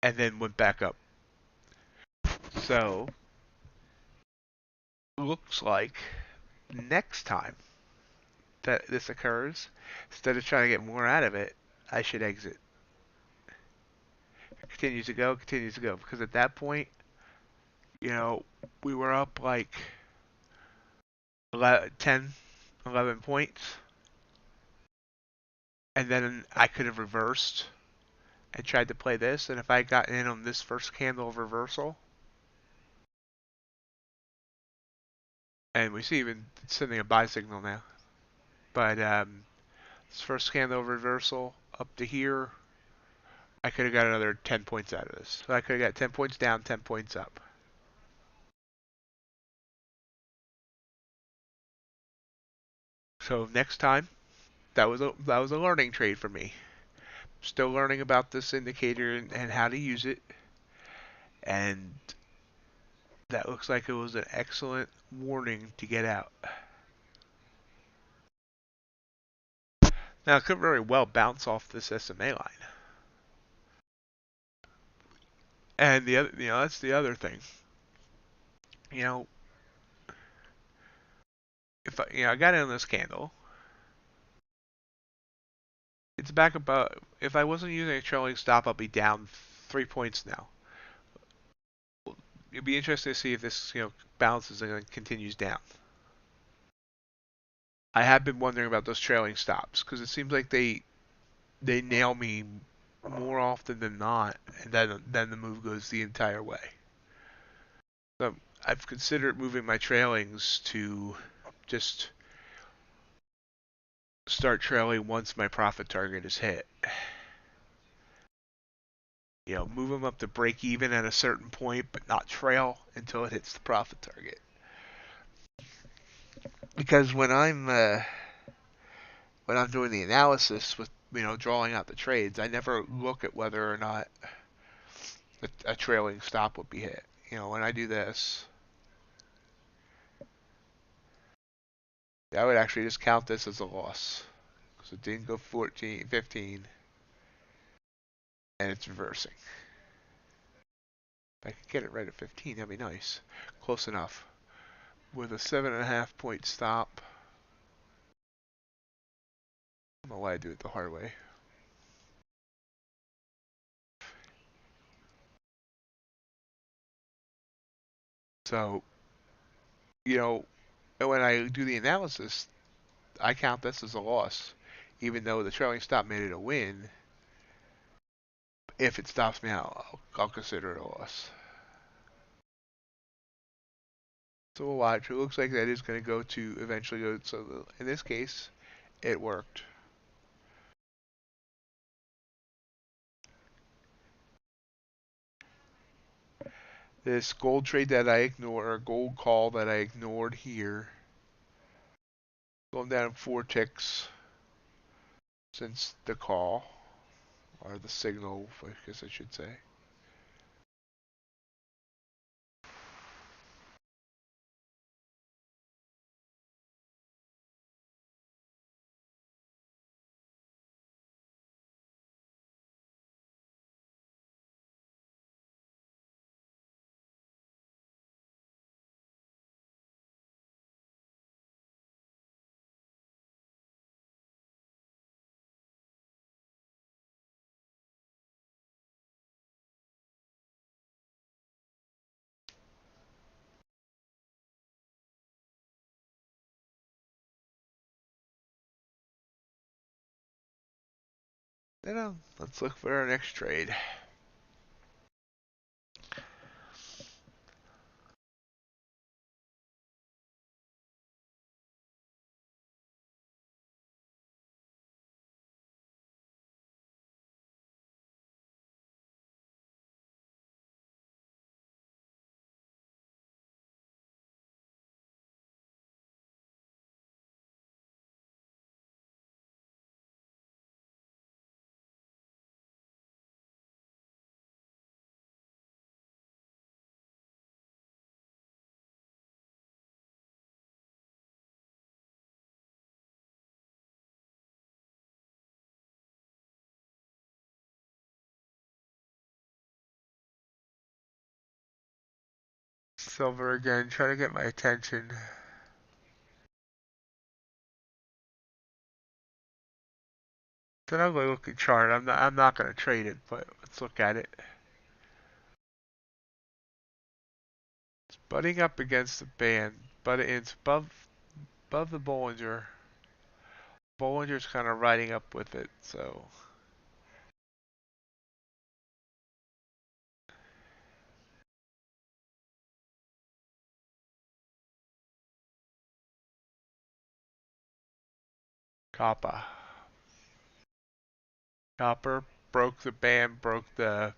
and then went back up. So, looks like next time that this occurs, instead of trying to get more out of it, I should exit. Continues to go, continues to go. Because at that point, you know, we were up like 10, 11 points. And then I could have reversed and tried to play this. And if I had gotten in on this first candle of reversal, and we see even sending a buy signal now. But this first candle of reversal up to here, I could have got another 10 points out of this. So I could have got 10 points down, 10 points up. So next time, that was a learning trade for me. Still learning about this indicator and how to use it. And that looks like it was an excellent warning to get out. Now it could very well bounce off this SMA line. And the other, that's the other thing. If I got in on this candle, it's back about. If I wasn't using a trailing stop, I'll be down 3 points now. It'd be interesting to see if this, bounces and continues down. I have been wondering about those trailing stops because it seems like they nail me more often than not, and then the move goes the entire way. So I've considered moving my trailings to just start trailing once my profit target is hit. Move them up to break even at a certain point, but not trail until it hits the profit target. Because when I'm doing the analysis with drawing out the trades, I never look at whether or not a trailing stop would be hit. When I do this, I would actually just count this as a loss because it didn't go 14, 15, and it's reversing. I could get it right at 15, that'd be nice. Close enough. With a 7.5 point stop. I don't know why I do it the hard way. So, you know, when I do the analysis, I count this as a loss. Even though the trailing stop made it a win, if it stops me out, I'll consider it a loss. So we'll watch. It looks like that is going to go to eventually go. So in this case, it worked. This gold trade that I ignored, or gold call that I ignored here, going down 4 ticks since the call, or the signal, I guess I should say. Then let's look for our next trade. Silver again, trying to get my attention. It's an ugly looking chart. I'm not gonna trade it, but let's look at it. It's butting up against the band, but it's above the Bollinger. Bollinger's kind of riding up with it, so copper. Copper broke the band, broke the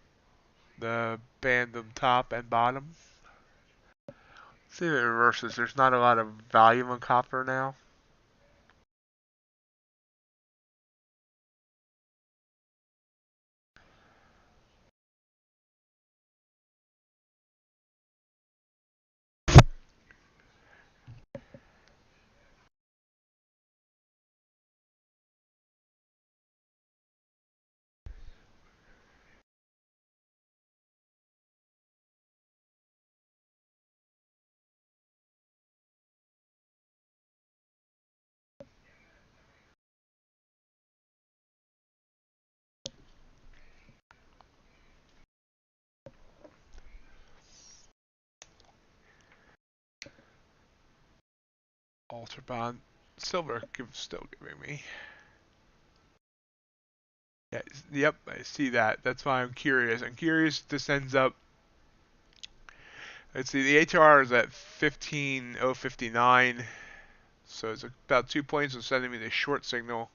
band on top and bottom. See if it reverses. There's not a lot of volume on copper now. UltraBond. Silver still giving me. Yeah, yep, I see that. That's why I'm curious. I'm curious if this ends up. Let's see, the HR is at 15.059. So it's about 2 points of sending me the short signal.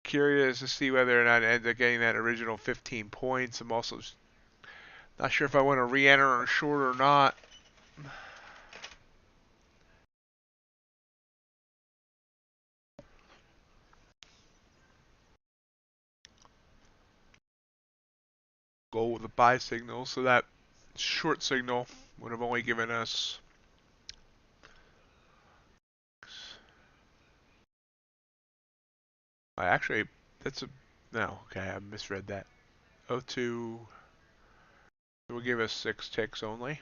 Curious to see whether or not it ends up getting that original 15 points. I'm also not sure if I want to re-enter on short or not. Go with a buy signal, so that short signal would have only given us actually that's a no, okay, I misread that. 02 It will give us 6 ticks only.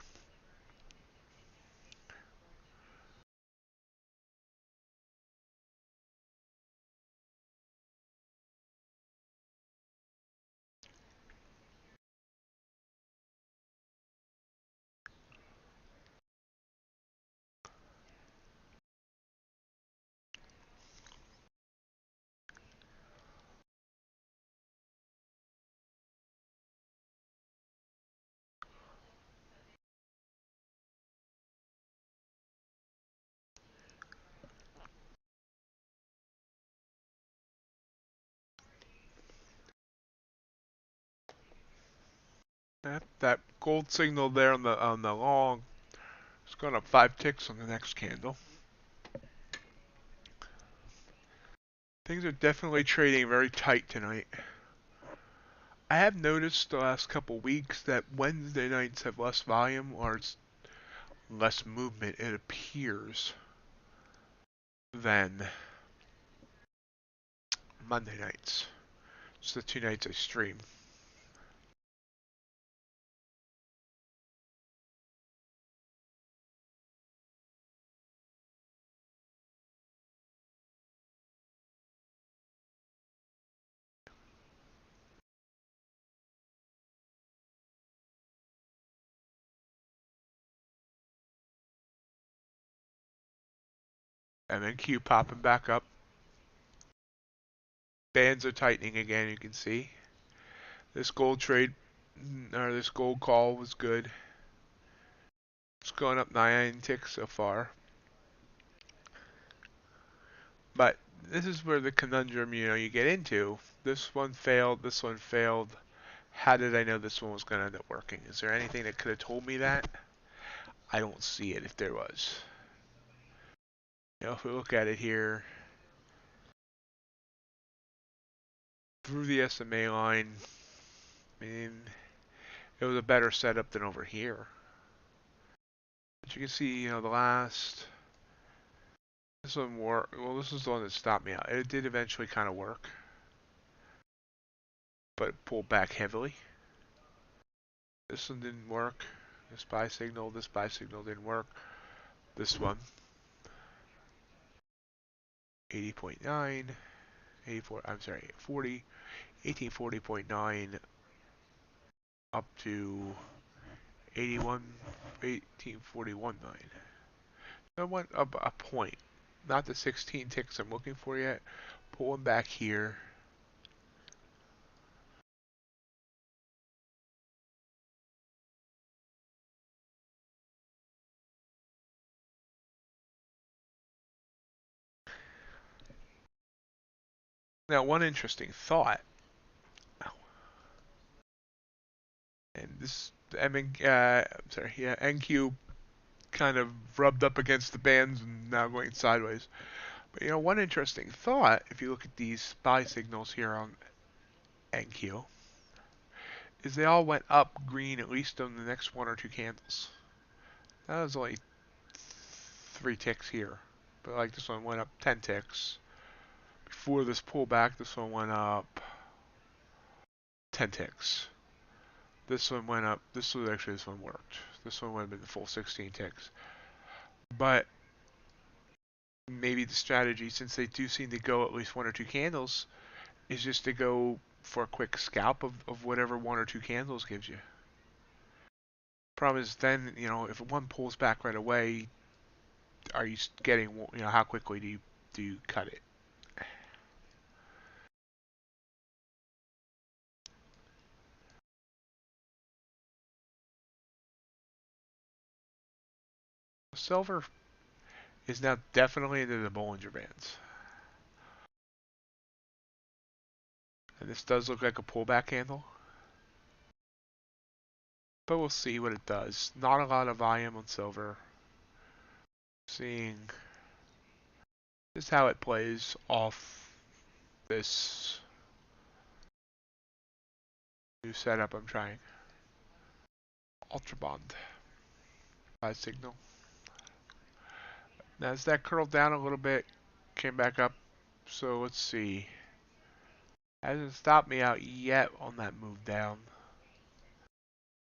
That gold signal there on the long, it's going up 5 ticks on the next candle. Things are definitely trading very tight tonight. I have noticed the last couple weeks that Wednesday nights have less volume or it's less movement, it appears, than Monday nights. It's the 2 nights I stream. MNQ popping back up. Bands are tightening again, you can see. This gold trade, or this gold call was good. It's going up 9 ticks so far. But this is where the conundrum, you get into. This one failed, this one failed. How did I know this one was going to end up working? Is there anything that could have told me that? I don't see it if there was. If we look at it here, through the SMA line, I mean, it was a better setup than over here. But you can see, the last, this one worked. Well, this is the one that stopped me out. It did eventually kind of work, but it pulled back heavily. This one didn't work. This buy signal didn't work. This one, 80.9, 84, I'm sorry, 40, 1840.9 up to 81, 1841.9. I went up a point. Not the 16 ticks I'm looking for yet. Pulling back here. Now, one interesting thought, and this I'm sorry, yeah, NQ kind of rubbed up against the bands and now going sideways. But one interesting thought, if you look at these buy signals here on NQ, is they all went up green at least on the next 1 or 2 candles. That was only 3 ticks here, but like this one went up 10 ticks. Before this pullback, this one went up 10 ticks. This one went up. This one worked. This one would have been the full 16 ticks. But maybe the strategy, since they do seem to go at least 1 or 2 candles, is just to go for a quick scalp of whatever 1 or 2 candles gives you. Problem is then, if one pulls back right away, are you getting, how quickly do you cut it? Silver is now definitely into the Bollinger Bands. And this does look like a pullback candle. But we'll see what it does. Not a lot of volume on silver. Seeing just how it plays off this new setup I'm trying. UltraBond. Buy signal. Nasdaq curled down a little bit. Came back up. So let's see. Hasn't stopped me out yet on that move down.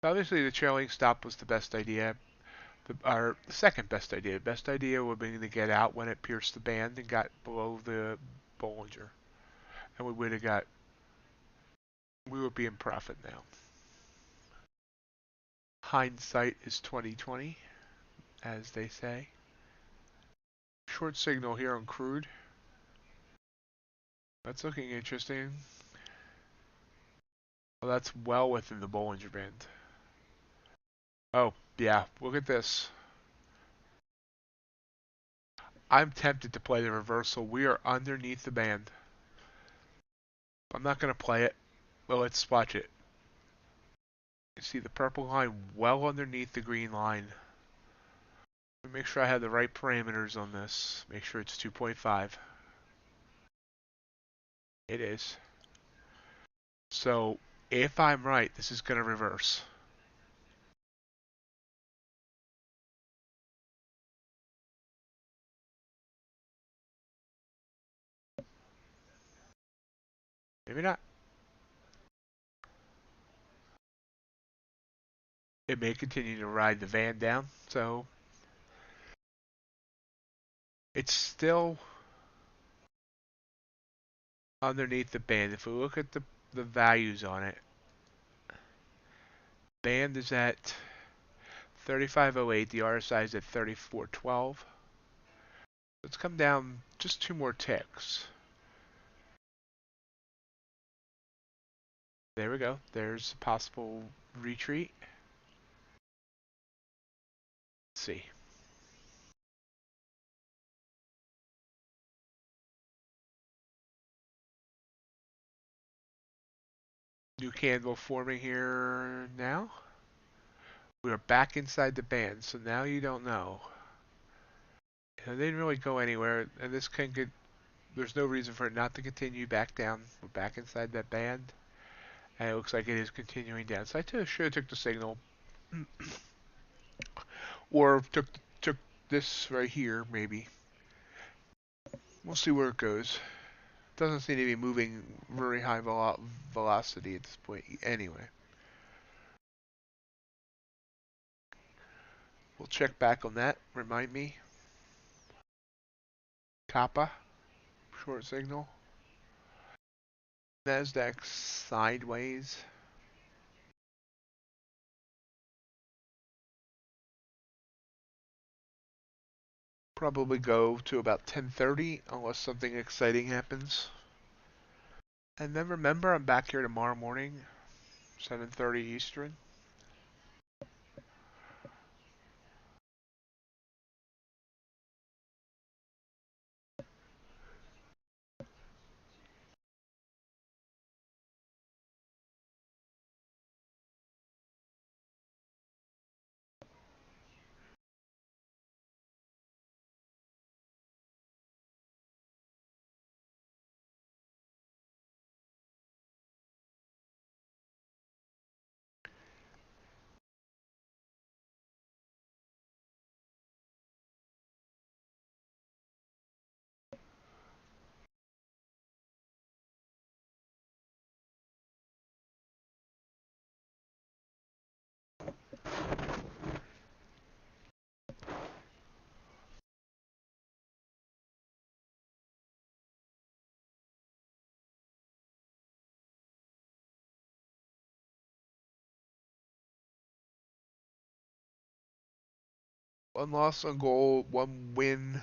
Obviously, the trailing stop was the best idea. Our second best idea. Best idea would be to get out when it pierced the band and got below the Bollinger, and we would be in profit now. Hindsight is 2020, as they say. Short signal here on crude. That's looking interesting. Well, that's well within the Bollinger Band. Oh, yeah, look at this. I'm tempted to play the reversal. We are underneath the band. I'm not going to play it. Well, let's watch it. You see the purple line well underneath the green line. Make sure I have the right parameters on this. Make sure it's 2.5. It is. So, if I'm right, this is going to reverse. Maybe not. It may continue to ride the van down, so it's still underneath the band. If we look at the values on it, band is at 3508, the RSI is at 3412. Let's come down just 2 more ticks. There we go. There's a possible retreat. Let's see. New candle forming here now. We are back inside the band, so now you don't know. They didn't really go anywhere, and this can get. There's no reason for it not to continue back down. We're back inside that band, and it looks like it is continuing down. So I should have took the signal, or took this right here maybe. We'll see where it goes. Doesn't seem to be moving very high velocity at this point anyway. We'll check back on that. Remind me. Kappa, short signal. Nasdaq sideways. Probably go to about 10:30 unless something exciting happens. And then remember, I'm back here tomorrow morning, 7:30 Eastern. One loss on gold, one win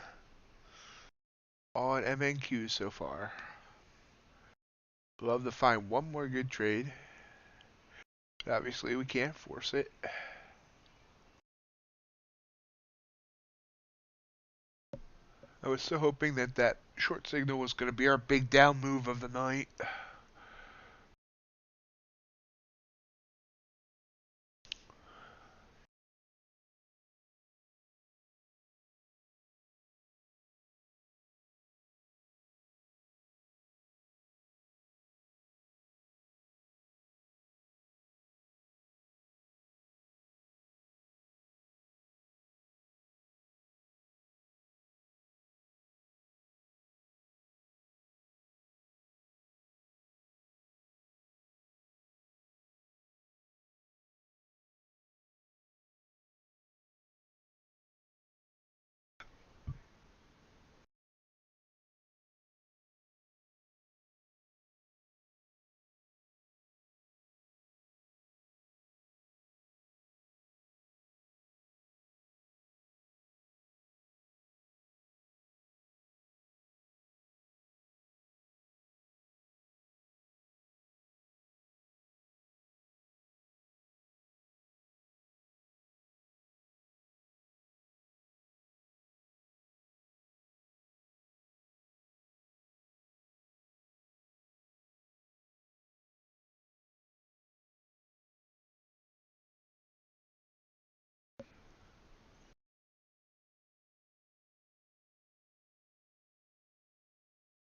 on MNQ so far. Love to find one more good trade. But obviously, we can't force it. I was so hoping that that short signal was going to be our big down move of the night.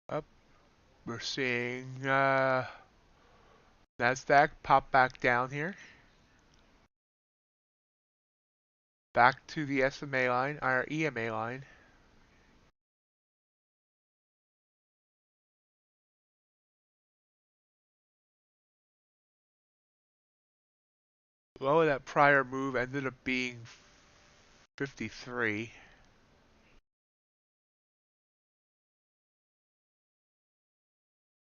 Up, we're seeing Nasdaq pop back down here. Back to the SMA line, our EMA line. Low of that prior move ended up being 53.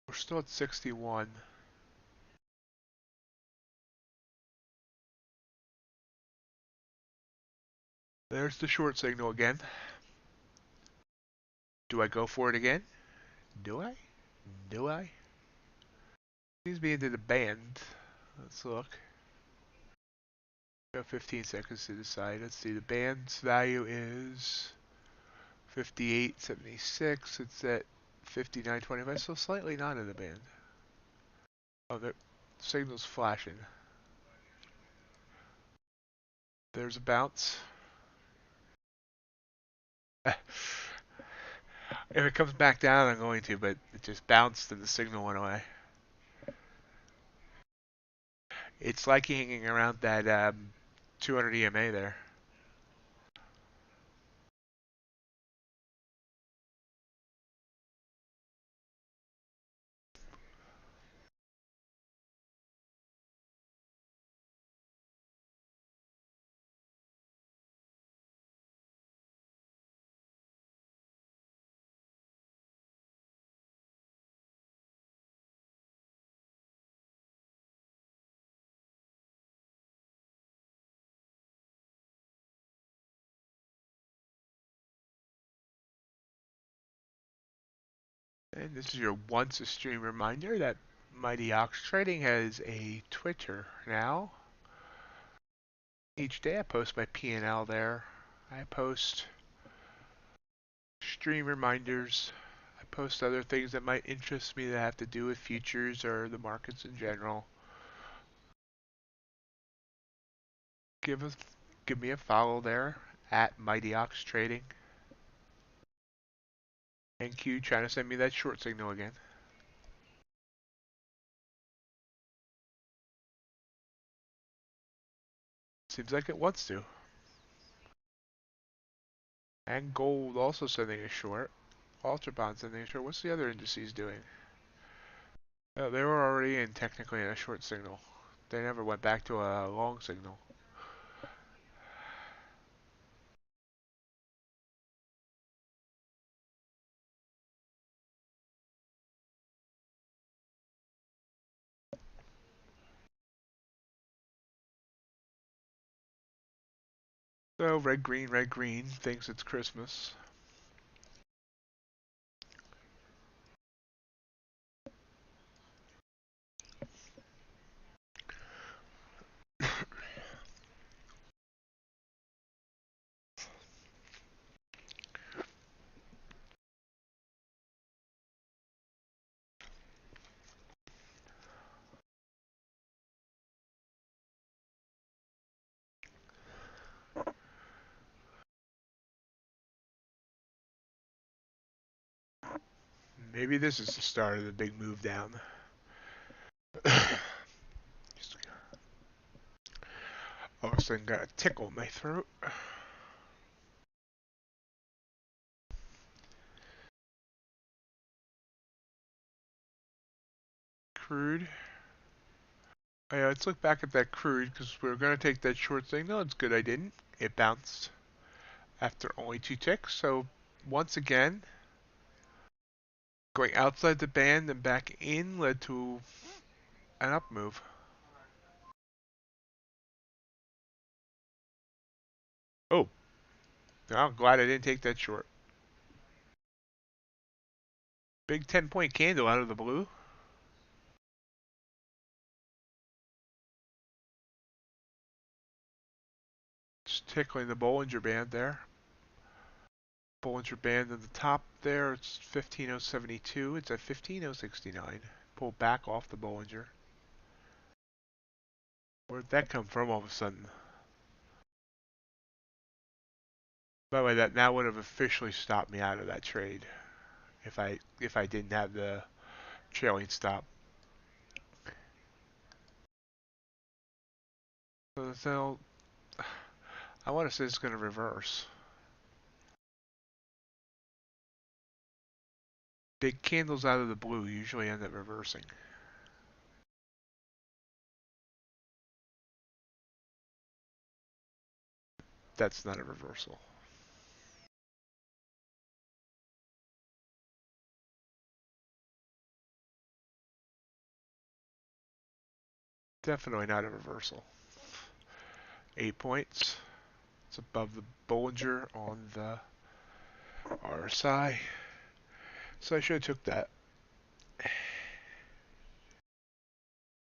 We're still at 61. There's the short signal again. Do I go for it again? Do I? Do I? Seems to be into the band. Let's look. Got 15 seconds to decide. Let's see. The band's value is 58.76. It's at 59.25. So slightly not in the band. Oh, the signal's flashing. There's a bounce. If it comes back down, I'm going to, but it just bounced and the signal went away. It's like hanging around that 200 EMA there. And this is your once a stream reminder that MightyOxTrading has a Twitter now. Each day I post my P&L there. I post stream reminders. I post other things that might interest me that have to do with futures or the markets in general. Give me a follow there at MightyOxTrading. And Q trying to send me that short signal again. Seems like it wants to. And gold also sending a short. UltraBond sending a short. What's the other indices doing? Oh, they were already in technically in a short signal. They never went back to a long signal. So red green thinks it's Christmas. Maybe this is the start of the big move down. All of a sudden got a tickle in my throat. Crude. Oh, yeah, let's look back at that crude because we were going to take that short signal. It's good I didn't. It bounced after only 2 ticks. So once again, going outside the band and back in led to an up move. Oh, I'm glad I didn't take that short. Big 10-point candle out of the blue. Just tickling the Bollinger Band there. Bollinger Band at the top there, it's 15.072. It's at 15.069. Pull back off the Bollinger. Where'd that come from all of a sudden? By the way, that now would have officially stopped me out of that trade. if I didn't have the trailing stop. So I want to say it's going to reverse. Big candles out of the blue usually end up reversing. That's not a reversal. Definitely not a reversal. 8 points. It's above the Bollinger on the RSI. So I should have took that.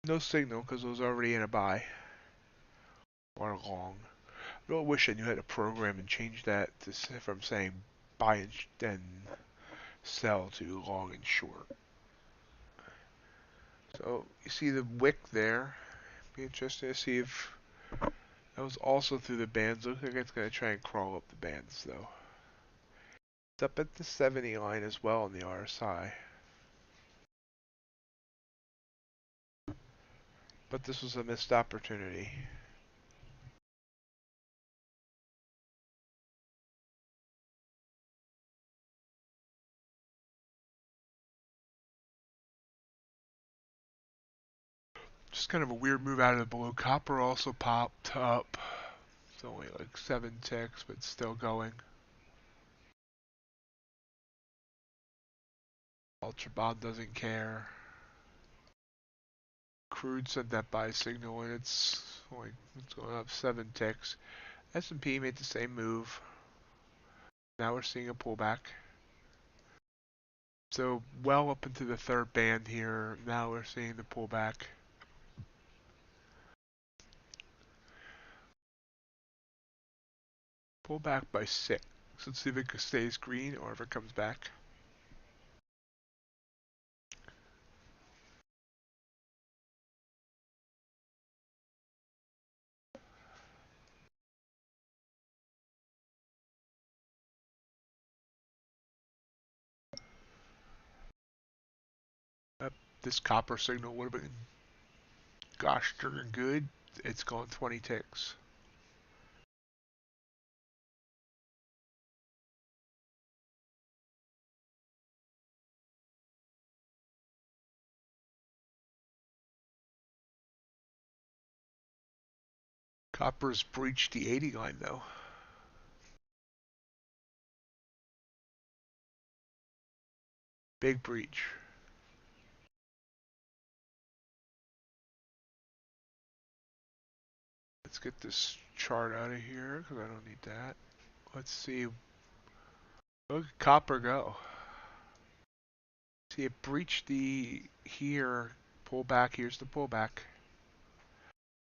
No signal because it was already in a buy or long. I really wish I knew how to program and change that to from saying buy and sell to long and short. So you see the wick there. Be interesting to see if that was also through the bands. Looks like it's going to try and crawl up the bands though. It's up at the 70 line as well on the RSI. But this was a missed opportunity. Just kind of a weird move out of the blue. Copper also popped up. It's only like 7 ticks, but still going. UltraBond doesn't care. Crude sent that buy signal, and it's going up 7 ticks. S&P made the same move. Now we're seeing a pullback. So well up into the third band here. Now we're seeing the pullback. Pullback by 6. Let's see if it stays green or if it comes back. This copper signal would have been gosh darn good. It's gone 20 ticks. Copper's breached the 80 line though. Big breach. Let's get this chart out of here because I don't need that. Let's see. Look at copper go. See it breached the here. Pull back. Here's the pullback.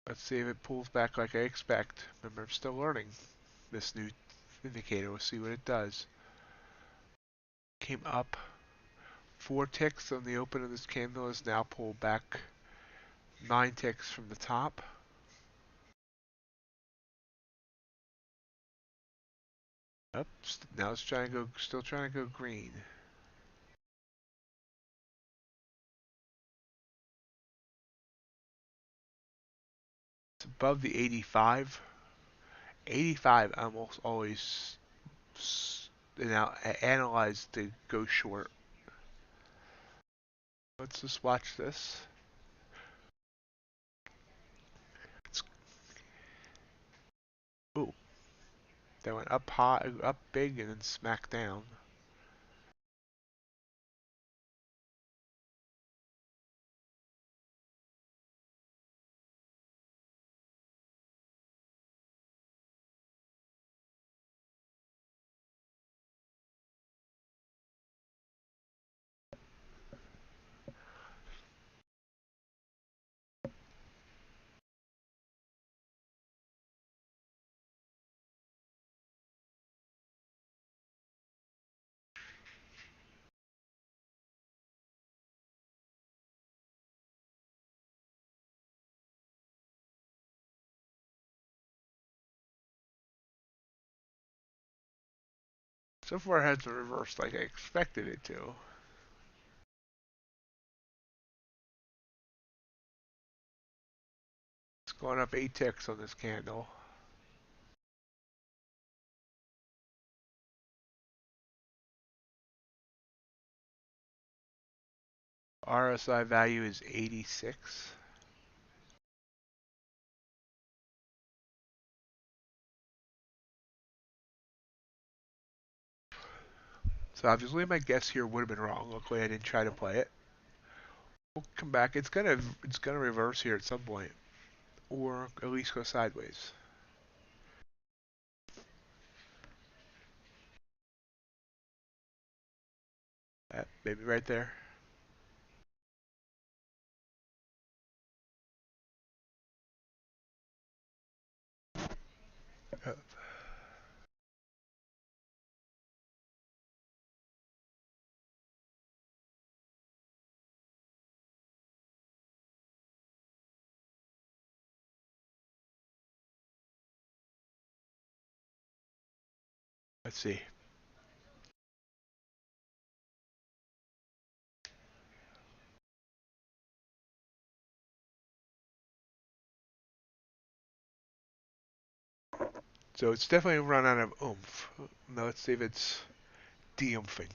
Let's see if it pulls back like I expect. Remember, I'm still learning this new indicator. We'll see what it does. Came up 4 ticks on the open of this candle, is now pulled back 9 ticks from the top. Up. Now it's trying to go. Still trying to go green. It's above the 85. 85 almost always now analyze to go short. Let's just watch this. Ooh, that went up high, up big, and then smacked down. So far, it hasn't reversed like I expected it to. It's going up 8 ticks on this candle. RSI value is 86. So obviously my guess here would have been wrong. Luckily I didn't try to play it. We'll come back. It's gonna reverse here at some point, or at least go sideways. Maybe right there. Uh, let's see. So it's definitely run out of oomph. Now let's see if it's de-oomping.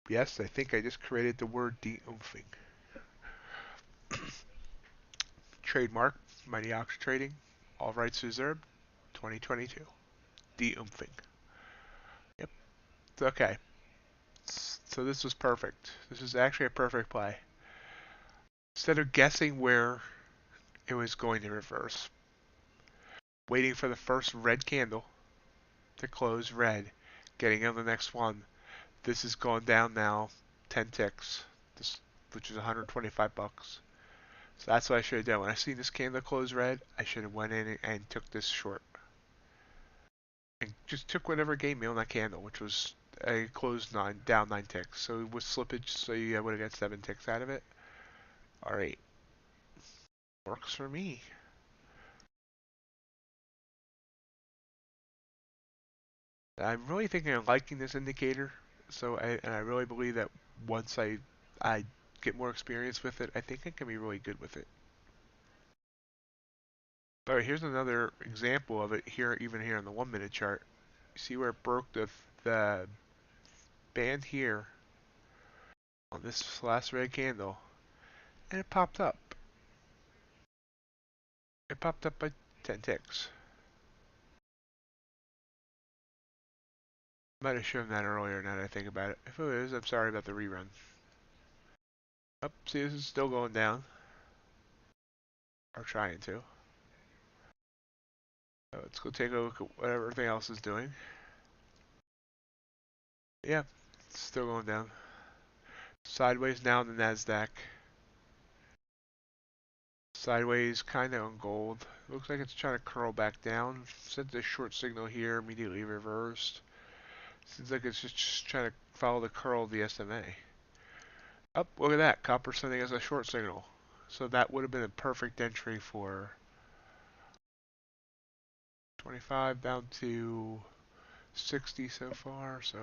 Yes, I think I just created the word de-oomping. Trademark, MightyOxTrading, all rights reserved, 2022. De-oomping. Yep. Okay. So this was perfect. This is actually a perfect play. Instead of guessing where it was going to reverse, waiting for the first red candle to close red, getting on the next one. This is going down now 10 ticks, this, which is 125 bucks. So that's what I should have done. When I seen this candle close red, I should have went in and took this short. And just took whatever gave me on that candle, which was a closed down 9 ticks. So with slippage, so you would have got 7 ticks out of it. Alright. Works for me. I'm really thinking of liking this indicator. And I really believe that once I get more experience with it, I think I can be really good with it. All right, here's another example of it here, even here on the 1 minute chart. You see where it broke the band here on this last red candle, and it popped up. It popped up by 10 ticks. Might have shown that earlier now that I think about it. If it is, I'm sorry about the rerun. Up, see, this is still going down. Or trying to. So let's go take a look at what everything else is doing. Yeah, it's still going down. Sideways now in the NASDAQ. Sideways kind of on gold. Looks like it's trying to curl back down. Sent a short signal here, immediately reversed. Seems like it's just trying to follow the curl of the SMA. Oh, look at that. Copper sending us a short signal. So that would have been a perfect entry for 25 down to 60 so far. So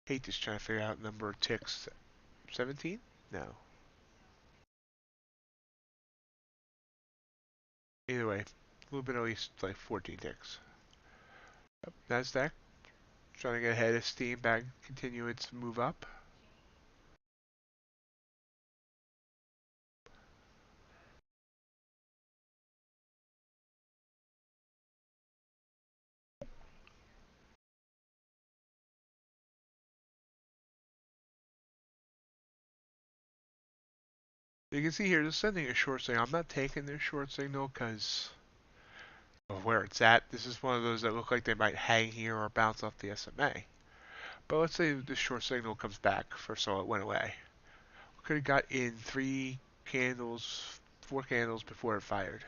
hate just trying to figure out number of ticks. 17? No. Either way, a little bit at least like 14 ticks. Oh, NASDAQ trying to get ahead of steam back, continue its move up. You can see here, they're sending a short signal. I'm not taking this short signal because of where it's at. This is one of those that look like they might hang here or bounce off the SMA. But let's say the short signal comes back for so it went away. We could have got in 3 candles, 4 candles before it fired.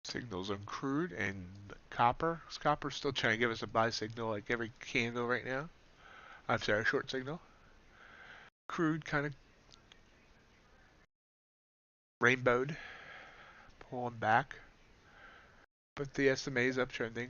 Signals on crude and copper. Copper's still trying to give us a buy signal like every candle right now. I'm sorry, a short signal. Crude kind of rainbowed, pulling back, but the SMA is uptrending.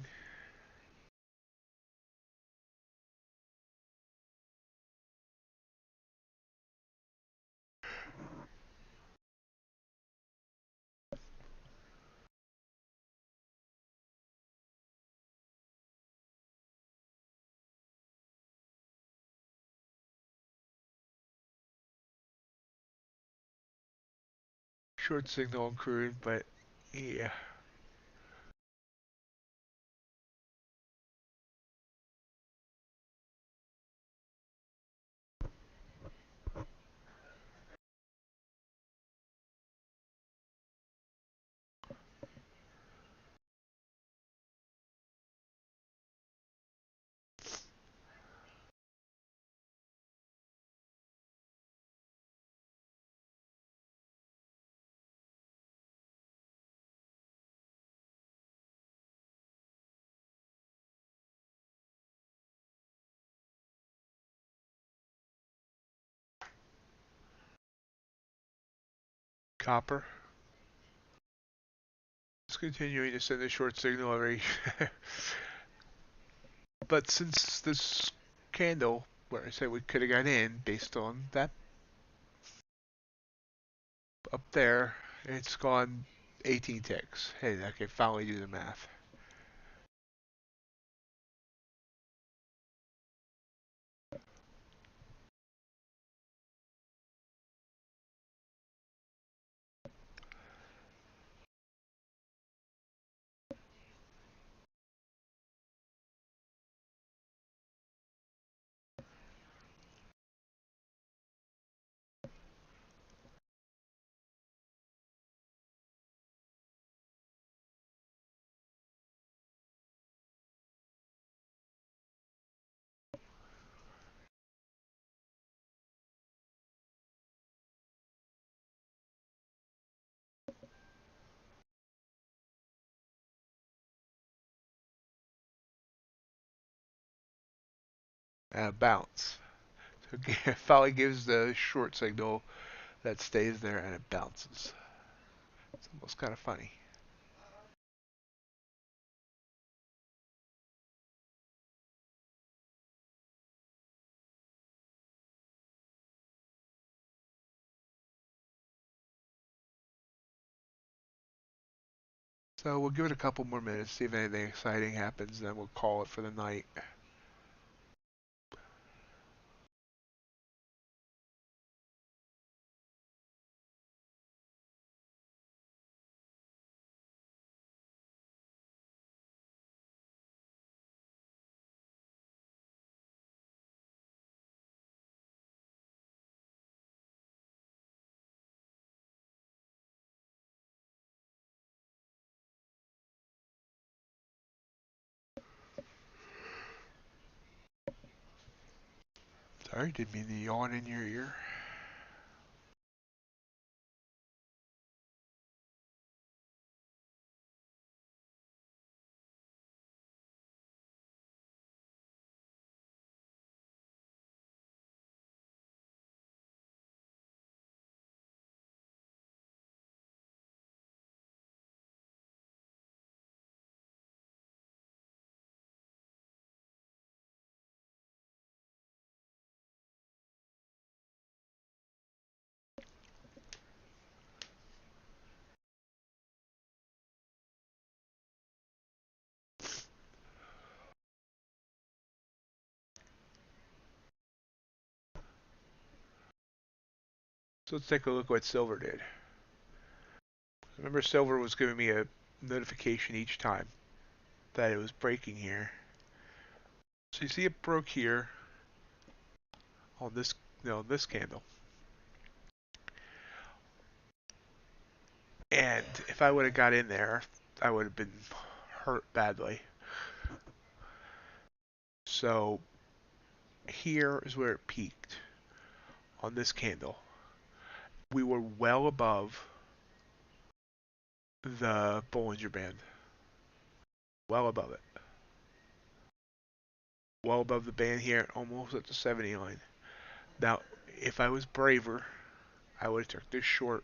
Short signal on crude, but yeah. Copper. It's continuing to send a short signal every. But since this candle, where I said we could have got in based on that up there, it's gone 18 ticks. Hey, I can finally do the math. Bounce. So it finally gives the short signal that stays there and it bounces. It's almost kind of funny. So we'll give it a couple more minutes, see if anything exciting happens, then we'll call it for the night. Sorry, didn't mean to yawn in your ear. So let's take a look what silver did. Remember, silver was giving me a notification each time that it was breaking here. So you see it broke here on this, this candle. And if I would have got in there, I would have been hurt badly. So here is where it peaked on this candle. We were well above the Bollinger Band. Well above it. Well above the band here, almost at the 70 line. Now, if I was braver, I would have took this short.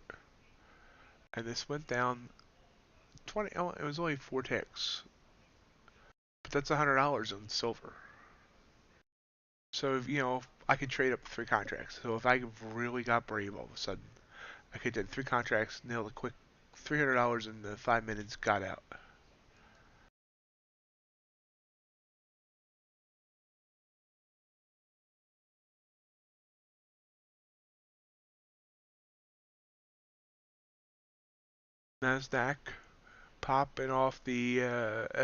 And this went down 20, oh, it was only 4 ticks. But that's $100 on silver. So, if, I could trade up 3 contracts. So if I really got brave all of a sudden, I could do 3 contracts, nail a quick $300 in the 5 minutes, got out. NASDAQ popping off the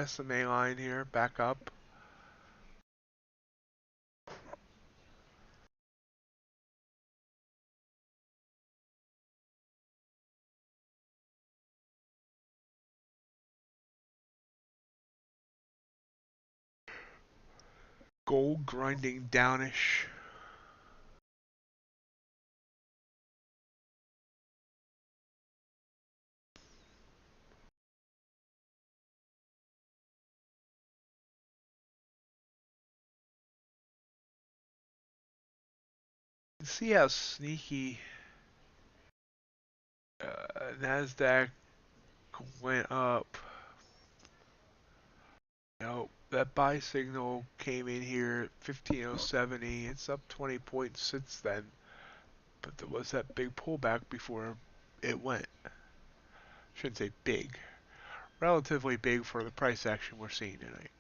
SMA line here, back up. Gold grinding downish. See how sneaky NASDAQ went up. That buy signal came in here at 15.070. It's up 20 points since then. But there was that big pullback before it went. Shouldn't say big. Relatively big for the price action we're seeing tonight.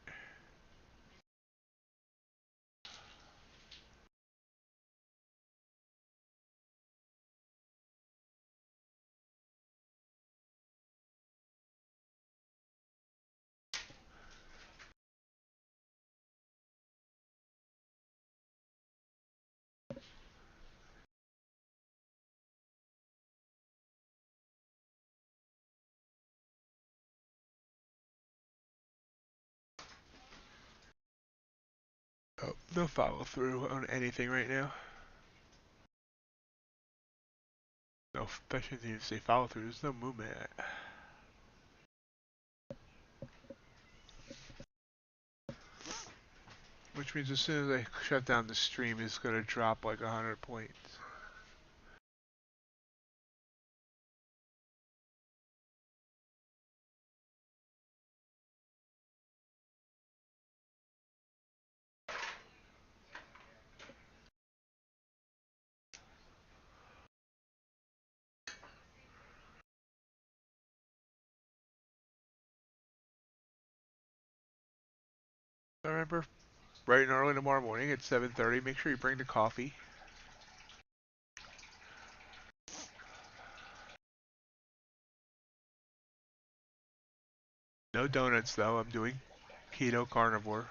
Oh, no follow through on anything right now. No, especially if you say follow through, there's no movement. Which means as soon as I shut down the stream, it's going to drop like 100 points. I remember, bright and early tomorrow morning at 7:30, make sure you bring the coffee. No donuts though, I'm doing keto carnivore.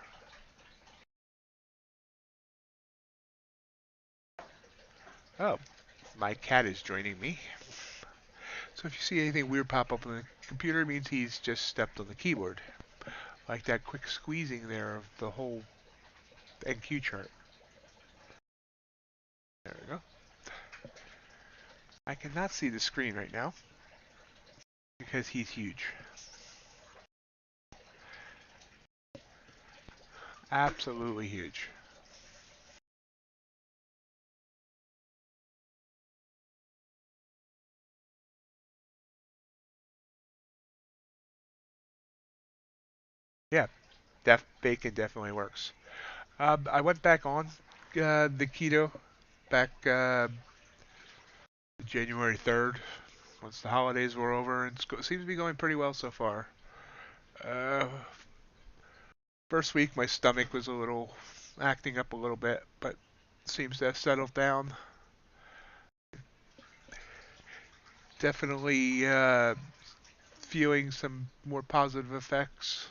Oh, my cat is joining me. So if you see anything weird pop up on the computer, it means he's just stepped on the keyboard. Like that quick squeezing there of the whole NQ chart. There we go. I cannot see the screen right now because he's huge. Absolutely huge. Yeah, bacon definitely works. I went back on the keto back January 3rd, once the holidays were over, and it seems to be going pretty well so far. Uh, First week, my stomach was a little acting up a little bit, but seems to have settled down. Definitely feeling some more positive effects.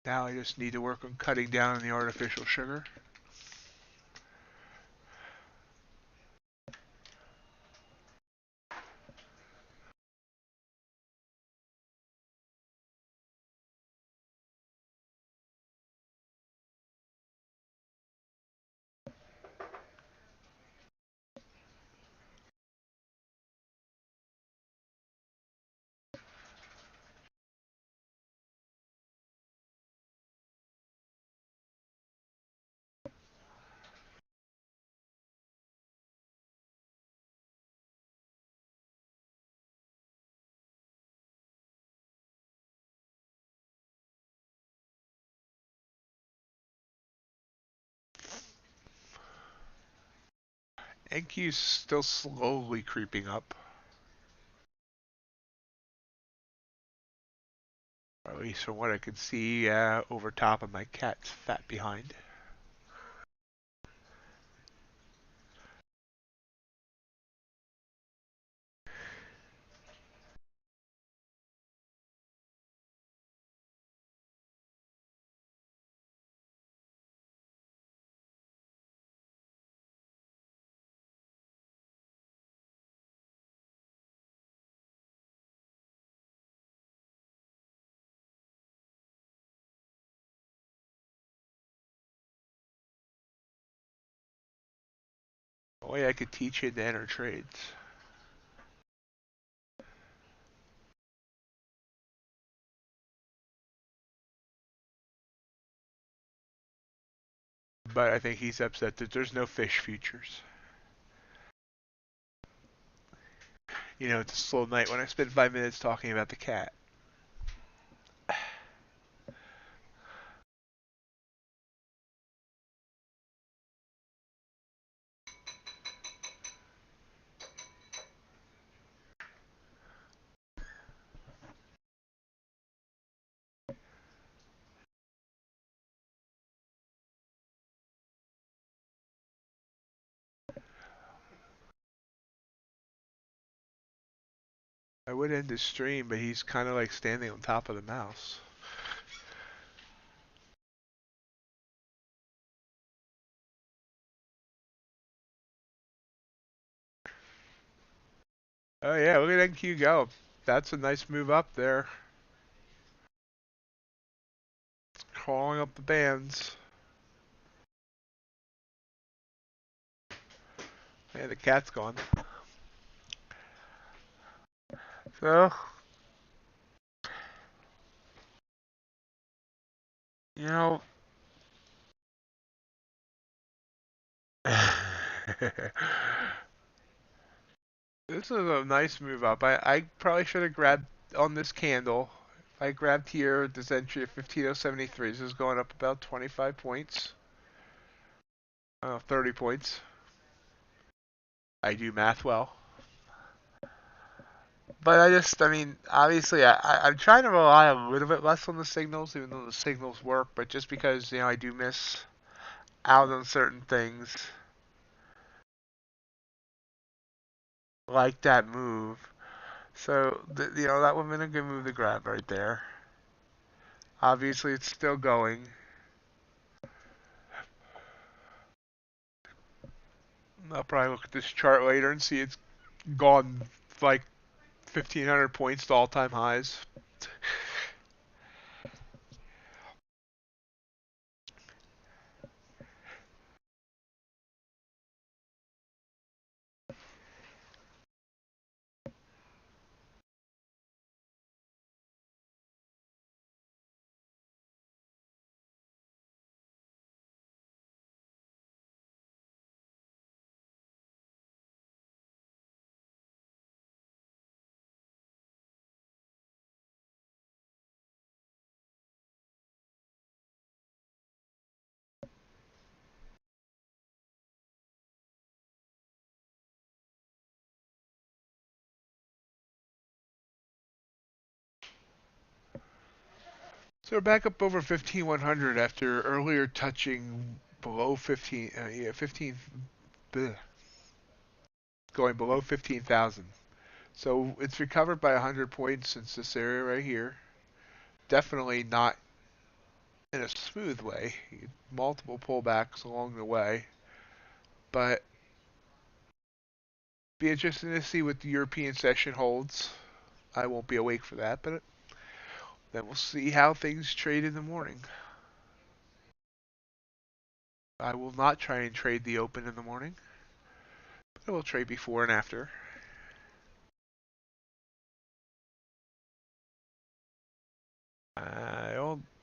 Now I just need to work on cutting down on the artificial sugar. NQ's still slowly creeping up. Or at least from what I could see over top of my cat's fat behind. Boy, I could teach you to enter trades. But I think he's upset that there's no fish futures. You know, it's a slow night when I spend 5 minutes talking about the cat. I would end his stream, but he's kind of like standing on top of the mouse. Oh yeah, look at NQ go. That's a nice move up there. Crawling up the bands. Yeah, the cat's gone. So, you know, this is a nice move up. I probably should have grabbed on this candle. If I grabbed here at this entry at 15.073, this is going up about 25 points. 30 points. I do math well. But I mean, obviously, I'm trying to rely a little bit less on the signals, even though the signals work, but just because, you know, I do miss out on certain things, like that move. So, you know, that would have been a good move to grab right there. Obviously, it's still going. I'll probably look at this chart later and see it's gone like 1,500 points to all-time highs. So we're back up over 15,100 after earlier touching below 15, 15, bleh, going below 15,000. So it's recovered by 100 points since this area right here. Definitely not in a smooth way. Multiple pullbacks along the way, but be interesting to see what the European session holds. I won't be awake for that, but then we'll see how things trade in the morning. I will not try and trade the open in the morning, but I will trade before and after.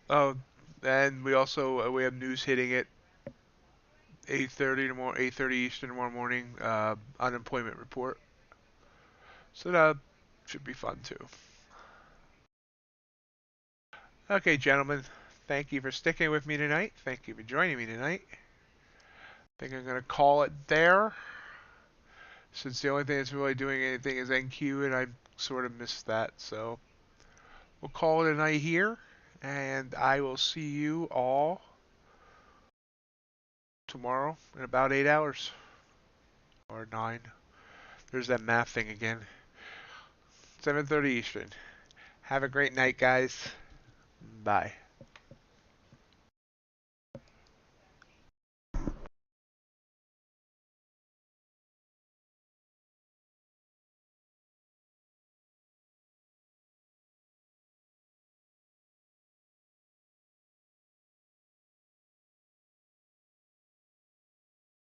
Oh, and we also we have news hitting at 8:30 tomorrow, 8:30 Eastern tomorrow morning. Unemployment report, so that should be fun too. Okay, gentlemen, thank you for sticking with me tonight. Thank you for joining me tonight. I think I'm gonna call it there, since the only thing that's really doing anything is NQ, and I sort of missed that. So we'll call it a night here, and I will see you all tomorrow in about 8 hours or 9. There's that math thing again. 7:30 Eastern. Have a great night, guys. Bye.